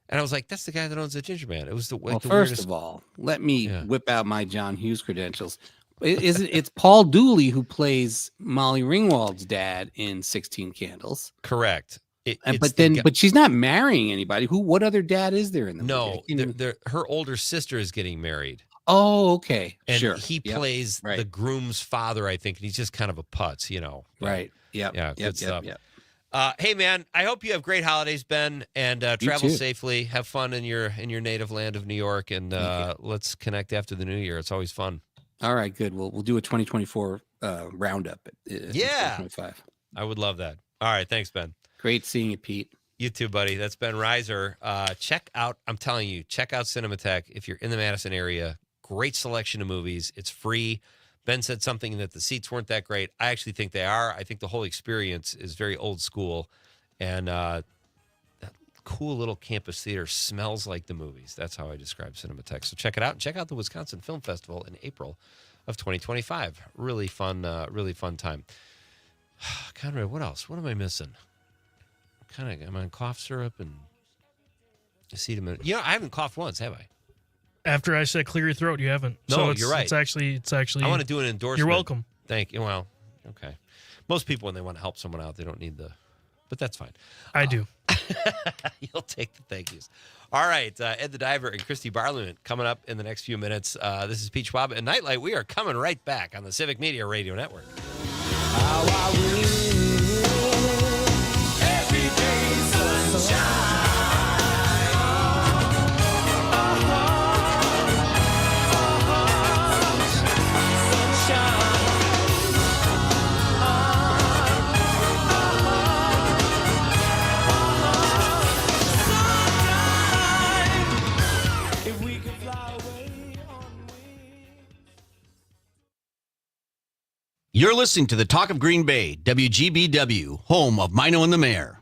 And I was like, that's the guy that owns the Ginger Man. It was the Well, the first weirdest... of all, let me whip out my John Hughes credentials. It's Paul Dooley who plays Molly Ringwald's dad in 16 Candles. Correct. But she's not marrying anybody. What other dad is there in the movie? No, her older sister is getting married. Oh, okay. And sure. he plays the groom's father, I think, and he's just kind of a putz, Right. Yep. Yeah, good stuff. Yep. Hey, man, I hope you have great holidays, Ben, and travel too. safely. Have fun in your native land of New York, and let's connect after the new year. It's always fun. All right, good. We'll do a 2024 roundup. 2025. I would love that. All right, thanks, Ben. Great seeing you, Pete. You too, buddy. That's Ben Reiser. Check out Cinematech if you're in the Madison area. Great selection of movies. It's free. Ben said something that the seats weren't that great. I actually think they are. I think the whole experience is very old school. And that cool little campus theater smells like the movies. That's how I describe Cinematech. So check it out. And check out the Wisconsin Film Festival in April of 2025. Really fun time. Conrad, what else? What am I missing? I'm on cough syrup and acetaminophen. You know, I haven't coughed once, have I? After I said clear your throat, you haven't. No, so you're right. It's actually. I want to do an endorsement. You're welcome. Thank you. Well, okay. Most people, when they want to help someone out, they don't need but that's fine. I do. You'll take the thank yous. All right. Ed the Diver and Christy Barlowman coming up in the next few minutes. This is Pete Schwaba and Nite Lite. We are coming right back on the Civic Media Radio Network. You're listening to the Talk of Green Bay, WGBW, home of Mino and the Mayor.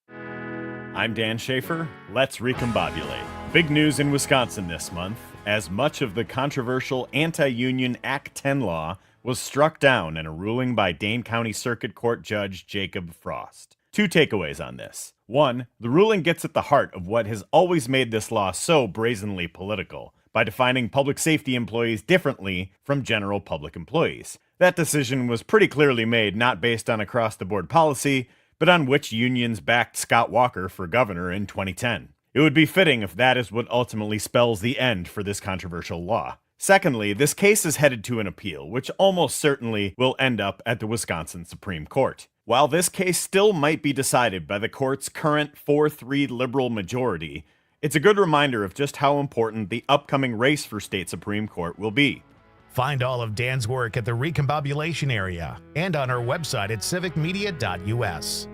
I'm Dan Schaefer. Let's recombobulate. Big news in Wisconsin this month, as much of the controversial anti-union Act 10 law was struck down in a ruling by Dane County Circuit Court Judge Jacob Frost. 2 takeaways on this. 1, the ruling gets at the heart of what has always made this law so brazenly political, by defining public safety employees differently from general public employees. That decision was pretty clearly made not based on across-the-board policy, but on which unions backed Scott Walker for governor in 2010. It would be fitting if that is what ultimately spells the end for this controversial law. Secondly, this case is headed to an appeal, which almost certainly will end up at the Wisconsin Supreme Court. While this case still might be decided by the court's current 4-3 liberal majority, it's a good reminder of just how important the upcoming race for state Supreme Court will be. Find all of Dan's work at the Recombobulation area and on our website at civicmedia.us.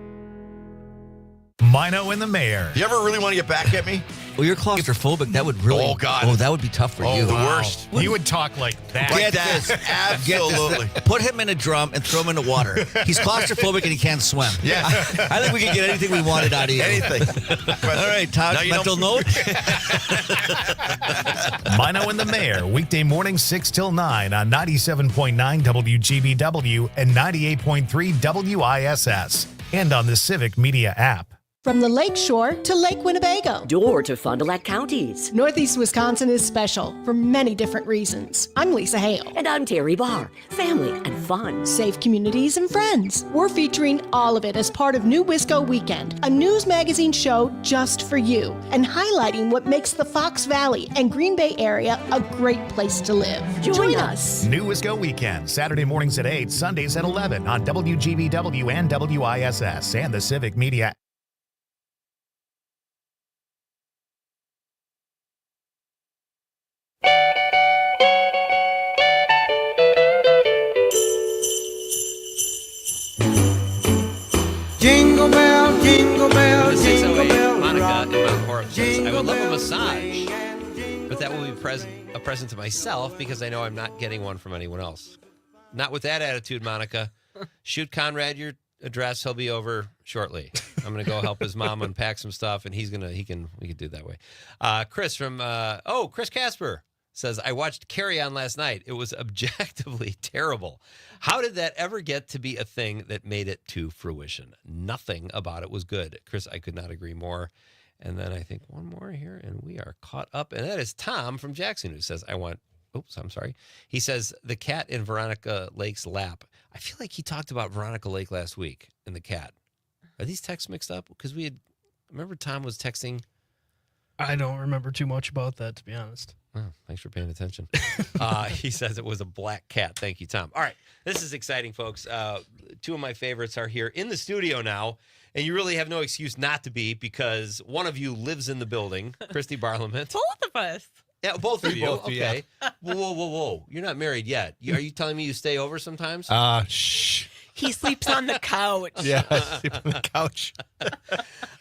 Mino and the Mayor. You ever really want to get back at me? Well, you're claustrophobic. That would really. Oh, God. Oh, that would be tough for you. The worst. You would talk like that. Like that. Absolutely. Put him in a drum and throw him in the water. He's claustrophobic and he can't swim. Yeah. I think we can get anything we wanted out of you. Anything. All right, Todd, mental note. Mino and the Mayor, weekday morning 6 till 9 on 97.9 WGBW and 98.3 WISS, and on the Civic Media app. From the Lake Shore to Lake Winnebago. Door to Fond du Lac counties. Northeast Wisconsin is special for many different reasons. I'm Lisa Hale. And I'm Terry Barr. Family and fun. Safe communities and friends. We're featuring all of it as part of New Wisco Weekend, a news magazine show just for you, and highlighting what makes the Fox Valley and Green Bay area a great place to live. Join us. New Wisco Weekend, Saturday mornings at 8, Sundays at 11 on WGBW and WISS and the Civic Media. Jingle bell, jingle bell, jingle bell. Monica in Mount Horeb says, I would love a massage, but that will be a present to myself because I know I'm not getting one from anyone else. Not with that attitude, Monica. Shoot Conrad your address. He'll be over shortly. I'm going to go help his mom unpack some stuff, and we can do it that way. Chris from, Chris Casper says, I watched Carry On last night. It was objectively terrible. How did that ever get to be a thing that made it to fruition? Nothing about it was good. Chris, I could not agree more. And then I think one more here, and we are caught up. And that is Tom from Jackson, who says, He says, the cat in Veronica Lake's lap. I feel like he talked about Veronica Lake last week and the cat. Are these texts mixed up? Because remember Tom was texting. I don't remember too much about that, to be honest. Oh, thanks for paying attention. He says it was a black cat. Thank you, Tom. All right. This is exciting, folks. 2 of my favorites are here in the studio now, and you really have no excuse not to be because one of you lives in the building, Christy Barlowman. Both of us. Yeah, both of you. Both, okay. Yeah. Whoa. You're not married yet. Are you telling me you stay over sometimes? Shh. He sleeps on the couch. Yeah, sleep on the couch.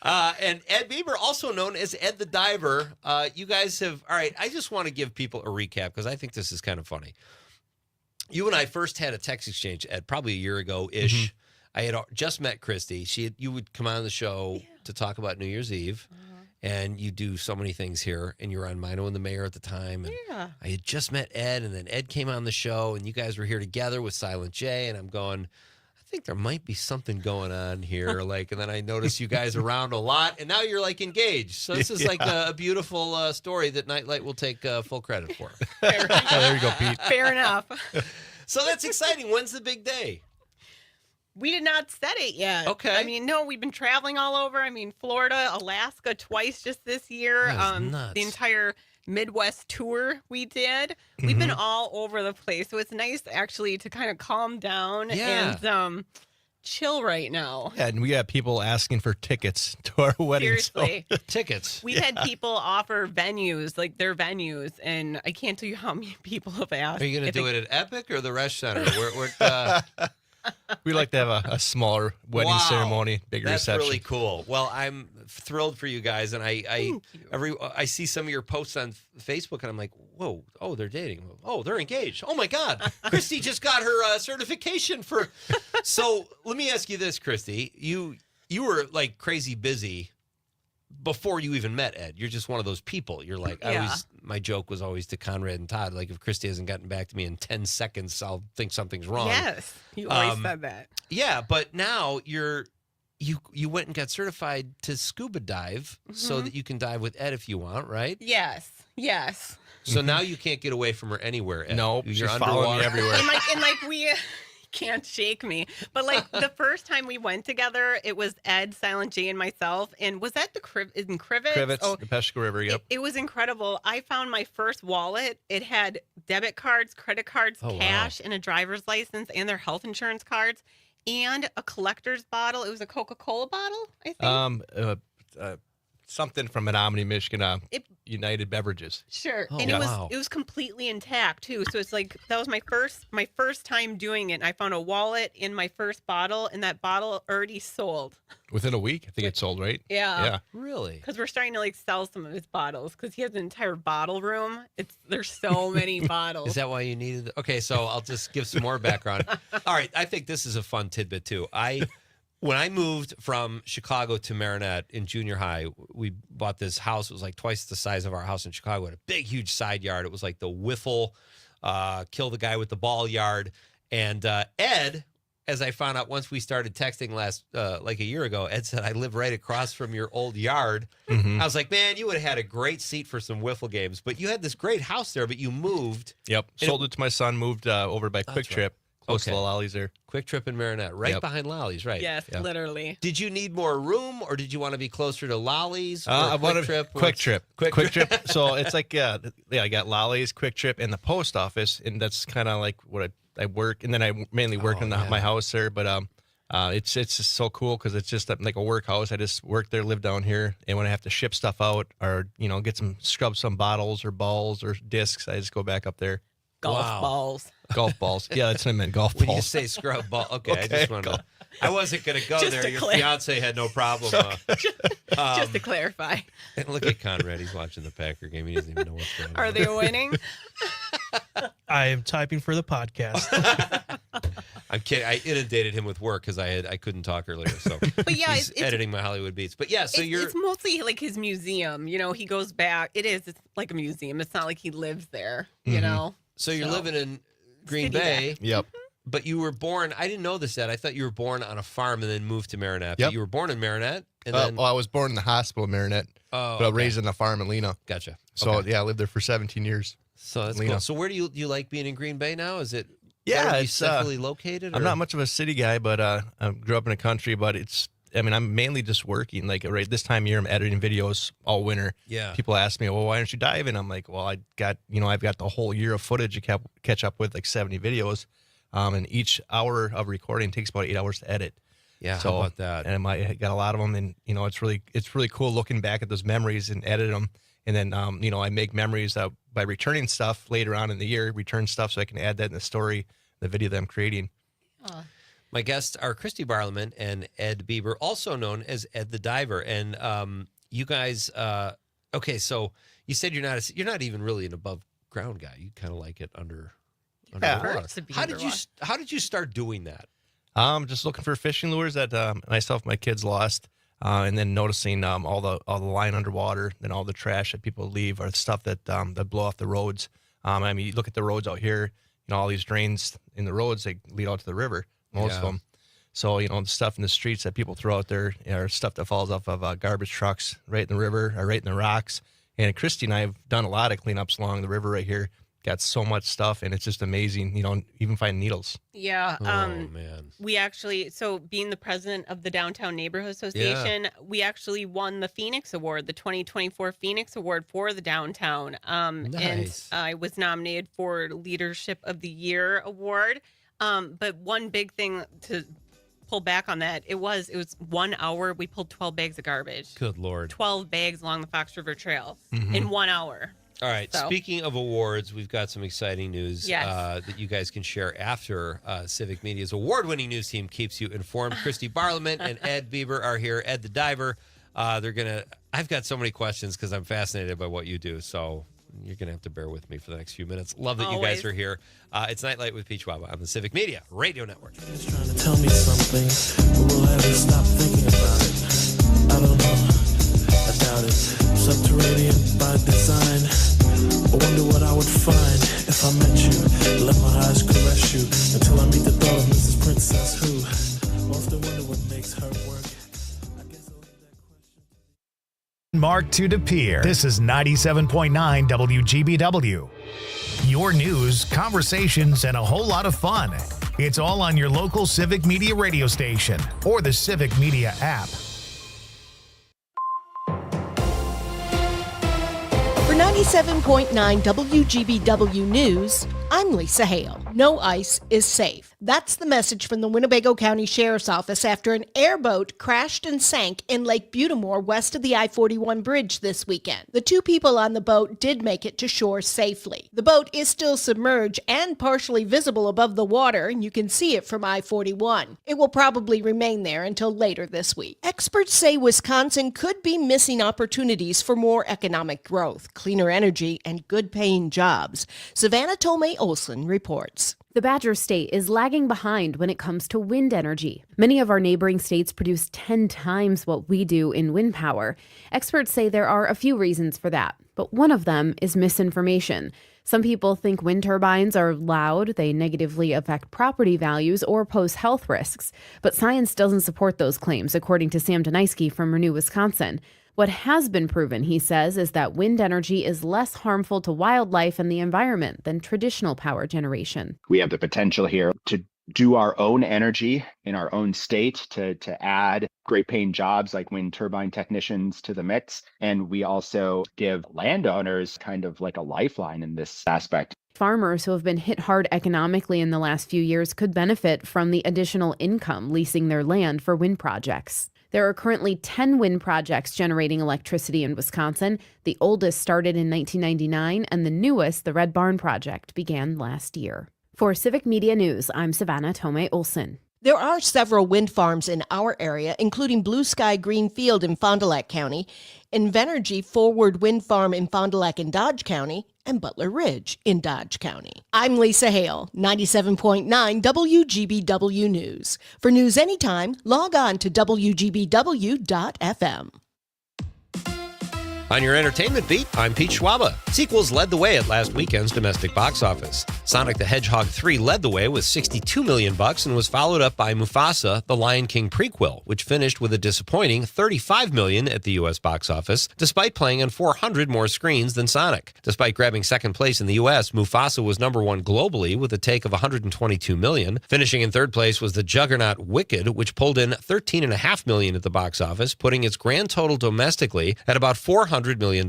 And Ed Bieber, also known as Ed the Diver. You guys have, all right, I just want to give people a recap because I think this is kind of funny. You and I first had a text exchange, Ed, probably a year ago-ish. I had just met Christy. You would come on the show to talk about New Year's Eve. And you do so many things here, and you were on Mino and the Mayor at the time. And I had just met Ed, and then Ed came on the show, and you guys were here together with Silent J, and I'm going, I think there might be something going on here. And then I noticed you guys around a lot, and now you're like engaged. So this is like a beautiful story that Nite Lite will take full credit for. There you go, Pete. Fair enough. So that's exciting. When's the big day? We did not set it yet. Okay. I mean, no, we've been traveling all over. I mean, Florida, Alaska twice just this year. Nuts. The entire Midwest tour we did. We've been all over the place. So it's nice actually to kind of calm down and chill right now. Yeah, and we have people asking for tickets to our wedding. Seriously. So. Tickets. We've had people offer venues, like their venues, and I can't tell you how many people have asked. Are you going to do it at Epic or the Resch Center? We like to have a smaller wedding ceremony, big reception. That's really cool. Well, I'm thrilled for you guys, and I see some of your posts on Facebook, and I'm like, whoa, oh, they're dating. Oh, they're engaged. Oh my God, Christy just got her certification for. So let me ask you this, Christy. You were like crazy busy before you even met Ed. You're just one of those people. You're like, my joke was always to Conrad and Todd, like if Christy hasn't gotten back to me in 10 seconds, I'll think something's wrong. Yes, you always said that. Yeah, but now you went and got certified to scuba dive so that you can dive with Ed if you want, right? Yes. So now you can't get away from her anywhere, Ed. Nope, You're she's following me everywhere. and we can't shake me. But like the first time we went together, it was Ed, Silent J, and myself. And was that in Crivets? Crivets, the Peshka River, yep. It was incredible. I found my first wallet. It had debit cards, credit cards, cash, and a driver's license, and their health insurance cards, and a collector's bottle. It was a Coca-Cola bottle, I think. Something from Menominee, Michigan, United Beverages. Sure. Oh, and wow. it was completely intact too. So it's like that was my first time doing it. And I found a wallet in my first bottle, and that bottle already sold. Within a week, I think it sold, right? Yeah. Really? Because we're starting to like sell some of his bottles because he has an entire bottle room. There's so many bottles. Is that why you needed? Okay, so I'll just give some more background. All right, I think this is a fun tidbit too. When I moved from Chicago to Marinette in junior high, we bought this house. It was like twice the size of our house in Chicago. It had a big, huge side yard. It was like the wiffle, kill the guy with the ball yard. And Ed, as I found out once we started texting like a year ago, Ed said, I live right across from your old yard. I was like, man, you would have had a great seat for some wiffle games. But you had this great house there, but you moved. Yep, sold it to my son, moved over by Quick Trip. Right. Close to the Lollies there. Quick Trip in Marinette, right behind Lollies, right? Yes, literally. Did you need more room, or did you want to be closer to Lollies? I wanted Quick Trip. Quick Trip. So it's like, I got Lollies, Quick Trip, and the post office, and that's kind of like what I work. And then I mainly work in my house there, but it's just so cool because it's just like a workhouse. I just work there, live down here, and when I have to ship stuff out or scrub some bottles or balls or discs, I just go back up there. Golf balls. Golf balls. Yeah, that's what I meant. Golf balls. When you say scrub ball, okay. I wasn't going to go there. Your fiance had no problem. Just to clarify. Look at Conrad. He's watching the Packer game. He doesn't even know what's going on. Are they winning? I am typing for the podcast. I'm kidding. I inundated him with work because I couldn't talk earlier. So but yeah, he's editing my Hollywood Beats. But yeah, so it's mostly like his museum. He goes back. It's like a museum. It's not like he lives there, you know? So you're living in Green Bay. Yep. But you were born, I didn't know this yet. I thought you were born on a farm and then moved to Marinette. Yep. But you were born in Marinette? And then... I was born in the hospital in Marinette, but I was raised on the farm in Lena. Gotcha. So, I lived there for 17 years. So that's cool. So where do you like being in Green Bay now? Is it it's centrally located? Or? I'm not much of a city guy, but I grew up in the country, but I'm mainly just working. Like right this time of year, I'm editing videos all winter. Yeah. People ask me, well, why aren't you diving? I'm like, well, I've got the whole year of footage to catch up with, like 70 videos. And each hour of recording takes about 8 hours to edit. Yeah, how about that? And I got a lot of them, and it's really cool looking back at those memories and edit them. And then I make memories by returning stuff later on in the year, return stuff so I can add that in the story, the video that I'm creating. My guests are Christy Barliman and Ed Bieber, also known as Ed the Diver. And you guys, okay, so you said you're not even really an above ground guy. You kind of like it under the water. How did you start doing that? Just looking for fishing lures that myself, my kids lost, and then noticing all the line underwater, and all the trash that people leave, or stuff that blow off the roads. I mean, you look at the roads out here, all these drains in the roads, they lead out to the river, most of them. So, the stuff in the streets that people throw out there are stuff that falls off of garbage trucks right in the river or right in the rocks. And Christy and I have done a lot of cleanups along the river right here. Got so much stuff, and it's just amazing. Even find needles. Yeah. Man. We actually, so being the president of the Downtown Neighborhood Association, we actually won the Phoenix Award, the 2024 Phoenix Award for the downtown. Nice. And I was nominated for Leadership of the Year Award. But one big thing to pull back on that, it was 1 hour. We pulled 12 bags of garbage. Good Lord. 12 bags along the Fox River Trail in 1 hour. All right. So. Speaking of awards, we've got some exciting news that you guys can share after Civic Media's award-winning news team keeps you informed. Christy Barliman and Ed Bieber are here. Ed the Diver. I've got so many questions because I'm fascinated by what you do. So you're gonna have to bear with me for the next few minutes. Love that you guys are here. It's Nite Lite with Pete Schwaba on the Civic Media Radio Network. He's trying to tell me something, but will ever stop thinking about it? I don't know. I doubt it. Subterranean by design. I wonder what I would find if I met you. Let my eyes caress you until I meet the thought of Mrs. Princess who often wonder what makes her work. Mark to DePere. This is 97.9 WGBW. Your news, conversations, and a whole lot of fun. It's all on your local Civic Media radio station or the Civic Media app. For 97.9 WGBW News, I'm Lisa Hale. No ice is safe. That's the message from the Winnebago County Sheriff's Office after an airboat crashed and sank in Lake Butamore west of the I-41 bridge this weekend. The 2 people on the boat did make it to shore safely. The boat is still submerged and partially visible above the water, and you can see it from I-41. It will probably remain there until later this week. Experts say Wisconsin could be missing opportunities for more economic growth, cleaner energy, and good-paying jobs. Savannah Tomei-Olson reports. The Badger State is lagging behind when it comes to wind energy. Many of our neighboring states produce 10 times what we do in wind power. Experts say there are a few reasons for that, but one of them is misinformation. Some people think wind turbines are loud, they negatively affect property values, or pose health risks. But science doesn't support those claims, according to Sam Donisky from Renew Wisconsin. What has been proven, he says, is that wind energy is less harmful to wildlife and the environment than traditional power generation. We have the potential here to do our own energy in our own state, to add great paying jobs like wind turbine technicians to the mix. And we also give landowners kind of like a lifeline in this aspect. Farmers who have been hit hard economically in the last few years could benefit from the additional income leasing their land for wind projects. There are currently 10 wind projects generating electricity in Wisconsin. The oldest started in 1999, and the newest, the Red Barn Project, began last year. For Civic Media News, I'm Savannah Tomei-Olson. There are several wind farms in our area, including Blue Sky Green Field in Fond du Lac County, Invenergy Forward Wind Farm in Fond du Lac and Dodge County, and Butler Ridge in Dodge County. I'm Lisa Hale, 97.9 WGBW News. For news anytime, log on to WGBW.FM. On your entertainment beat, I'm Pete Schwaba. Sequels led the way at last weekend's domestic box office. Sonic the Hedgehog 3 led the way with $62 million and was followed up by Mufasa, the Lion King prequel, which finished with a disappointing $35 million at the U.S. box office, despite playing on 400 more screens than Sonic. Despite grabbing second place in the U.S., Mufasa was number 1 globally with a take of $122 million. Finishing in third place was the juggernaut Wicked, which pulled in $13.5 million at the box office, putting its grand total domestically at about $400 $300 million.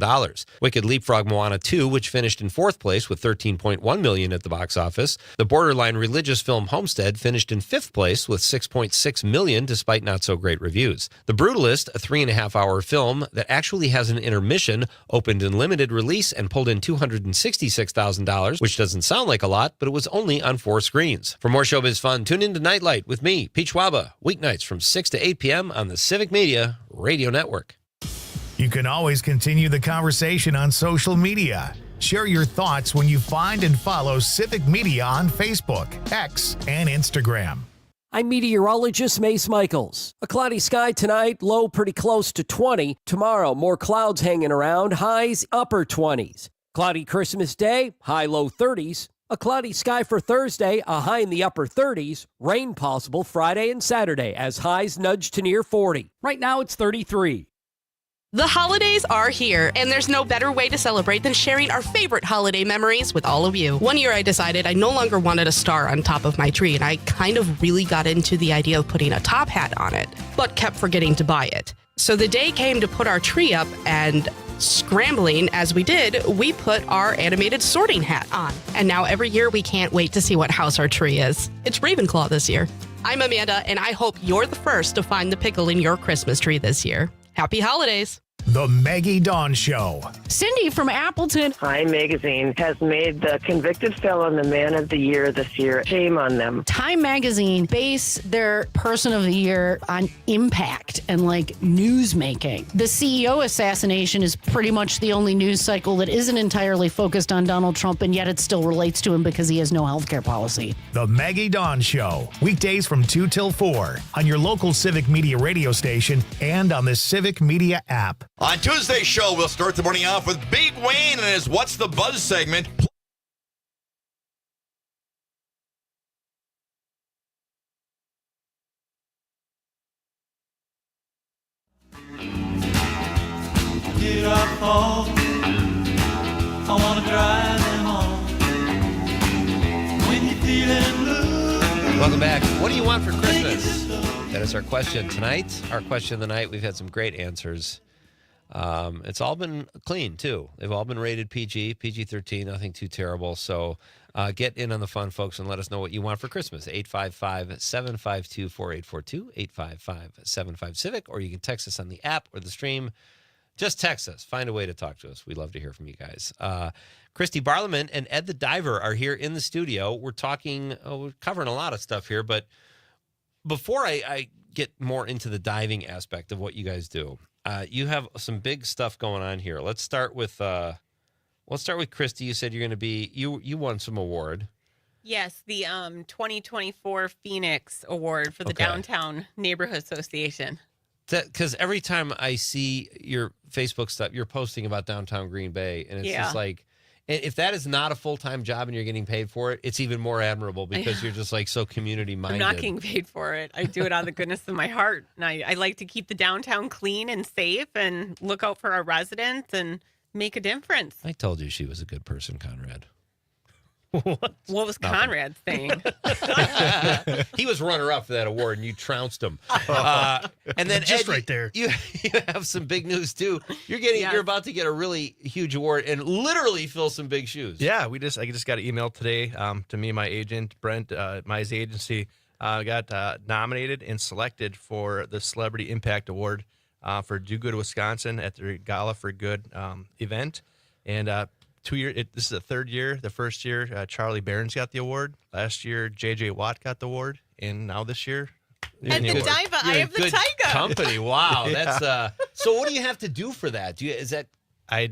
Wicked leapfrogged Moana 2, which finished in fourth place with $13.1 million at the box office. The borderline religious film Homestead finished in fifth place with $6.6 million, despite not so great reviews. The Brutalist, a 3.5-hour film that actually has an intermission, opened in limited release and pulled in $266,000, which doesn't sound like a lot, but it was only on 4 screens. For more showbiz fun, tune in to Nite Lite with me, Pete Schwaba, weeknights from 6 to 8 p.m. on the Civic Media Radio Network. You can always continue the conversation on social media. Share your thoughts when you find and follow Civic Media on Facebook, X, and Instagram. I'm meteorologist Mace Michaels. A cloudy sky tonight, low pretty close to 20. Tomorrow, more clouds hanging around, highs upper 20s. Cloudy Christmas Day, high low 30s. A cloudy sky for Thursday, a high in the upper 30s. Rain possible Friday and Saturday as highs nudge to near 40. Right now it's 33. The holidays are here, and there's no better way to celebrate than sharing our favorite holiday memories with all of you. One year I decided I no longer wanted a star on top of my tree, and I kind of really got into the idea of putting a top hat on it, but kept forgetting to buy it. So the day came to put our tree up, and scrambling as we did, we put our animated sorting hat on. And now every year we can't wait to see what house our tree is. It's Ravenclaw this year. I'm Amanda, and I hope you're the first to find the pickle in your Christmas tree this year. Happy holidays. The Maggie Dawn Show. Cindy from Appleton. Time Magazine has made the convicted felon the man of the year this year. Shame on them. Time Magazine base their person of the year on impact and like news making. The CEO assassination is pretty much the only news cycle that isn't entirely focused on Donald Trump, and yet it still relates to him because he has no healthcare policy. The Maggie Dawn Show. Weekdays from 2 till 4 on your local Civic Media radio station and on the Civic Media app. On Tuesday's show, we'll start the morning off with Big Wayne and his What's the Buzz segment. Get up home, I want to drive them home. When you're feeling blue. Welcome back. What do you want for Christmas? That is our question tonight. Our question of the night. We've had some great answers. It's all been clean, too. They've all been rated PG, PG-13, nothing too terrible. So get in on the fun, folks, and let us know what you want for Christmas. 855-752-4842, 855-75-CIVIC, or you can text us on the app or the stream. Just text us. Find a way to talk to us. We love to hear from you guys. Christy Barliman and Ed the Diver are here in the studio. We're talking, we're covering a lot of stuff here, but before I get more into the diving aspect of what you guys do, you have some big stuff going on here. Let's start with Christy. You said you're going to be you won some award. Yes, the 2024 Phoenix Award for the Downtown Neighborhood Association. Because every time I see your Facebook stuff, you're posting about downtown Green Bay, and it's just like, if that is not a full-time job and you're getting paid for it, it's even more admirable because you're just like so community-minded. I'm not getting paid for it. I do it out of the goodness of my heart. And I like to keep the downtown clean and safe and look out for our residents and make a difference. I told you she was a good person, Conrad. What was Conrad's thing? He was runner-up for that award, and you trounced him. And then just Ed, right there. You have some big news too. You're about to get a really huge award and literally fill some big shoes. Yeah, I just got an email today to me, my agent Brent, my agency got nominated and selected for the Celebrity Impact Award for Do Good Wisconsin at the Gala for Good event, and 2 years. This is the third year. The first year, Charlie Barron's got the award. Last year, J.J. Watt got the award, and now this year, and the Diva, I have the Tyga company. Wow, that's So, what do you have to do for that? I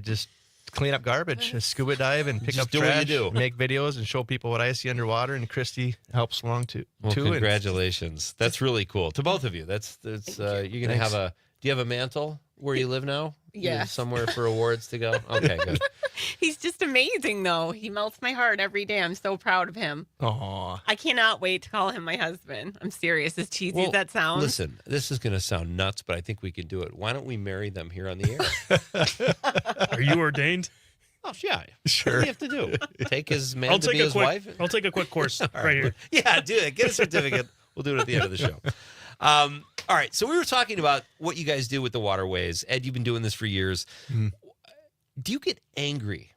just clean up garbage, scuba dive, and pick up do trash. what you do. Make videos and show people what I see underwater. And Christy helps along too. Well, congratulations. That's really cool to both of you. That's you're gonna have a. Do you have a mantle where you live now? Yeah. Somewhere for awards to go? Okay, good. He's just amazing, though. He melts my heart every day. I'm so proud of him. Aww. I cannot wait to call him my husband. I'm serious. As cheesy as that sounds. Listen, this is going to sound nuts, but I think we can do it. Why don't we marry them here on the air? Are you ordained? Oh, yeah. Sure. What do you have to do? Take his man to be his wife? I'll take a quick course right here. Yeah, do it. Get a certificate. We'll do it at the end of the show. All right, so we were talking about what you guys do with the waterways. Ed, you've been doing this for years. Do you get angry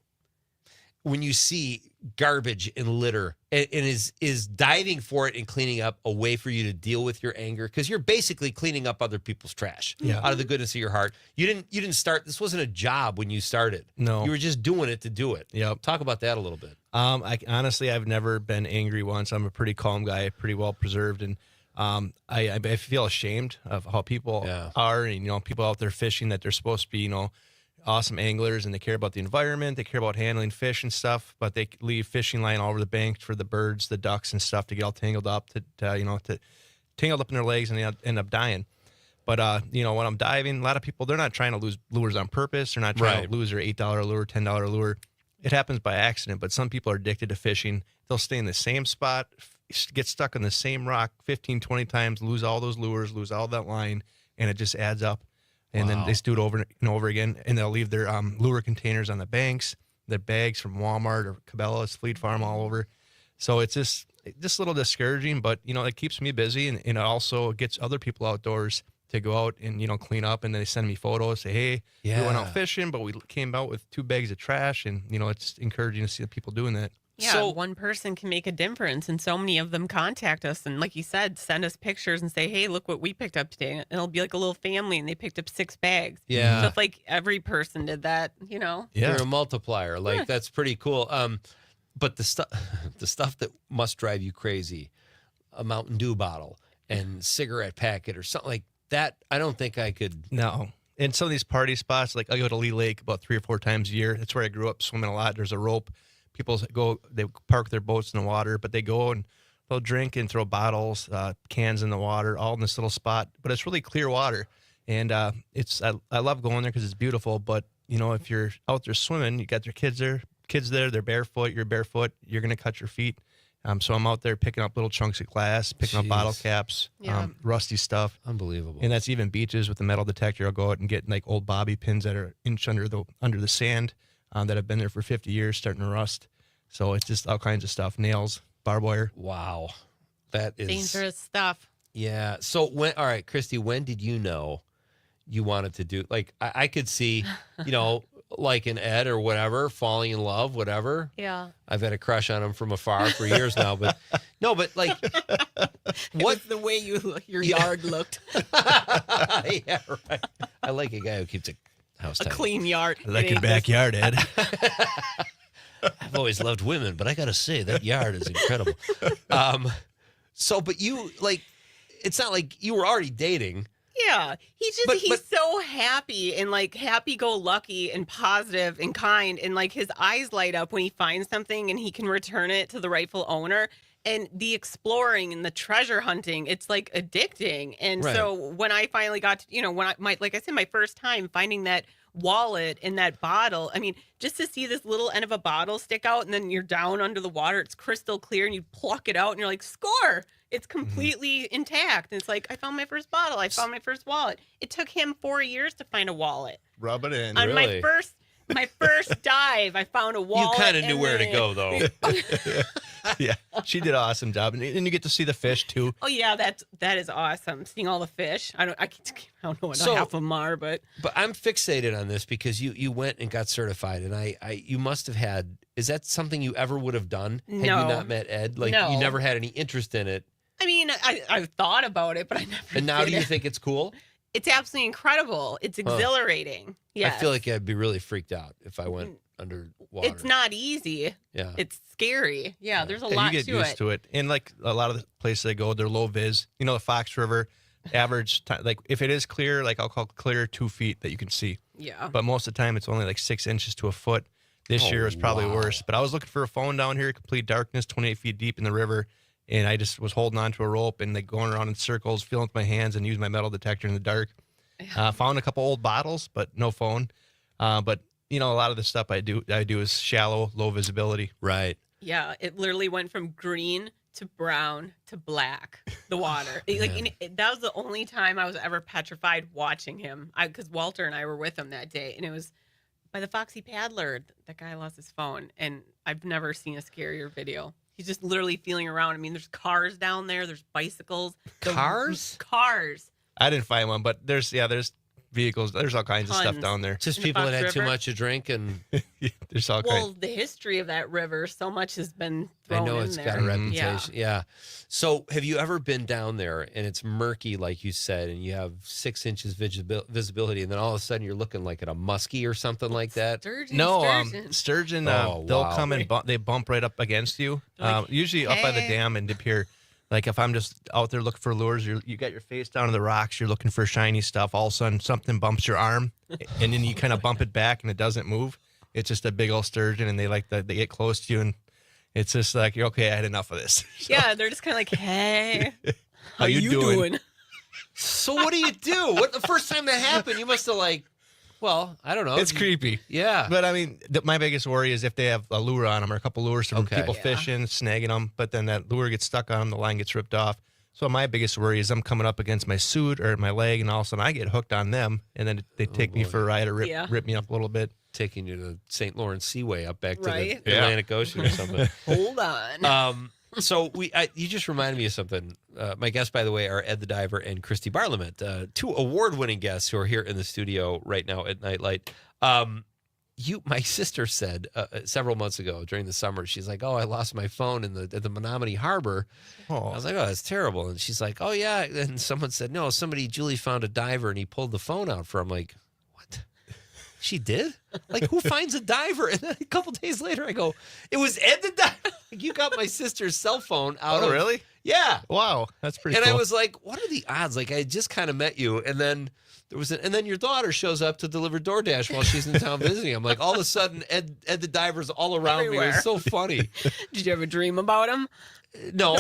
when you see garbage and litter and is diving for it and cleaning up a way for you to deal with your anger? Because you're basically cleaning up other people's trash out of the goodness of your heart. You didn't start, this wasn't a job when you started. No. You were just doing it to do it. Yep. Talk about that a little bit. Honestly, I've never been angry once. I'm a pretty calm guy, pretty well preserved, and I feel ashamed of how people are, and people out there fishing that they're supposed to be, awesome anglers, and they care about the environment, they care about handling fish and stuff, but they leave fishing line all over the bank for the birds, the ducks and stuff to get all tangled up, to tangled up in their legs, and they end up dying. But when I'm diving, a lot of people, they're not trying to lose lures on purpose. They're not trying to lose their $8 lure, $10 lure. It happens by accident, but some people are addicted to fishing. They'll stay in the same spot, get stuck on the same rock 15, 20 times, lose all those lures, lose all that line, and it just adds up. And then they do it over and over again, and they'll leave their lure containers on the banks, their bags from Walmart or Cabela's, Fleet Farm, all over. So it's just a little discouraging, but, it keeps me busy, and it also gets other people outdoors to go out and, clean up, and then they send me photos, say, hey, we went out fishing, but we came out with 2 bags of trash, and, it's encouraging to see the people doing that. Yeah, so one person can make a difference, and so many of them contact us, and like you said, send us pictures and say, hey, look what we picked up today. And it'll be like a little family, and they picked up 6 bags. Yeah. So if like every person did that, Yeah. You're a multiplier. Like, that's pretty cool. But the stuff that must drive you crazy, a Mountain Dew bottle and cigarette packet or something like that, I don't think I could. No. In some of these party spots, like I go to Lee Lake about 3 or 4 times a year. That's where I grew up swimming a lot. There's a rope. People they park their boats in the water, but they go and they'll drink and throw bottles, cans in the water, all in this little spot. But it's really clear water, and I love going there because it's beautiful. But if you're out there swimming, you got your kids there, they're barefoot, you're barefoot, you're gonna cut your feet. So I'm out there picking up little chunks of glass, picking up bottle caps, rusty stuff. Unbelievable. And that's even beaches with the metal detector. I'll go out and get like old bobby pins that are an inch under the sand. That have been there for 50 years, starting to rust. So it's just all kinds of stuff, nails, barbed wire. Wow. That is dangerous stuff. Yeah. So all right, Christy, when did you know you wanted to do, like, I could see, like an Ed or whatever, falling in love, whatever. Yeah. I've had a crush on him from afar for years now, but like, what the way your yard looked. Yeah, right. I like a guy who keeps house a tight. Clean yard. I like your backyard, Ed. I've always loved women, but I got to say that yard is incredible. But you, like, it's not like you were already dating. Yeah, he's so happy and like happy-go-lucky and positive and kind, and like his eyes light up when he finds something and he can return it to the rightful owner. And the exploring and the treasure hunting, it's like addicting. And so when I finally got to, like I said, my first time finding that wallet in that bottle, I mean, just to see this little end of a bottle stick out and then you're down under the water, it's crystal clear, and you pluck it out and you're like, score! It's completely intact. And it's like, I found my first bottle. I found my first wallet. It took him 4 years to find a wallet. Rub it in. On my first dive, I found a wallet. You kind of knew where to go, though. Yeah, she did an awesome job, and you get to see the fish too. Oh yeah, that is awesome. Seeing all the fish. I don't know what half of them are, but I'm fixated on this because you went and got certified, and you must have had. Is that something you ever would have done had you not met Ed? Like, no. You never had any interest in it. I mean, I've thought about it, but I never. And now, did do you it. think it's cool? It's absolutely incredible. It's exhilarating. Yeah, I feel like I'd be really freaked out if I went underwater. It's not easy. Yeah, it's scary. Yeah, there's a lot you get used to it. And like a lot of the places I go, they're low vis. The Fox River, average time, like if it is clear, like I'll call clear 2 feet that you can see. Yeah. But most of the time, it's only like 6 inches to a foot. This year was probably worse. But I was looking for a phone down here, complete darkness, 28 feet deep in the river. And I just was holding on to a rope and like going around in circles, feeling with my hands and using my metal detector in the dark. Found a couple old bottles, but no phone. But a lot of the stuff I do is shallow, low visibility. Right. Yeah, it literally went from green to brown to black. The water, that was the only time I was ever petrified watching him. Because Walter and I were with him that day, and it was by the Foxy Paddler. That guy lost his phone, and I've never seen a scarier video. He's just literally feeling around. I mean, there's cars down there. There's bicycles. Cars? Cars. I didn't find one, but there's vehicles. There's all kinds of stuff Tons. down there. Just In the people that Fox had too River? much to drink, and There's all Well, kinds. the history of that river, so much has been I thrown know in it's there. got a reputation. Yeah. Yeah. So, have you ever been down there and it's murky, like you said, and you have 6 inches visibility, and then all of a sudden you're looking like at a muskie or something like that? Sturgeon, No, sturgeon. sturgeon. Oh, They'll wow. come and they bump right up against you. Usually up by the "Hey." dam and up here. Like if I'm just out there looking for lures, you got your face down in the rocks, you're looking for shiny stuff. All of a sudden, something bumps your arm, and then you kind of bump it back, and it doesn't move. It's just a big old sturgeon, and they get close to you, and it's just like, okay, I had enough of this. Yeah, they're just kind of like, hey, How you doing? So, what do you do? What the first time that happened? You must have well, I don't know. It's creepy. Yeah. But I mean, my biggest worry is if they have a lure on them or a couple lures from Okay. people Yeah. fishing, snagging them, but then that lure gets stuck on them, the line gets ripped off. So my biggest worry is I'm coming up against my suit or my leg, and all of a sudden I get hooked on them, and then they take me for a ride or rip me up a little bit. Taking you to St. Lawrence Seaway up back to Right. the Atlantic Ocean or something. hold on. So you just reminded me of something. My guests, by the way, are Ed the Diver and Christy Barlament, 2 award-winning guests who are here in the studio right now at Nite Lite. My sister said several months ago during the summer, she's like, "Oh, I lost my phone at the Menominee Harbor." I was like, "Oh, that's terrible." And she's like, "Oh yeah." And someone said, "No, Julie found a diver and he pulled the phone out for him." Like, what? She did? Like, who finds a diver? And then a couple days later, I go, "It was Ed the Diver." Like, you got my sister's cell phone out. Oh, really? Yeah. Wow, that's pretty And cool. I was like, what are the odds? Like, I had just kind of met you, and then and then your daughter shows up to deliver DoorDash while she's in town visiting. I'm like, all of a sudden, Ed the Diver's all around me. It Everywhere. was so funny. Did you ever dream about him? No,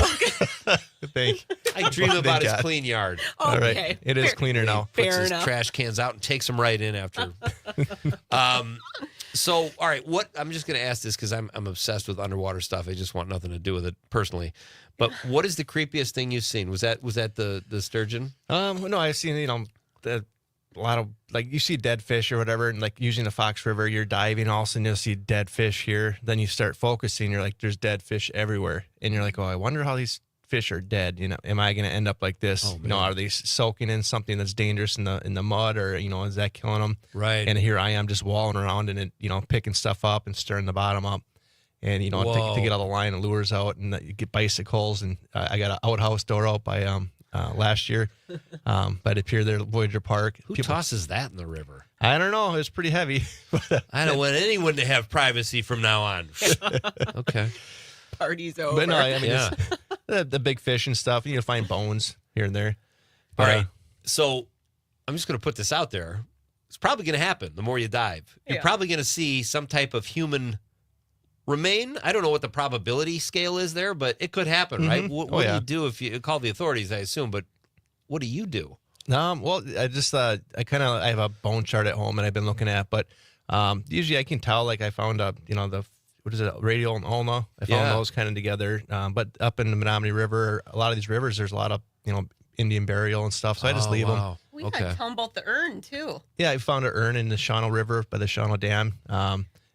Thank. I dream about his God. clean yard. All right, Okay. it is cleaner now. Fair Puts his enough. trash cans out and takes them right in after. So, all right, I'm just going to ask this because I'm obsessed with underwater stuff. I just want nothing to do with it personally. But what is the creepiest thing you've seen? Was that the sturgeon? No, I've seen a lot of, like, you see dead fish or whatever, and like using the Fox River, you're diving, all of a sudden you'll see dead fish here. Then you start focusing, you're like, there's dead fish everywhere, and you're like, oh, I wonder how these fish are dead. Am I going to end up like this? Oh, Are they soaking in something that's dangerous in the mud, or is that killing them? Right. And here I am just walling around and it, picking stuff up and stirring the bottom up. And to get all the line and lures out, and you get bicycles, and I got an outhouse door out by last year, but up here there at Voyager Park. Who tosses that in the river? I don't know. It was pretty heavy. I don't want anyone to have privacy from now on. Okay. Party's over. But no, I mean, Yeah. the big fish and stuff. You find bones here and there. All right. So I'm just going to put this out there. It's probably going to happen the more you dive. You're Yeah. probably going to see some type of human remain. I don't know what the probability scale is there, but it could happen, right? What do you do if you call the authorities, I assume, but what do you do? Well, I just I have a bone chart at home and I've been looking at, but usually I can tell. Like I found what is it, radial and ulna. I found those kind of together. But up in the Menominee River, a lot of these rivers, there's a lot of Indian burial and stuff. So I just leave them. We gotta tell them about the urn too. Yeah, I found an urn in the Shawano River by the Shawano Dam.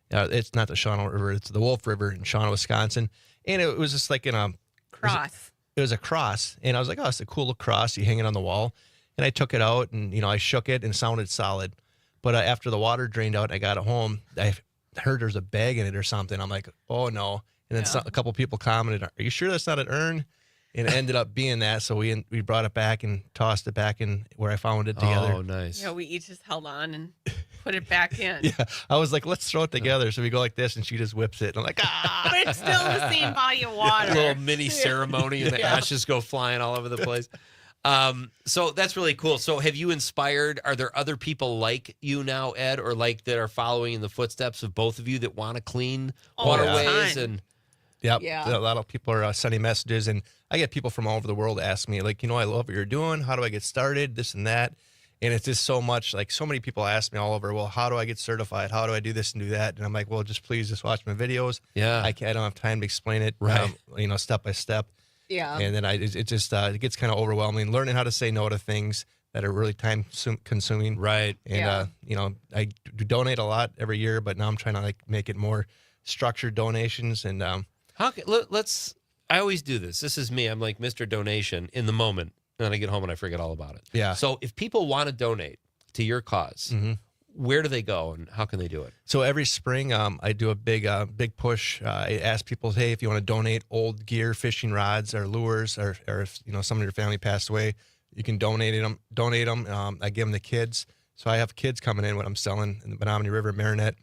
It's not the Shawano River; it's the Wolf River in Shawano, Wisconsin. And it was just like in a cross. It was a cross, and I was like, "Oh, it's a cool little cross." You hang it on the wall, and I took it out, and I shook it, and it sounded solid. But after the water drained out, I got it home. I heard there's a bag in it or something. I'm like, "Oh no!" And then a couple people commented, "Are you sure that's not an urn?" And it ended up being that. So we brought it back and tossed it back in where I found it together. Oh, nice. Yeah, we each just held on and put it back in. Yeah, I was like, let's throw it together. So we go like this, and she just whips it. And I'm like, ah! But it's still the same body of water. A little mini ceremony, and the Yeah. ashes go flying all over the place. So that's really cool. So have you inspired? Are there other people like you now, Ed, or like that are following in the footsteps of both of you that want to clean waterways? And Yep. Yeah. A lot of people are sending messages, and I get people from all over the world ask me, like, I love what you're doing. How do I get started? This and that. And it's just so much, like, so many people ask me all over, well, how do I get certified? How do I do this and do that? And I'm like, well, please just watch my videos. Yeah. I don't have time to explain it, Right. Step by step. Yeah. And then it gets kind of overwhelming, learning how to say no to things that are really time consuming. Right. And, I do donate a lot every year, but now I'm trying to make it more structured donations. And, let's, I always do this. This is me. I'm like Mr. Donation in the moment. And then I get home and I forget all about it. Yeah. So if people want to donate to your cause, where do they go and how can they do it? So every spring, I do a big push. I ask people, hey, if you want to donate old gear, fishing rods or lures, or if some of your family passed away, you can donate them. I give them to kids. So I have kids coming in when I'm selling in the Menominee River, Marinette,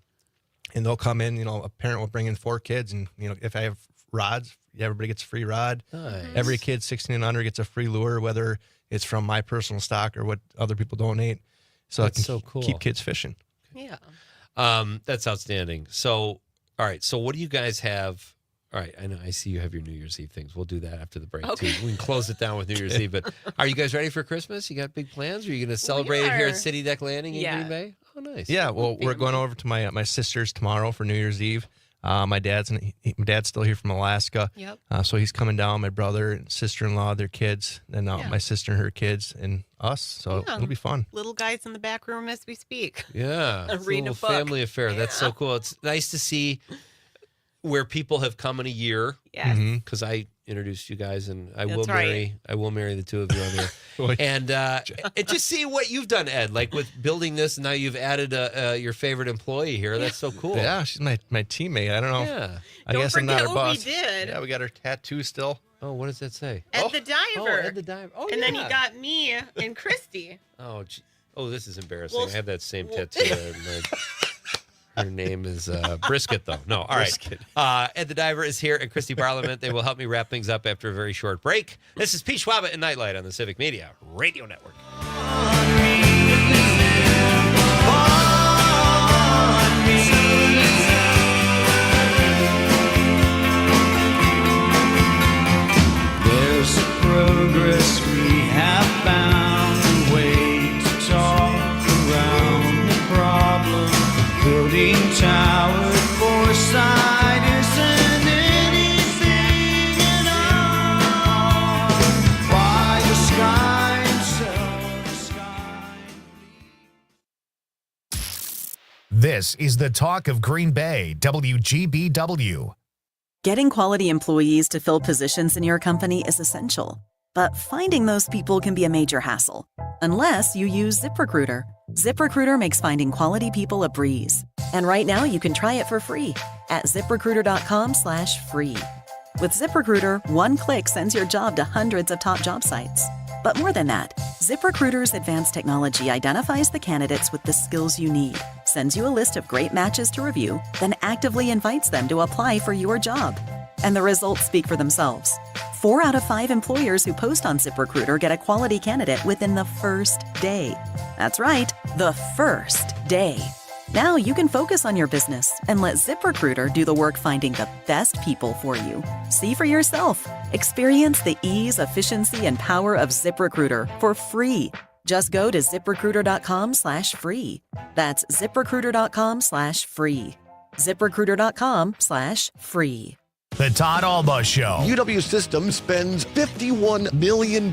and they'll come in. A parent will bring in 4 kids, and if I have rods, everybody gets a free rod. Nice. Every kid 16 and under gets a free lure, whether it's from my personal stock or what other people donate. So That's I can so cool. keep kids fishing. Yeah. That's outstanding. So, all right. So what do you guys have? All right. I know. I see you have your New Year's Eve things. We'll do that after the break, Okay. too. We can close it down with New Year's Eve. But are you guys ready for Christmas? You got big plans? Are you going to celebrate it here at City Deck Landing in Green Bay? Oh, nice. Yeah. Well, we're going over to my sister's tomorrow for New Year's Eve. My dad's still here from Alaska. Yep. So he's coming down. My brother and sister-in-law, their kids, and my sister and her kids, and us. So it'll be fun. Little guys in the back room as we speak. Yeah. It's Reading a a little book. family affair. That's so cool. It's nice to see where people have come in a year. Yes. Because I introduced you guys, and I That's will right. marry the two of you on there. And just see what you've done, Ed. Like with building this, now you've added your favorite employee here. That's so cool. Yeah, she's my teammate. I don't know. Yeah. I Don't guess I'm not forget her what boss. we did. Yeah, we got her tattoo still. Oh, what does that say? Ed the Diver. Ed the Diver. Oh, and then yeah. you got me and Christy. Oh, this is embarrassing. Well, I have that same tattoo. Her name is Brisket, though. No, all right. Ed the Diver is here, and Christy Parliament. They will help me wrap things up after a very short break. This is Pete Schwaba and Nite Lite on the Civic Media Radio Network. There's progress we have found, a way to talk around the problem. Building tower foresight isn't anything at all. Why the sky and so the sky. This is the talk of Green Bay, WGBW. Getting quality employees to fill positions in your company is essential, but finding those people can be a major hassle, unless you use ZipRecruiter. ZipRecruiter makes finding quality people a breeze. And right now you can try it for free at ZipRecruiter.com/free. With ZipRecruiter, one click sends your job to hundreds of top job sites. But more than that, ZipRecruiter's advanced technology identifies the candidates with the skills you need, sends you a list of great matches to review, then actively invites them to apply for your job. And the results speak for themselves. 4 out of 5 employers who post on ZipRecruiter get a quality candidate within the first day. That's right, the first day. Now you can focus on your business and let ZipRecruiter do the work finding the best people for you. See for yourself. Experience the ease, efficiency, and power of ZipRecruiter for free. Just go to ZipRecruiter.com/free. That's ZipRecruiter.com/free. ZipRecruiter.com/free. The Todd Alba Show. UW Systems spends $51 million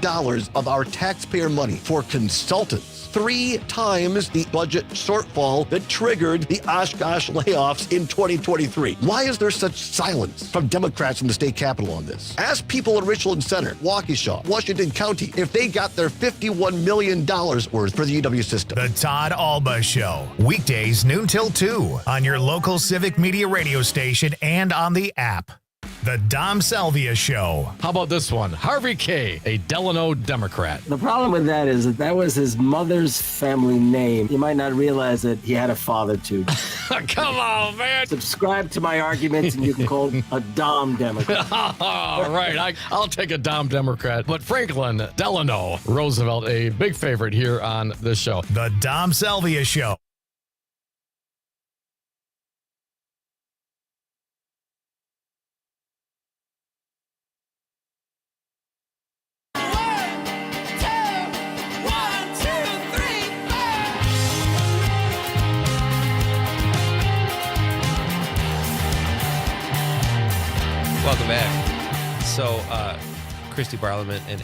of our taxpayer money for consultants, 3 times the budget shortfall that triggered the Oshkosh layoffs in 2023. Why is there such silence from Democrats in the state capitol on this? Ask people in Richland Center, Waukesha, Washington County, if they got their $51 million worth for the UW system. The Todd Alba Show. Weekdays noon till 2 on your local Civic Media radio station and on the app. The Dom Salvia Show. How about this one? Harvey K., a Delano Democrat. The problem with that is that was his mother's family name. You might not realize that he had a father too. Come on, man. Subscribe to my arguments and you can call him a Dom Democrat. All right, I'll take a Dom Democrat. But Franklin Delano Roosevelt, a big favorite here on this show. The Dom Salvia Show. Welcome back. So, Christy Parliament and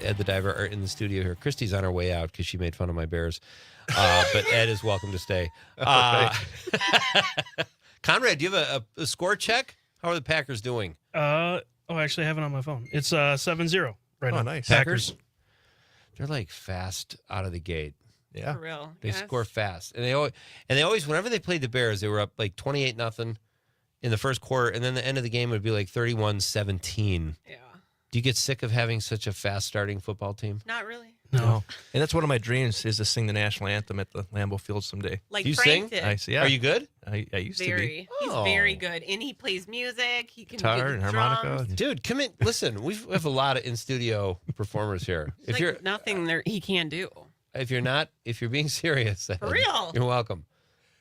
Ed the Diver are in the studio here. Christy's on her way out because she made fun of my Bears. But Ed is welcome to stay. Conrad, do you have a score check? How are the Packers doing? I actually have it on my phone. It's 7-0 right now. Nice. Packers? they're like fast out of the gate. Yeah, For real. They Yes. score fast, and they always whenever they played the Bears, they were up like 28-0 in the first quarter, and then the end of the game would be like 31-17. Yeah. Do you get sick of having such a fast starting football team? Not really. No. And that's one of my dreams is to sing the national anthem at the Lambeau Field someday. Like Do you Frank sing? did. Yeah. Are you good? I used to be. Very. He's Oh. very good. And he plays music. He can Guitar get and drums. harmonica. Dude, come in. Listen, we have a lot of in-studio performers here. If Like you're nothing there he can't do. if you're being serious, For real. you're welcome.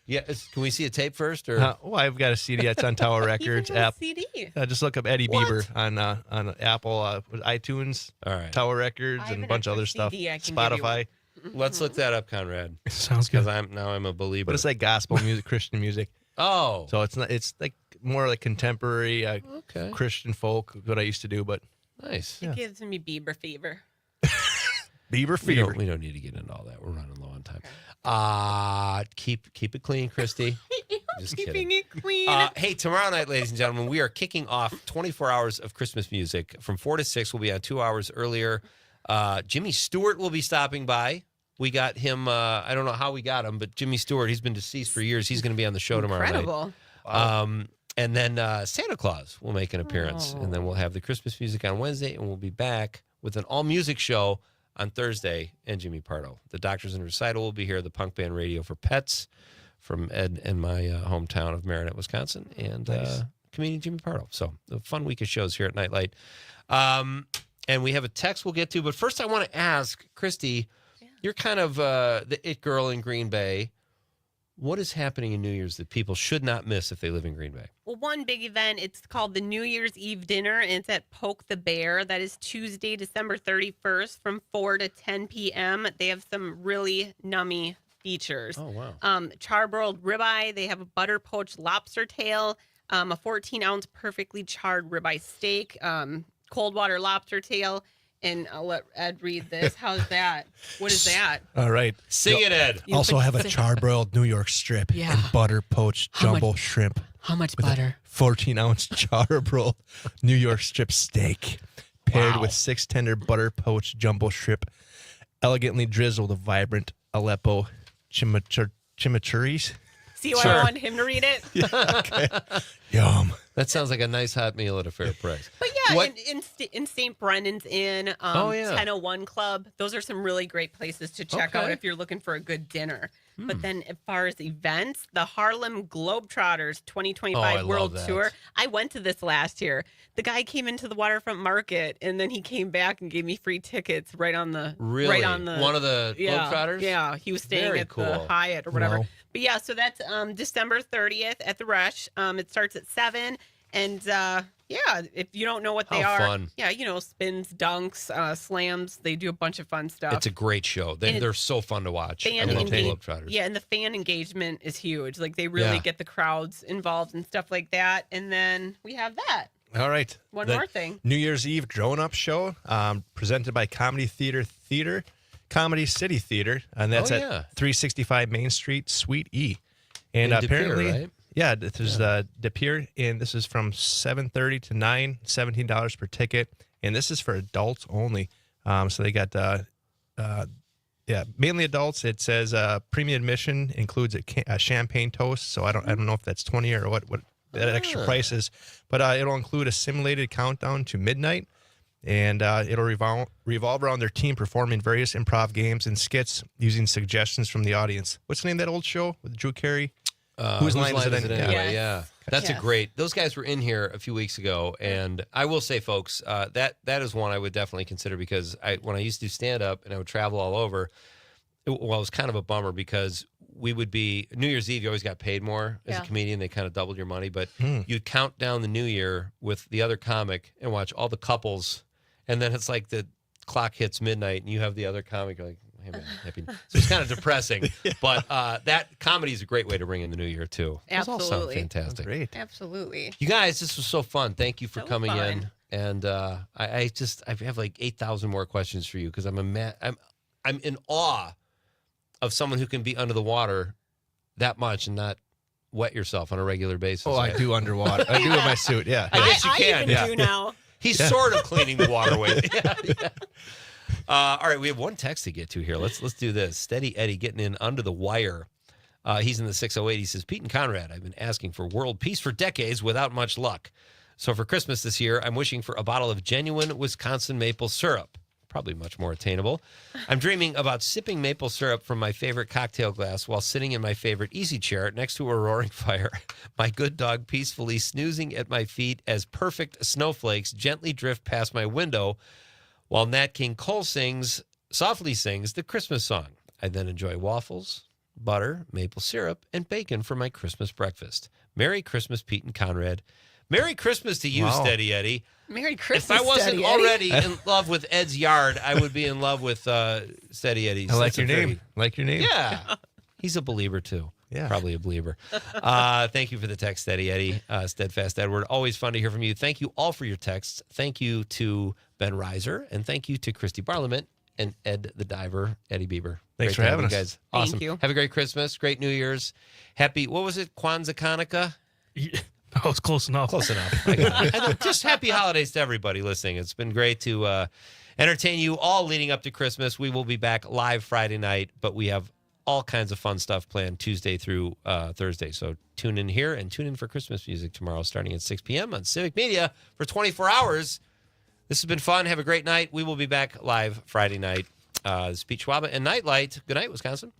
Yeah, can we see a tape first? Or I've got a CD that's on Tower Records app. CD. Just look up Eddie Bieber on Apple, iTunes, all right, Tower Records, I have and a an bunch of extra other stuff. CD I can give you. Spotify. Let's look that up, Conrad. Sounds good. Because I'm a believer. But it's like gospel music, Christian music. Oh, So it's like more like contemporary okay, Christian folk, what I used to do, but nice. It gives me Bieber fever. Bieber We fever. don't need to get into all that. We're running low on time. Keep it clean, Christy. Just Keeping kidding. it clean. Hey, tomorrow night, ladies and gentlemen, we are kicking off 24 hours of Christmas music from 4 to 6. We'll be on 2 hours earlier. Jimmy Stewart will be stopping by. We got him. I don't know how we got him, but Jimmy Stewart, he's been deceased for years. He's going to be on the show tomorrow night. Incredible. And then Santa Claus will make an appearance. And then we'll have the Christmas music on Wednesday, and we'll be back with an all-music show on Thursday, and Jimmy Pardo. The Doctors in Recital will be here, the punk band Radio for Pets from Ed and my hometown of Marinette, Wisconsin, and comedian Jimmy Pardo. So a fun week of shows here at Nite Lite. And we have a text we'll get to, but first I want to ask, Christy, you're kind of the it girl in Green Bay. What is happening in New Year's that people should not miss if they live in Green Bay? Well, one big event, it's called the New Year's Eve Dinner, and it's at Poke the Bear. That is Tuesday, December 31st from 4 to 10 p.m. They have some really nummy features. Oh, wow. Charbroiled ribeye. They have a butter poached lobster tail, a 14-ounce perfectly charred ribeye steak, cold water lobster tail, and I'll let Ed read this. How's that? What is that? All right. Sing it, Ed. Also have a charbroiled New York strip Yeah. and butter poached How jumbo much- shrimp. How much with butter? a 14-ounce charbroiled New York strip steak paired with 6 tender butter poached jumbo shrimp, elegantly drizzled with vibrant Aleppo chimichurris. See why I wanted him to read it? Okay. Yum. That sounds like a nice hot meal at a fair price. But yeah, What- in St. Brendan's Inn, Oh, yeah. 1001 Club, those are some really great places to check out Okay. if you're looking for a good dinner. But then as far as events, the Harlem Globetrotters 2025 love World that. Tour. I went to this last year. The guy came into the waterfront market and then he came back and gave me free tickets right on the Really? right on the One of the yeah, Globetrotters? Yeah, he was staying Very at the cool. Hyatt or whatever. Wow. But yeah, so that's December 30th at the Rush. It starts at 7. And yeah, if you don't know what they How are, fun. yeah, spins, dunks, slams. They do a bunch of fun stuff. It's a great show. And They're so fun to watch. I fan love the engage- Globetrotters. Yeah, and the fan engagement is huge. Like they really Yeah. get the crowds involved and stuff like that. And then we have that. All right. One The more thing. New Year's Eve Grown Up Show, presented by Comedy City Theater, and that's Oh, at yeah. 365 Main Street, Suite E. And In De Pere, apparently, right? yeah, this is De Pere, and this is from 7:30 to 9, $17 per ticket, and this is for adults only. So they got mainly adults. It says premium admission includes a champagne toast. So I don't know if that's 20 or what that extra price is, but it'll include a simulated countdown to midnight, and it'll revolve around their team performing various improv games and skits using suggestions from the audience. What's the name of that old show with Drew Carey? Whose line is it anyway? anyway? Yeah. That's a Yes. great. Those guys were in here a few weeks ago, and I will say, folks, that is one I would definitely consider because when I used to do stand up and I would travel all over, it was kind of a bummer because we would be New Year's Eve. You always got paid more as a comedian. They kind of doubled your money, but you'd count down the New Year with the other comic and watch all the couples, and then it's like the clock hits midnight and you have the other comic. You're like, hey man, happy. So it's kind of depressing, but that comedy is a great way to bring in the new year too. Those all sound Absolutely. fantastic. Great. Absolutely. You guys, this was so fun. Thank you for So coming fun. in, and I have like 8,000 more questions for you because I'm in awe of someone who can be under the water that much and not wet yourself on a regular basis. Oh, I do underwater. I do in my suit. Yeah. I guess you I can. even do now. He's sort of cleaning the waterway. Yeah. All right, we have one text to get to here. Let's do this. Steady Eddie getting in under the wire. He's in the 608. He says, Pete and Conrad, I've been asking for world peace for decades without much luck. So for Christmas this year, I'm wishing for a bottle of genuine Wisconsin maple syrup. Probably much more attainable. I'm dreaming about sipping maple syrup from my favorite cocktail glass while sitting in my favorite easy chair next to a roaring fire. My good dog peacefully snoozing at my feet as perfect snowflakes gently drift past my window while Nat King Cole softly sings the Christmas song. I then enjoy waffles, butter, maple syrup, and bacon for my Christmas breakfast. Merry Christmas, Pete and Conrad. Merry Christmas to you, Steady Eddie. Merry Christmas, If I wasn't Steady already Eddie. in love with Ed's yard, I would be in love with Steady Eddie. I like your name. Like your name. Yeah. He's a believer, too. Yeah. Probably a believer. Thank you for the text, Steady Eddie. Steadfast Edward. Always fun to hear from you. Thank you all for your texts. Thank you to Ben Reiser. And thank you to Christy Barlament and Ed the Diver, Eddie Bieber. Thanks Great for to have having you us. guys. Awesome. Thank you. Have a great Christmas. Great New Year's. Happy, what was it? Kwanzaa Hanukkah? That was close enough. Close enough. I got it. Just happy holidays to everybody listening. It's been great to entertain you all leading up to Christmas. We will be back live Friday night, but we have all kinds of fun stuff planned Tuesday through Thursday. So tune in here and tune in for Christmas music tomorrow starting at 6 p.m. on Civic Media for 24 hours. This has been fun. Have a great night. We will be back live Friday night. This is Pete Schwaba and Nite Lite. Good night, Wisconsin.